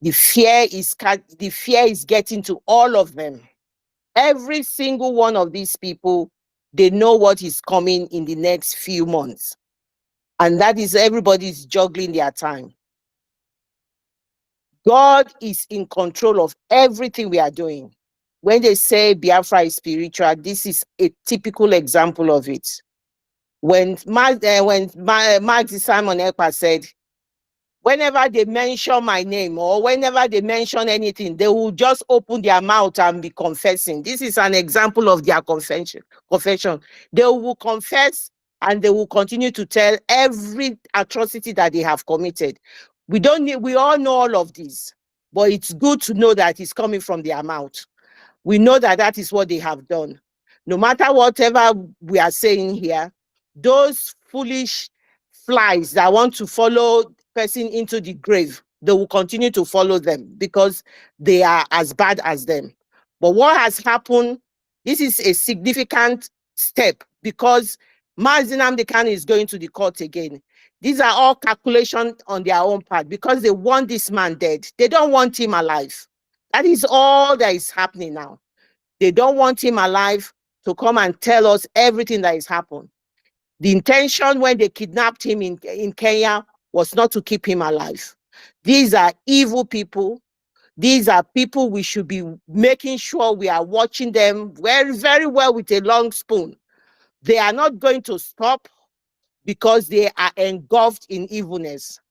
the fear is getting to all of them. Every single one of these people, they know what is coming in the next few months. And that is everybody's juggling their time. God is in control of everything we are doing. When they say Biafra is spiritual, this is a typical example of it. When Mark Simon Ekpa said, whenever they mention my name or whenever they mention anything, they will just open their mouth and be confessing. This is an example of their confession. They will confess and they will continue to tell every atrocity that they have committed. We all know all of this, but it's good to know that it's coming from their mouth. We know that that is what they have done. No matter whatever we are saying here, those foolish flies that want to follow person into the grave, they will continue to follow them because they are as bad as them. But what has happened, this is a significant step because Mazi Nnamdi Kanu is going to the court again. These are all calculations on their own part because they want this man dead. They don't want him alive. That is all that is happening now. They don't want him alive to come and tell us everything that has happened. The intention when they kidnapped him in Kenya was not to keep him alive. These are evil people. These are people we should be making sure we are watching them very, very well with a long spoon. They are not going to stop because they are engulfed in evilness.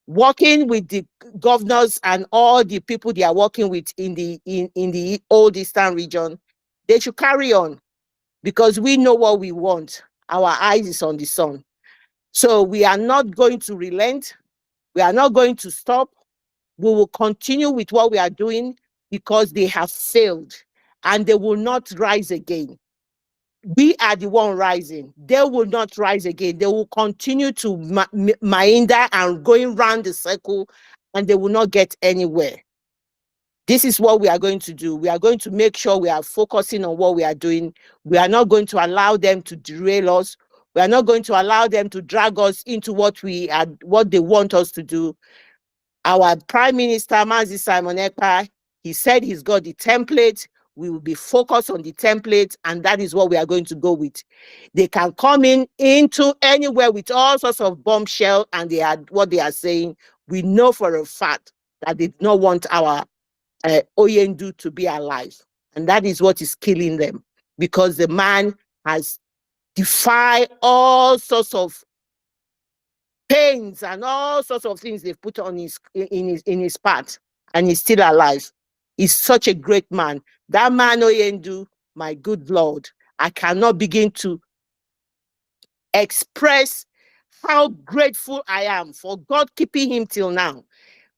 Working with the governors and all the people they are working with in the old Eastern region, they should carry on because we know what we want. Our eyes is on the sun. So we are not going to relent. We are not going to stop. We will continue with what we are doing because they have failed and they will not rise again. We are the one rising. They will not rise again. They will continue to meander and going round the circle and they will not get anywhere. This is what we are going to do. We are going to make sure we are focusing on what we are doing. We are not going to allow them to derail us. We are not going to allow them to drag us into what they want us to do. Our Prime Minister, Mazi Simon Ekpa, he said he's got the template. We will be focused on the template, and that is what we are going to go with. They can come into anywhere with all sorts of bombshell, and what they are saying. We know for a fact that they do not want our Oyendu to be alive. And that is what is killing them because the man has defied all sorts of pains and all sorts of things they've put on in his path, and he's still alive. He's such a great man. That man Oyendu, my good Lord, I cannot begin to express how grateful I am for God keeping him till now.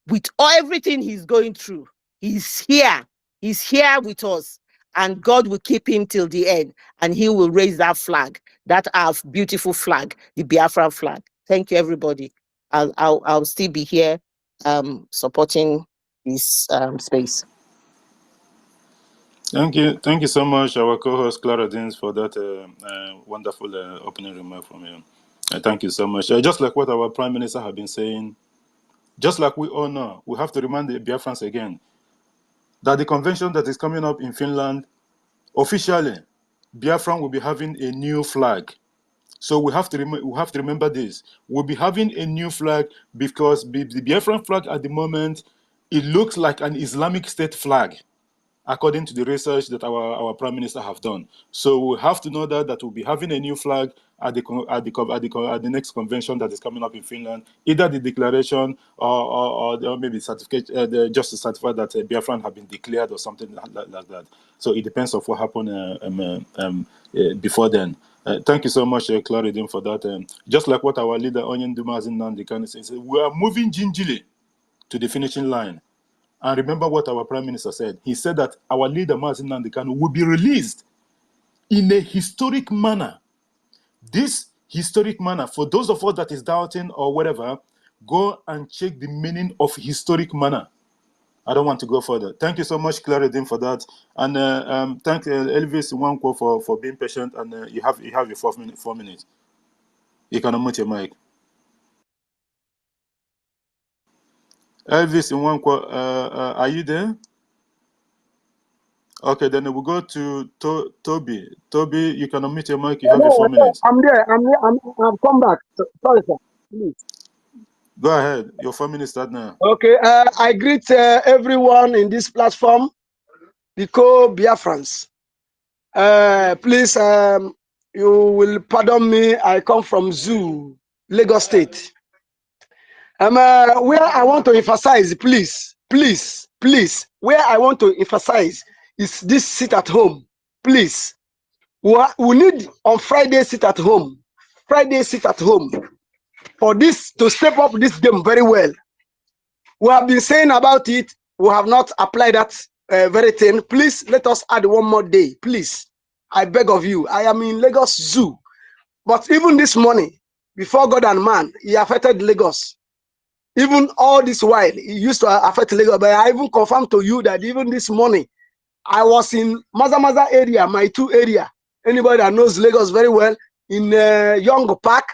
With everything he's going through, he's here. He's here with us. And God will keep him till the end. And he will raise that flag, that our beautiful flag, the Biafra flag. Thank you, everybody. I'll still be here supporting this space. Thank you so much, our co-host Clara Dins, for that wonderful opening remark from you. Thank you so much. Just like what our Prime Minister have been saying, just like we all know, we have to remind the Biafrans again that the convention that is coming up in Finland, officially, Biafran will be having a new flag. So we have to remember this. We'll be having a new flag because the Biafran flag at the moment, it looks like an Islamic State flag, according to the research that our Prime Minister have done. So we have to know that we'll be having a new flag at the next convention that is coming up in Finland, either the declaration or maybe certificate, just to certify that Biafran have been declared or something like that. So it depends on what happened before then. Thank you so much, Claridin, for that. Just like what our leader, Onyendu Mazi Nnamdi Kanu says, we are moving gingerly to the finishing line. And remember what our Prime Minister said. He said that our leader, Mazi Nnamdi Kanu, will be released in a historic manner. This historic manner, for those of us that is doubting or whatever, Go and check the meaning of historic manner. I don't want to go further. Thank you so much, Claridine, for that, and thank Elvis Nwankwo for being patient. And you have your 4 minutes. You can unmute your mic. Elvis Nwankwo, are you there? Okay, then we'll go to Toby. Toby, you can unmute your mic. You have your 4 minutes. I'm there. I've come back. Sorry, sir. Please. Go ahead. Your 4 minutes start now. Okay. I greet everyone in this platform, Biko Biafrans. Please, you will pardon me. I come from Zoo, Lagos State. Where I want to emphasize, please, where I want to emphasize is this sit at home. Please, we need on Friday sit at home. Friday sit at home for this to step up this game very well. We have been saying about it. We have not applied that very thing. Please let us add one more day. Please, I beg of you. I am in Lagos Zoo, but even this morning, before God and man, he affected Lagos. Even all this while, he used to affect Lagos. But I even confirm to you that even this morning, I was in Maza area, my 2 area. Anybody that knows Lagos very well, in Young Park,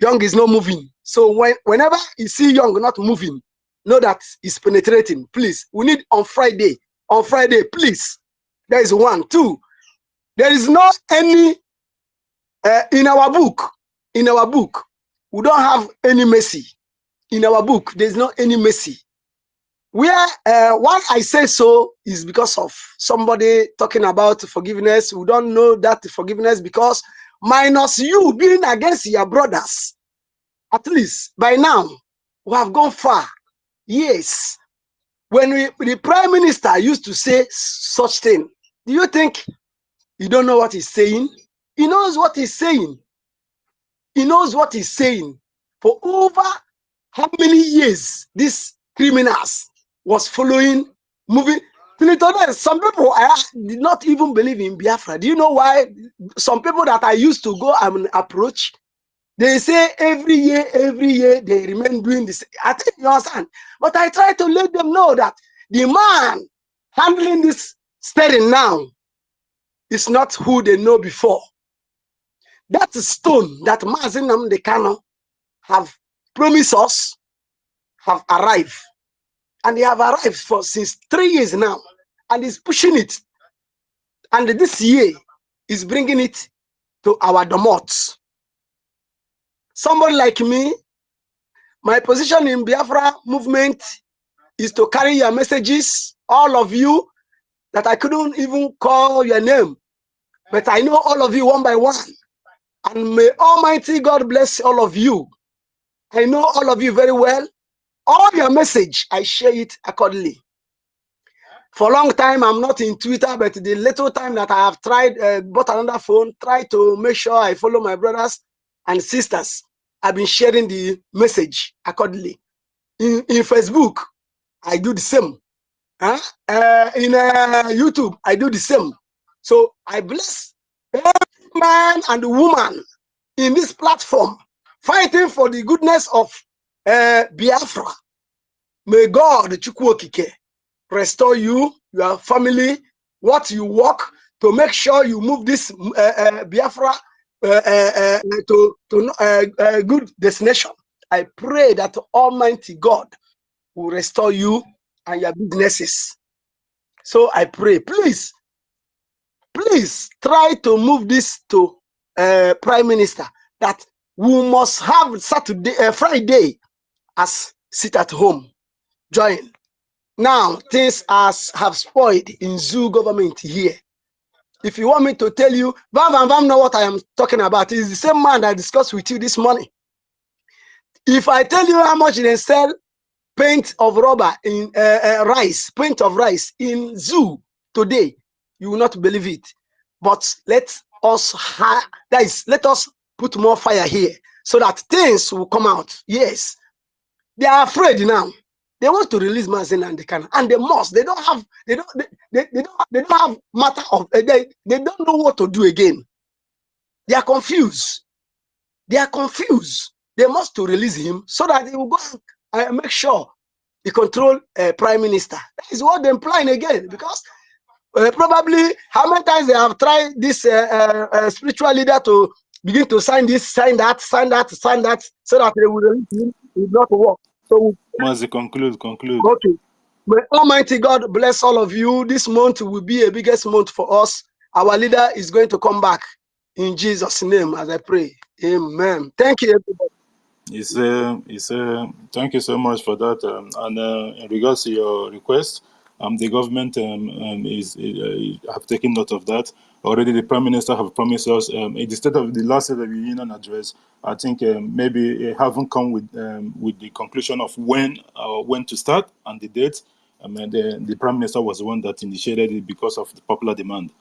Young is not moving. So whenever you see Young not moving, know that it's penetrating. Please, we need on Friday, please. There is 1. 2, there is not any, in our book, we don't have any mercy. In our book, there's not any mercy. Why I say so is because of somebody talking about forgiveness. We don't know that forgiveness because minus you being against your brothers, at least by now, we have gone far. Yes. When the Prime Minister used to say such thing, do you think he don't know what he's saying? He knows what he's saying. He knows what he's saying. For over how many years these criminals was following, moving. Some people did not even believe in Biafra. Do you know why? Some people that I used to go and approach, they say every year they remain doing this. I think you understand. But I try to let them know that the man handling this steering now is not who they know before. That stone that Mazi Nnamdi Kanu have promised us have arrived. And they have arrived for since 3 years now. And he's pushing it. And this year is bringing it to our domots. Somebody like me, my position in Biafra movement is to carry your messages, all of you that I couldn't even call your name. But I know all of you one by one. And may Almighty God bless all of you. I know all of you very well. All your message, I share it accordingly. For a long time, I'm not in Twitter, but the little time that I have tried, bought another phone, try to make sure I follow my brothers and sisters. I've been sharing the message accordingly. In Facebook, I do the same. In YouTube, I do the same. So I bless every man and woman in this platform fighting for the goodness of Biafra. May God, Chukwokike, restore you, your family, what you work to make sure you move this Biafra to a good destination. I pray that Almighty God will restore you and your businesses. So I pray, please try to move this to Prime Minister that we must have Friday as sit at home. Join. Now things have spoiled in Zoo government here. If you want me to tell you, Vam know what I am talking about. It's the same man that I discussed with you this morning. If I tell you how much they sell paint of rubber in paint of rice in Zoo today, you will not believe it. But let us put more fire here so that things will come out. Yes, they are afraid now. They want to release Mazi Nnamdi Kanu, and they must. They don't have matter of they don't know what to do again. They are confused. They must to release him so that he will go and make sure he control prime minister. That is what they're implying again, because probably how many times they have tried this spiritual leader to begin to sign this, sign that, sign that, sign that, so that they will release him. It will not work. So Mazi, conclude. okay. May Almighty God bless all of you. This month will be a biggest month for us. Our leader is going to come back in Jesus' name, as I pray. Amen. Thank you, everybody. Thank you so much for that. And in regards to your request, the government have taken note of that. Already, the Prime Minister have promised us in the last State of the Union address. I think maybe it haven't come with the conclusion of when to start and the date. The Prime Minister was the one that initiated it because of the popular demand.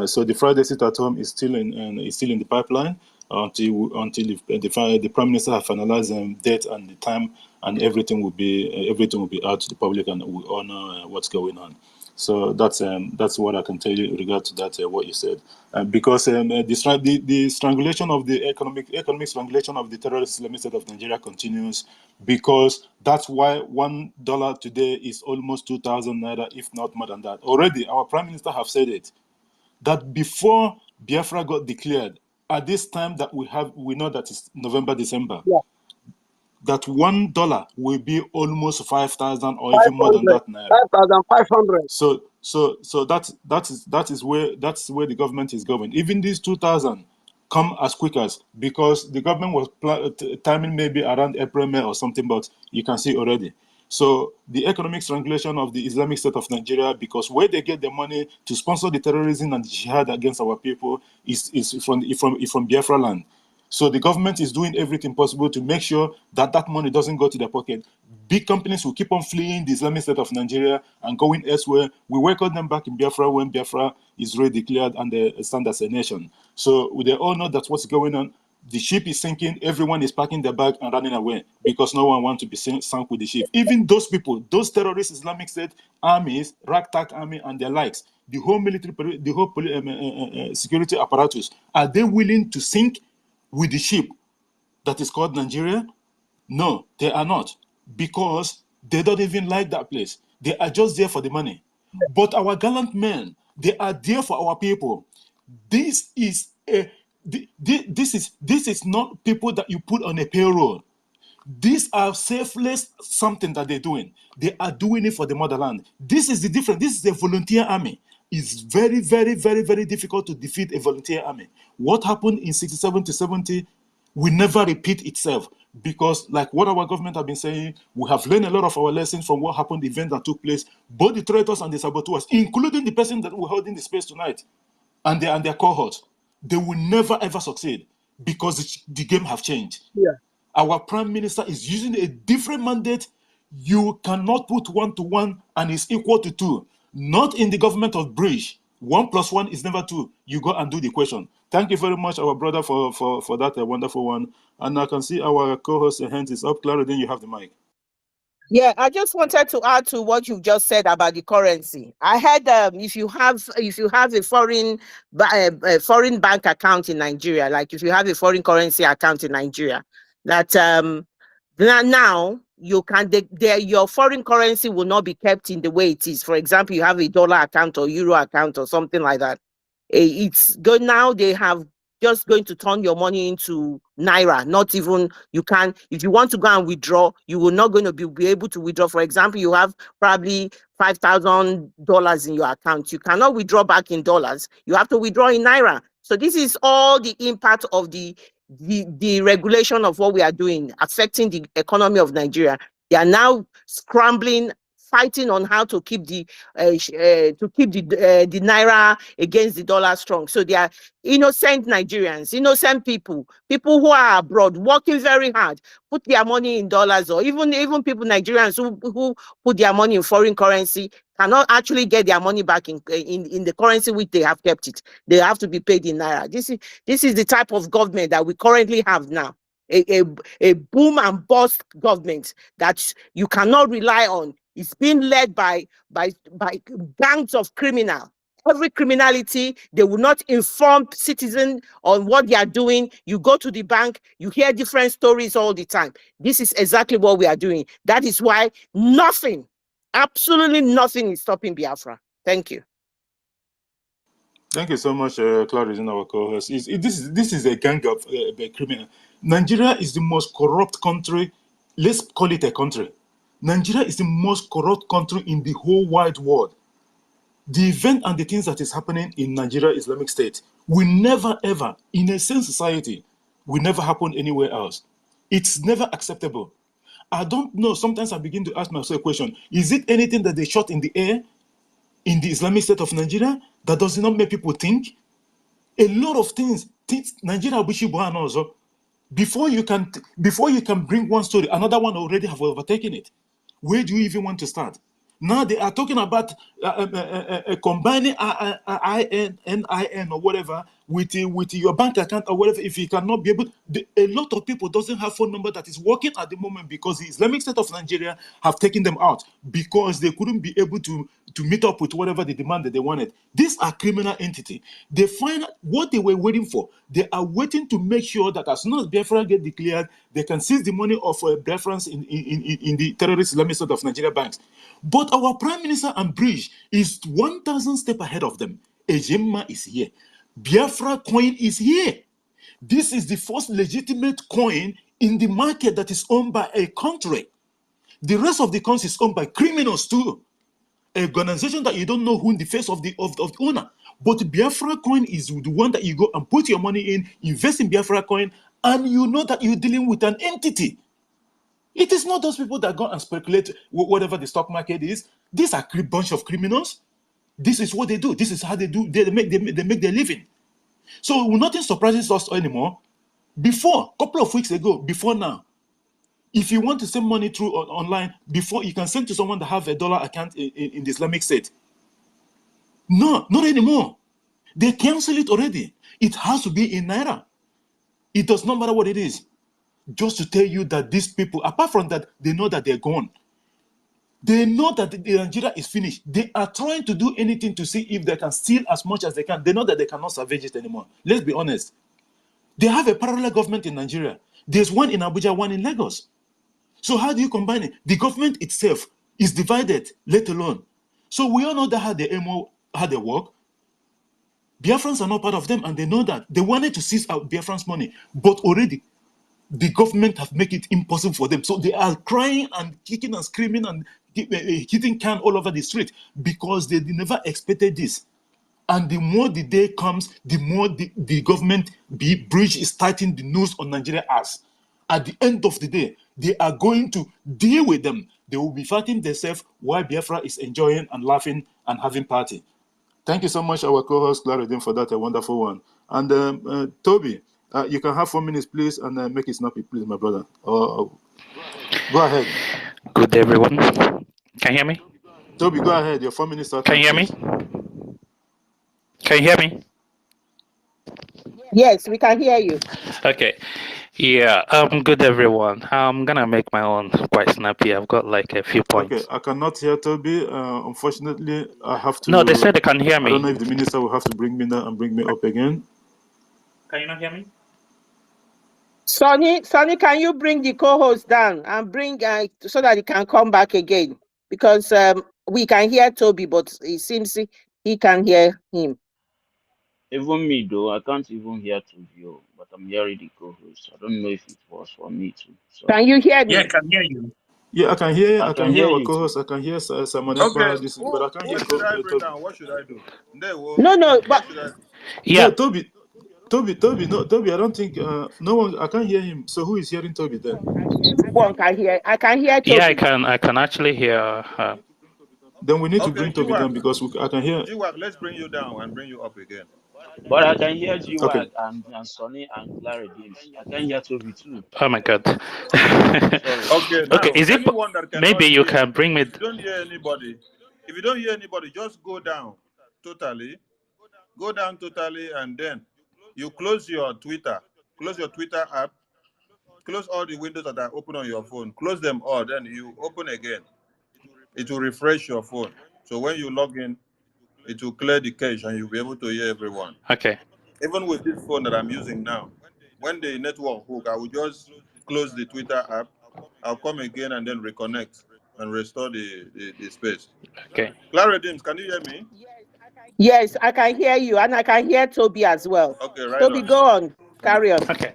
So the Friday sit at home is still in the pipeline until the Prime Minister has finalized date and the time, and everything will be out to the public and we all know what's going on. So that's what I can tell you in regard to that what you said. Because the strangulation of the economic strangulation of the terrorist Islamic State of Nigeria continues, because that's why $1 today is almost 2,000 naira, if not more than that. Already, our Prime Minister have said it, that before Biafra got declared, at this time that we know that it's November, December, that $1 will be almost 5,000 or even more than that naira. 5,500. So that is where the government is going. Even these 2,000 come as quick as, because the government was timing maybe around April, May or something, but you can see already. So the economic strangulation of the Islamic State of Nigeria, because where they get the money to sponsor the terrorism and the jihad against our people is from Biafra land. So the government is doing everything possible to make sure that that money doesn't go to their pocket. Big companies will keep on fleeing the Islamic State of Nigeria and going elsewhere. We welcome them back in Biafra when Biafra is redeclared and they stand as a nation. So they all know that's what's going on. The ship is sinking. Everyone is packing their bag and running away because no one wants to be sunk with the ship. Even those people, those terrorist Islamic State armies, ragtag army and their likes, the whole military, the whole security apparatus, are they willing to sink with the ship that is called Nigeria? No, they are not, because they don't even like that place. They are just there for the money. But our gallant men, they are there for our people. This is not people that you put on a payroll. These are selfless something that they're doing. They are doing it for the motherland. This is the difference. This is a volunteer army. It's very, very, very, very difficult to defeat a volunteer army. What happened in 67 to 70 will never repeat itself, because like what our government have been saying, we have learned a lot of our lessons from what happened, the event that took place, both the traitors and the saboteurs, including the person that we're holding the space tonight, and their cohorts. They will never ever succeed because the game have changed. Yeah. Our Prime Minister is using a different mandate. You cannot put 1 to 1 and it's equal to 2. Not in the government of Bridge. 1 plus 1 is never 2. You go and do the question. Thank you very much, our brother, for that wonderful one. And I can see our co-host hands is up. Clara, then you have the mic. Yeah, I just wanted to add to what you just said about the currency. I heard if you have a foreign bank account in Nigeria, like if you have a foreign currency account in Nigeria, that now you can your foreign currency will not be kept in the way it is. For example, you have a dollar account or euro account or something like that. It's good now. They have just going to turn your money into naira. Not even, you can, if you want to go and withdraw, you will not going to be able to withdraw. For example, you have probably $5,000 in your account. You cannot withdraw back in dollars. You have to withdraw in naira. So this is all the impact of the regulation of what we are doing, affecting the economy of Nigeria. They are now scrambling, fighting on how to keep the naira against the dollar strong. So they are innocent Nigerians, innocent people who are abroad working very hard, put their money in dollars, or even people, Nigerians who put their money in foreign currency, cannot actually get their money back in the currency which they have kept it. They have to be paid in naira. This is the type of government that we currently have now. A boom and bust government that you cannot rely on. It's being led by gangs of criminals, every criminality. They will not inform citizens on what they are doing. You go to the bank, you hear different stories all the time. This is exactly what we are doing. That is why nothing, absolutely nothing is stopping Biafra. Thank you. Thank you so much, Clarice, our co-host. This is a gang of criminal. Nigeria is the most corrupt country. Let's call it a country. Nigeria is the most corrupt country in the whole wide world. The event and the things that is happening in Nigeria Islamic State will never ever, in a sane society, will never happen anywhere else. It's never acceptable. I don't know. Sometimes I begin to ask myself a question: is it anything that they shot in the air in the Islamic State of Nigeria that does not make people think? A lot of things Nigeria Bishibuan also. Before you can bring one story, another one already have overtaken it. Where do you even want to start? Now they are talking about combining NIN or whatever with your bank account or whatever. If you cannot be able, a lot of people doesn't have phone number that is working at the moment because the Islamic State of Nigeria have taken them out because they couldn't be able to meet up with whatever the demand that they wanted. These are criminal entity. They find what they were waiting for. They are waiting to make sure that as soon as Biafra get declared, they can seize the money of Biafrans in the terrorist Islamic State of Nigeria banks. But our Prime Minister and Bridge is 1,000 steps ahead of them. Ejima is here. Biafra coin is here. This is the first legitimate coin in the market that is owned by a country. The rest of the coins is owned by criminals too. An organization that you don't know who in the face of the owner. But Biafra coin is the one that you go and put your money in, invest in Biafra coin, and you know that you're dealing with an entity. It is not those people that go and speculate whatever the stock market is. These are a bunch of criminals. This is what they do. This is how they do. They make their living. So nothing surprises us anymore. Before, a couple of weeks ago, before now, if you want to send money through online, before you can send to someone that have a dollar account in the Islamic State. No, not anymore. They cancel it already. It has to be in Naira. It does not matter what it is. Just to tell you that these people, apart from that, they know that they're gone. They know that Nigeria is finished. They are trying to do anything to see if they can steal as much as they can. They know that they cannot salvage it anymore. Let's be honest. They have a parallel government in Nigeria. There's one in Abuja, one in Lagos. So how do you combine it? The government itself is divided, let alone. So we all know that how they work. Biafrans are not part of them, and they know that. They wanted to seize out Biafrans' money, but already the government have made it impossible for them. So they are crying and kicking and screaming and hitting can all over the street because they never expected this. And the more the day comes, the more the government bridge is tightening the noose on Nigeria ass. At the end of the day, they are going to deal with them. They will be fighting themselves while Biafra is enjoying and laughing and having party. Thank you so much, our co-host Claridin, for that, a wonderful one. And Toby, you can have 4 minutes, please, and make it snappy, please, my brother. Go ahead. Good, everyone. Can you hear me? Toby, go ahead. Your 4 minutes start. Can you hear me? Can you hear me? Yes, we can hear you. Okay. Yeah, good, everyone. I'm gonna make my own quite snappy. I've got like a few points. Okay, I cannot hear Toby. Unfortunately, I have to. No, they said they can hear me. I don't know if the minister will have to bring me down and bring me up again. Can you not hear me? Sonny, can you bring the co-host down and bring so that he can come back again? Because we can hear Toby, but it seems he can hear him. Even me though, I can't even hear Toby, but I'm hearing the co-host. I don't know if it was for me too. So. Can you hear me? Yeah, I can hear you. Yeah, I can hear. I can hear our you co-host. I can hear Simon Okay, but I can't hear should I bring down? What should I do? No, but yeah, Toby. No, Toby. I don't think no one. I can't hear him. So who is hearing Toby then? One can hear. I can hear Toby. Yeah, I can actually hear her. Then we need to bring Toby down because I can hear. G-Wag, let's bring you down and bring you up again. But I can hear G-Wag and Sonny and Clara James. I can hear Toby too. Oh my God. Okay, now, okay. Is it maybe you can bring me? If you don't hear anybody, just go down totally. Go down totally, and then you close your Twitter. Close your Twitter app. Close all the windows that are open on your phone. Close them all. Then you open again. It will refresh your phone. So when you log in, It will clear the cache and you'll be able to hear everyone. Okay. Even with this phone that I'm using now, when the network hook, I will just close the Twitter app. I'll come again and then reconnect and restore the space. Okay. Clara James, can you hear me? Yes, I can hear you, and I can hear Toby as well. Okay, right Toby, on. go on. Carry on. Okay.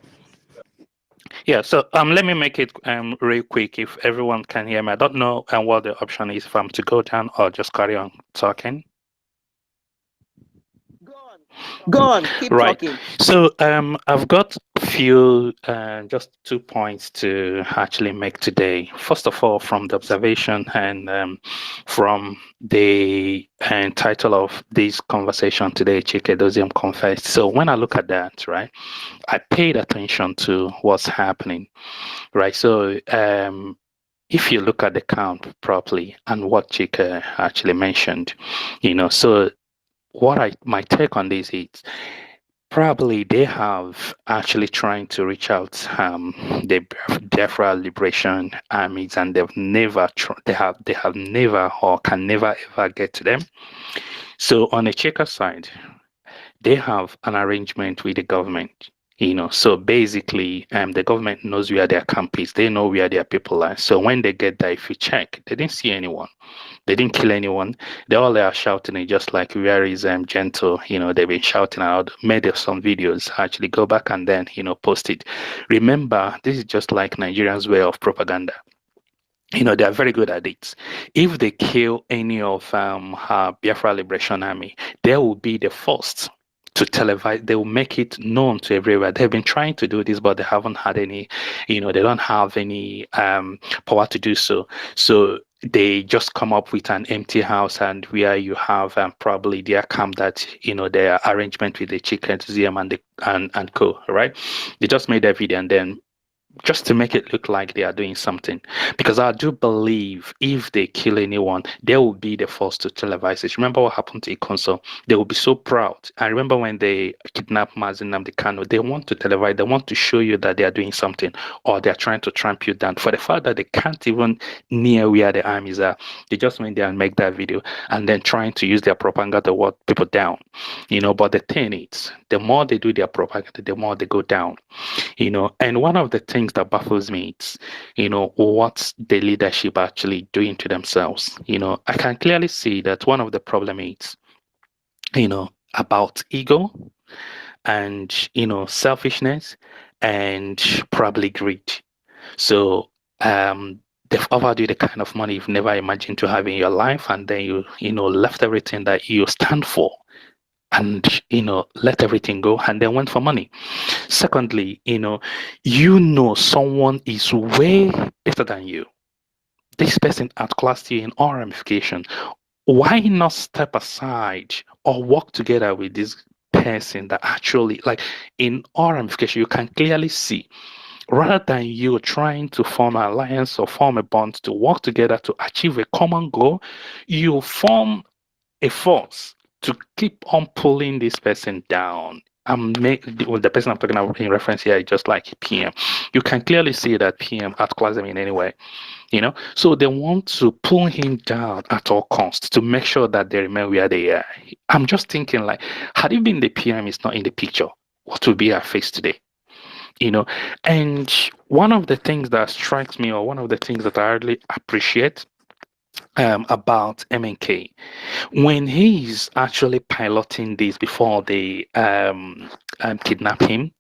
Yeah, so let me make it real quick if everyone can hear me. I don't know what the option is, if I'm to go down or just carry on talking. Go on, keep Right. talking. So I've got few just 2 points to actually make today. First of all, from the observation and from the title of this conversation today, Chika, Edoziem, Confessed. So when I look at that, right, I paid attention to what's happening, right? So if you look at the count properly and what Chika actually mentioned, so my take on this is probably they have actually trying to reach out the Biafra liberation armies, and they have never or can never ever get to them. So on the Cheka side, they have an arrangement with the government. So basically, the government knows where their camp is. They know where their people are. So when they get there, if you check, they didn't see anyone. They didn't kill anyone. They all are shouting it, just like where is Gentle. They've been shouting out, made some videos. Actually, go back and then post it. Remember, this is just like Nigerians' way of propaganda. They are very good at it. If they kill any of Biafra Liberation Army, they will be the first to televise. They will make it known to everywhere. They've been trying to do this, but they haven't had any, they don't have any power to do so. So they just come up with an empty house, and where you have probably their camp that their arrangement with the Chika, Edoziem and co. Right? They just made that video and then just to make it look like they are doing something, because I do believe if they kill anyone, they will be the first to televise it. Remember what happened to Ikonso? They will be so proud. I remember when they kidnapped Mazi Nnamdi Kanu, they want to televise, they want to show you that they are doing something, or they are trying to tramp you down. For the fact that they can't even near where the armies are, they just went there and make that video and then trying to use their propaganda to walk people down. But the thing is, the more they do their propaganda, the more they go down. And one of the things that baffles me is, what the leadership actually doing to themselves. I can clearly see that one of the problem is, about ego and, selfishness and probably greed. So, they've offered you the kind of money you've never imagined to have in your life, and then you left everything that you stand for and let everything go and then went for money. Secondly, someone is way better than you. This person outclassed you in all ramification. Why not step aside or work together with this person that actually, like, in all ramification, you can clearly see, rather than you trying to form an alliance or form a bond to work together to achieve a common goal, you form a force to keep on pulling this person down. The person I'm talking about in reference here is just like PM. You can clearly see that PM outclass them in any way, So they want to pull him down at all costs to make sure that they remain where they are. I'm just thinking, like, had it been the PM is not in the picture, what would be our face today? And one of the things that strikes me, or one of the things that I really appreciate about MNK, when he's actually piloting this before they kidnap him,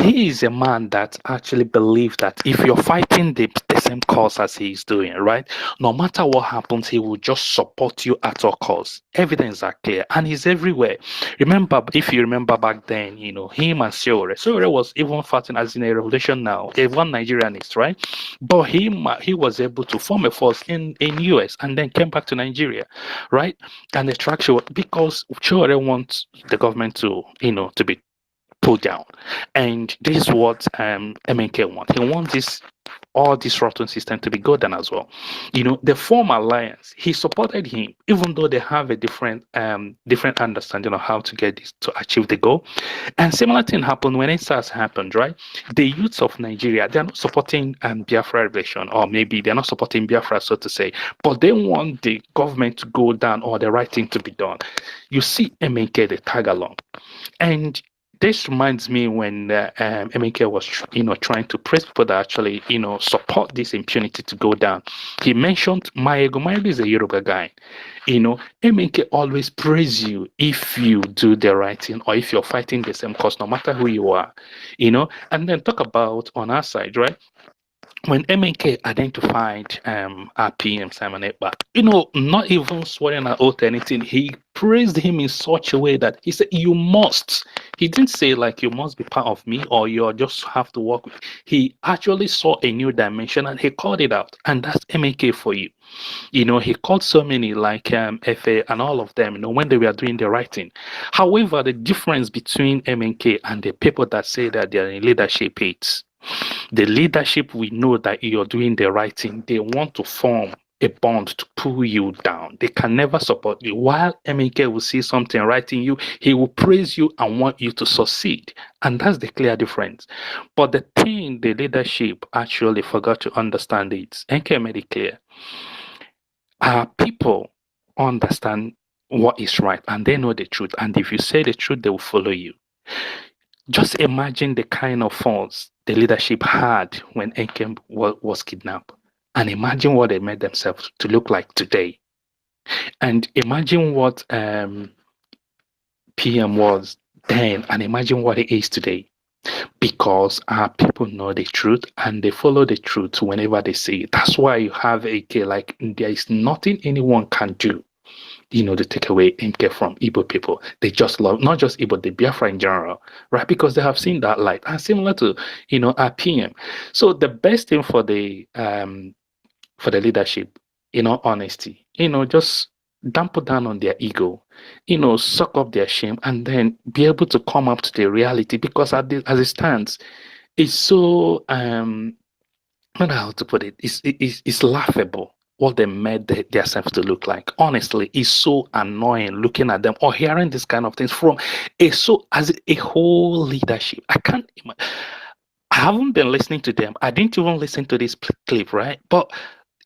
he is a man that actually believes that if you're fighting the same cause as he's doing, right, no matter what happens, he will just support you at all costs. Evidence are clear, and he's everywhere. If you remember back then, him and Sowore was even fighting as in a revolution now. They one Nigerianist, right? But he was able to form a force in US and then came back to Nigeria, right? And the traction, because Sowore wants the government to to be pulled down, and this is what MNK wants. He wants this all this rotten system to be golden as well. The former alliance, he supported him, even though they have a different understanding of how to get this to achieve the goal. And similar thing happened when SARS happened, right? The youths of Nigeria, they're not supporting Biafra revolution, or maybe they're not supporting Biafra, so to say, but they want the government to go down or the right thing to be done. You see MNK, they tag along. And this reminds me when MNK was, trying to praise people that actually, support this impunity to go down. He mentioned Maego. Maego is a Yoruba guy. MNK always praise you if you do the right thing or if you're fighting the same cause, no matter who you are. And then talk about on our side, right? When MNK identified our PM Simon Ekpa, not even swearing an oath or anything, he praised him in such a way that he said, "You must." He didn't say like you must be part of me or you just have to work with. He actually saw a new dimension and he called it out, and that's MNK for you. He called so many like FA and all of them, when they were doing the right thing. However, the difference between MNK and the people that say that they're in leadership is the leadership, we know that you're doing the right thing. They want to form a bond to pull you down. They can never support you. While MNK will see something right in you, he will praise you and want you to succeed. And that's the clear difference. But the thing the leadership actually forgot to understand is, NK made it clear. Our people understand what is right and they know the truth. And if you say the truth, they will follow you. Just imagine the kind of force the leadership had when Nkem was kidnapped. And imagine what they made themselves to look like today. And imagine what PM was then and imagine what it is today. Because our people know the truth and they follow the truth whenever they see it. That's why you have AK, like there is nothing anyone can do, to take away MK from Igbo people. They just love, not just Igbo, the Biafra in general, right? Because they have seen that light. And similar to, our PM. So the best thing for the leadership, honesty, just dampen down on their ego, suck up their shame, and then be able to come up to the reality. Because as it stands, it's so I don't know how to put it. It's laughable what they made themselves to look like. Honestly, it's so annoying looking at them or hearing this kind of things from as a whole leadership. I haven't been listening to them. I didn't even listen to this clip, right? But